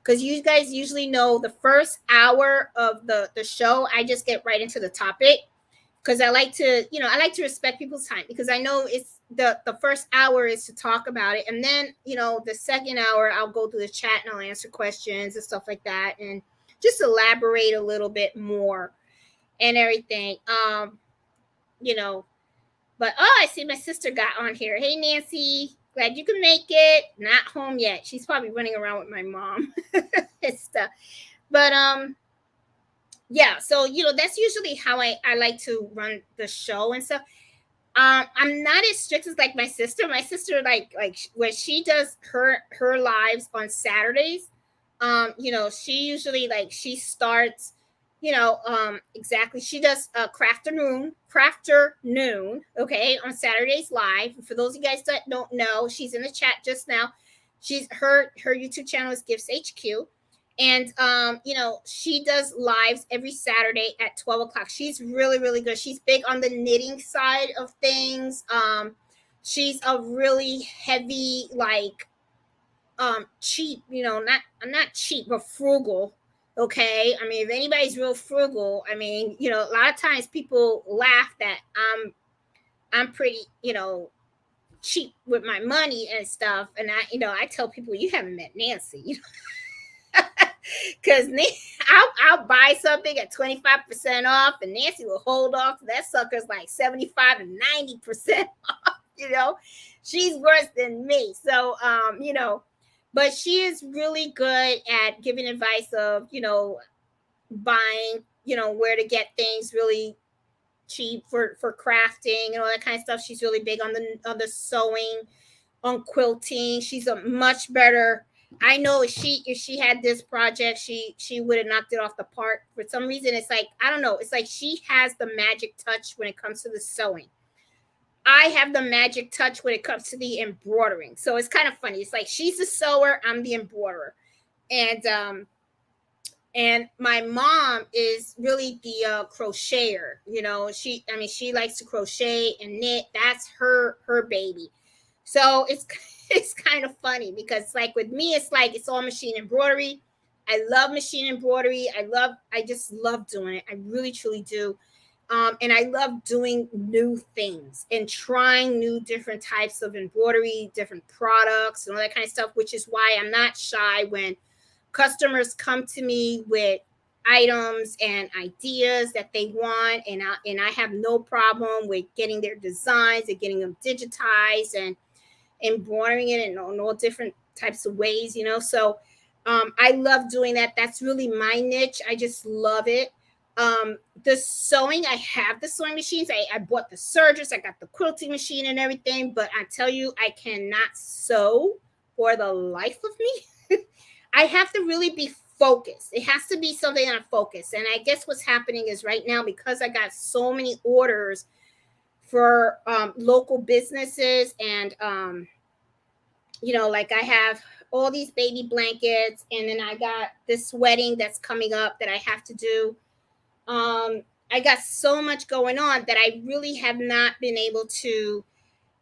Speaker 1: because you guys usually know the first hour of the show, I just get right into the topic. Because I like to respect people's time, because I know it's the first hour is to talk about it, and then the second hour I'll go through the chat and I'll answer questions and stuff like that, and just elaborate a little bit more and everything. But I see my sister got on here. Hey Nancy, glad you can make it. Not home yet. She's probably running around with my mom and stuff. But so that's usually how I like to run the show and stuff. I'm not as strict as like my sister. My sister like when she does her lives on Saturdays, she usually she starts, exactly. She does crafter noon, okay, on Saturdays live. For those of you guys that don't know, she's in the chat just now. She's her YouTube channel is Gifts HQ. And she does lives every Saturday at 12 o'clock. She's really, really good. She's big on the knitting side of things. She's a really heavy, cheap, not cheap, but frugal. Okay. I mean, if anybody's real frugal, I mean, a lot of times people laugh that I'm pretty, cheap with my money and stuff. And I tell people, you haven't met Nancy, because I'll buy something at 25% off, and Nancy will hold off. That sucker's like 75 and 90% off. She's worse than me. So, but she is really good at giving advice of, buying, where to get things really cheap for crafting and all that kind of stuff. She's really big on the sewing, on quilting. She's a much better. I know if she had this project, she would have knocked it off the park. For some reason, it's like, I don't know. It's like she has the magic touch when it comes to the sewing. I have the magic touch when it comes to the embroidering. So it's kind of funny. It's like she's the sewer, I'm the embroiderer, and my mom is really the crocheter. She likes to crochet and knit. That's her baby. So it's kind of funny, because like with me, it's like it's all machine embroidery. I love machine embroidery. I just love doing it. I really truly do. And I love doing new things and trying new different types of embroidery, different products and all that kind of stuff, which is why I'm not shy when customers come to me with items and ideas that they want, and I have no problem with getting their designs and getting them digitized and embroidering it in all different types of ways. So I love doing that. That's really my niche. I just love it. The sewing, I have the sewing machines. I bought the sergers, I got the quilting machine and everything, but I tell you, I cannot sew for the life of me. I have to really be focused. It has to be something on focus. And I guess what's happening is right now, because I got so many orders for local businesses, and like I have all these baby blankets, and then I got this wedding that's coming up that I have to do. I got so much going on that I really have not been able to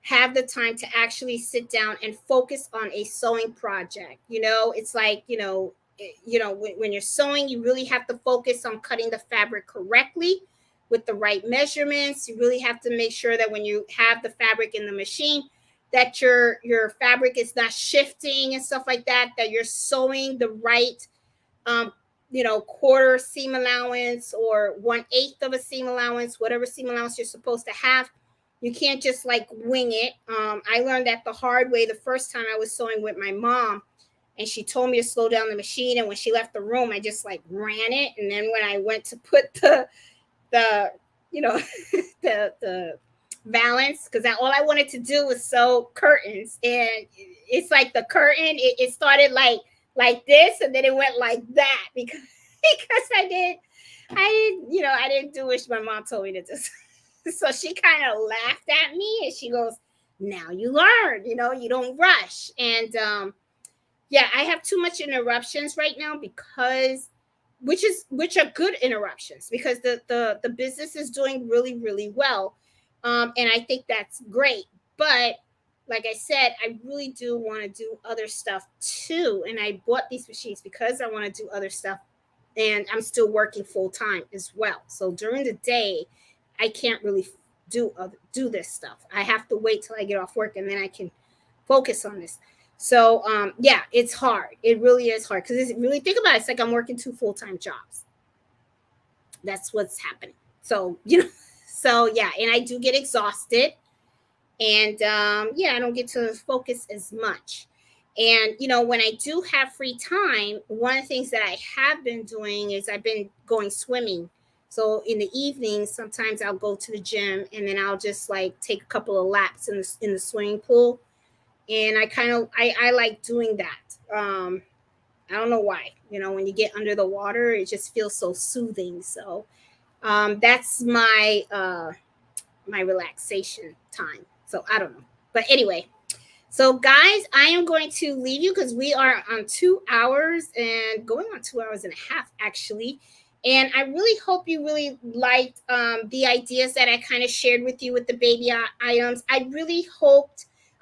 Speaker 1: have the time to actually sit down and focus on a sewing project. It's like, when you're sewing, you really have to focus on cutting the fabric correctly with the right measurements. You really have to make sure that when you have the fabric in the machine, that your fabric is not shifting and stuff like that, that you're sewing the right, quarter seam allowance or 1/8 of a seam allowance, whatever seam allowance you're supposed to have. You can't just like wing it. I learned that the hard way the first time I was sewing with my mom, and she told me to slow down the machine. And when she left the room, I just like ran it. And then when I went to put the the valance, because all I wanted to do was sew curtains, and it's like the curtain, it started like this, and then it went like that, because I didn't do what my mom told me to do. So she kind of laughed at me, and she goes, now you learn, you don't rush. And I have too much interruptions right now, because which are good interruptions, because the business is doing really, really well. And I think that's great. But like I said, I really do want to do other stuff too. And I bought these machines because I want to do other stuff. And I'm still working full time as well. So during the day, I can't really do this stuff. I have to wait till I get off work, and then I can focus on this. So it's hard. It really is hard, because really think about it, it's like I'm working 2 full-time jobs. That's what's happening. So and I do get exhausted, and I don't get to focus as much. And when I do have free time, one of the things that I have been doing is I've been going swimming. So in the evenings, sometimes I'll go to the gym, and then I'll just like take a couple of laps in the swimming pool. And I like doing that. I don't know why. When you get under the water, it just feels so soothing. So that's my my relaxation time. So I don't know. But anyway, so guys, I am going to leave you, because we are on 2 hours and going on 2 hours and a half, actually. And I really hope you really liked the ideas that I kind of shared with you with the baby items. I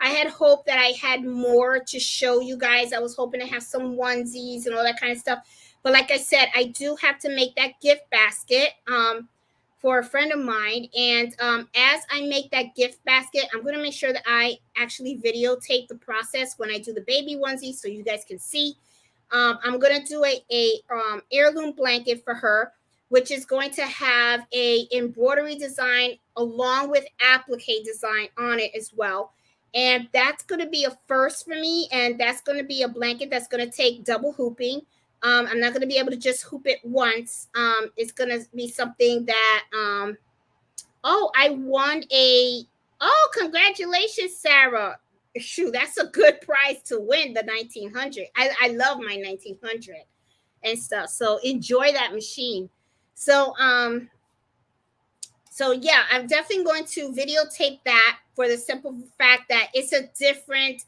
Speaker 1: had hoped that I had more to show you guys. I was hoping to have some onesies and all that kind of stuff. But like I said, I do have to make that gift basket for a friend of mine. And as I make that gift basket, I'm going to make sure that I actually videotape the process when I do the baby onesie so you guys can see. I'm going to do a heirloom blanket for her, which is going to have a embroidery design along with applique design on it as well. And that's going to be a first for me. And that's going to be a blanket that's going to take double hooping. I'm not going to be able to just hoop it once. It's going to be something that, oh, I won oh, congratulations, Sarah. Shoot, that's a good prize to win, the 1900. I love my 1900 and stuff. So enjoy that machine. So, so yeah, I'm definitely going to videotape that for the simple fact that it's a different,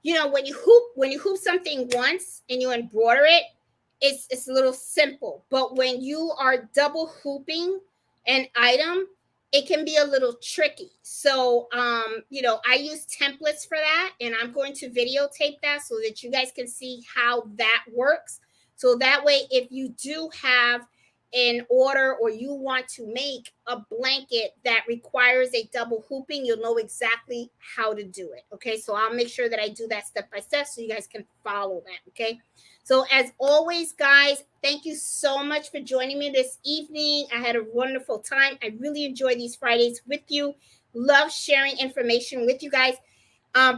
Speaker 1: you know, when you hoop something once and you embroider it, it's a little simple. But when you are double hooping an item, it can be a little tricky. So you know, I use templates for that, and I'm going to videotape that so that you guys can see how that works. So that way, if you do have an order or you want to make a blanket that requires a double hooping, you'll know exactly how to do it. Okay, so I'll make sure that I do that step by step so you guys can follow that. Okay, so as always, guys, thank you so much for joining me this evening. I had a wonderful time. I really enjoy these Fridays with you. Love sharing information with you guys.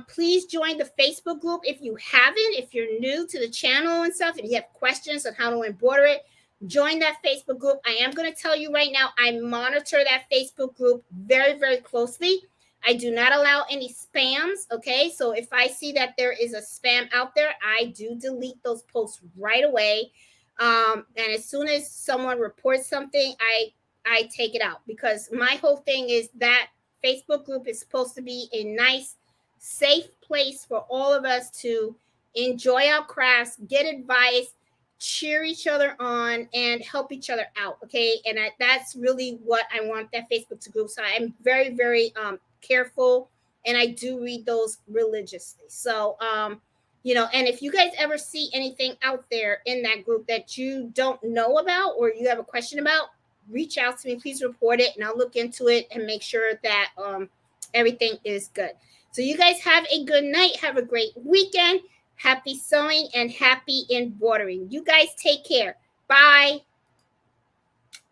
Speaker 1: Please join the Facebook group if you haven't, if you're new to the channel and stuff, and you have questions on how to embroider it. Join that Facebook group. I am going to tell you right now, I monitor that Facebook group very, very closely. I do not allow any spams. Okay, so if I see that there is a spam out there, I do delete those posts right away. And as soon as someone reports something, I take it out, because my whole thing is that Facebook group is supposed to be a nice, safe place for all of us to enjoy our crafts, get advice, cheer each other on, and help each other out. Okay, and that's really what I want that Facebook to group. So I'm very, very careful, and I do read those religiously. So you know, and if you guys ever see anything out there in that group that you don't know about or you have a question about, reach out to me. Please report it, and I'll look into it and make sure that everything is good. So you guys have a good night. Have a great weekend. Happy sewing and happy embroidering. You guys take care. Bye.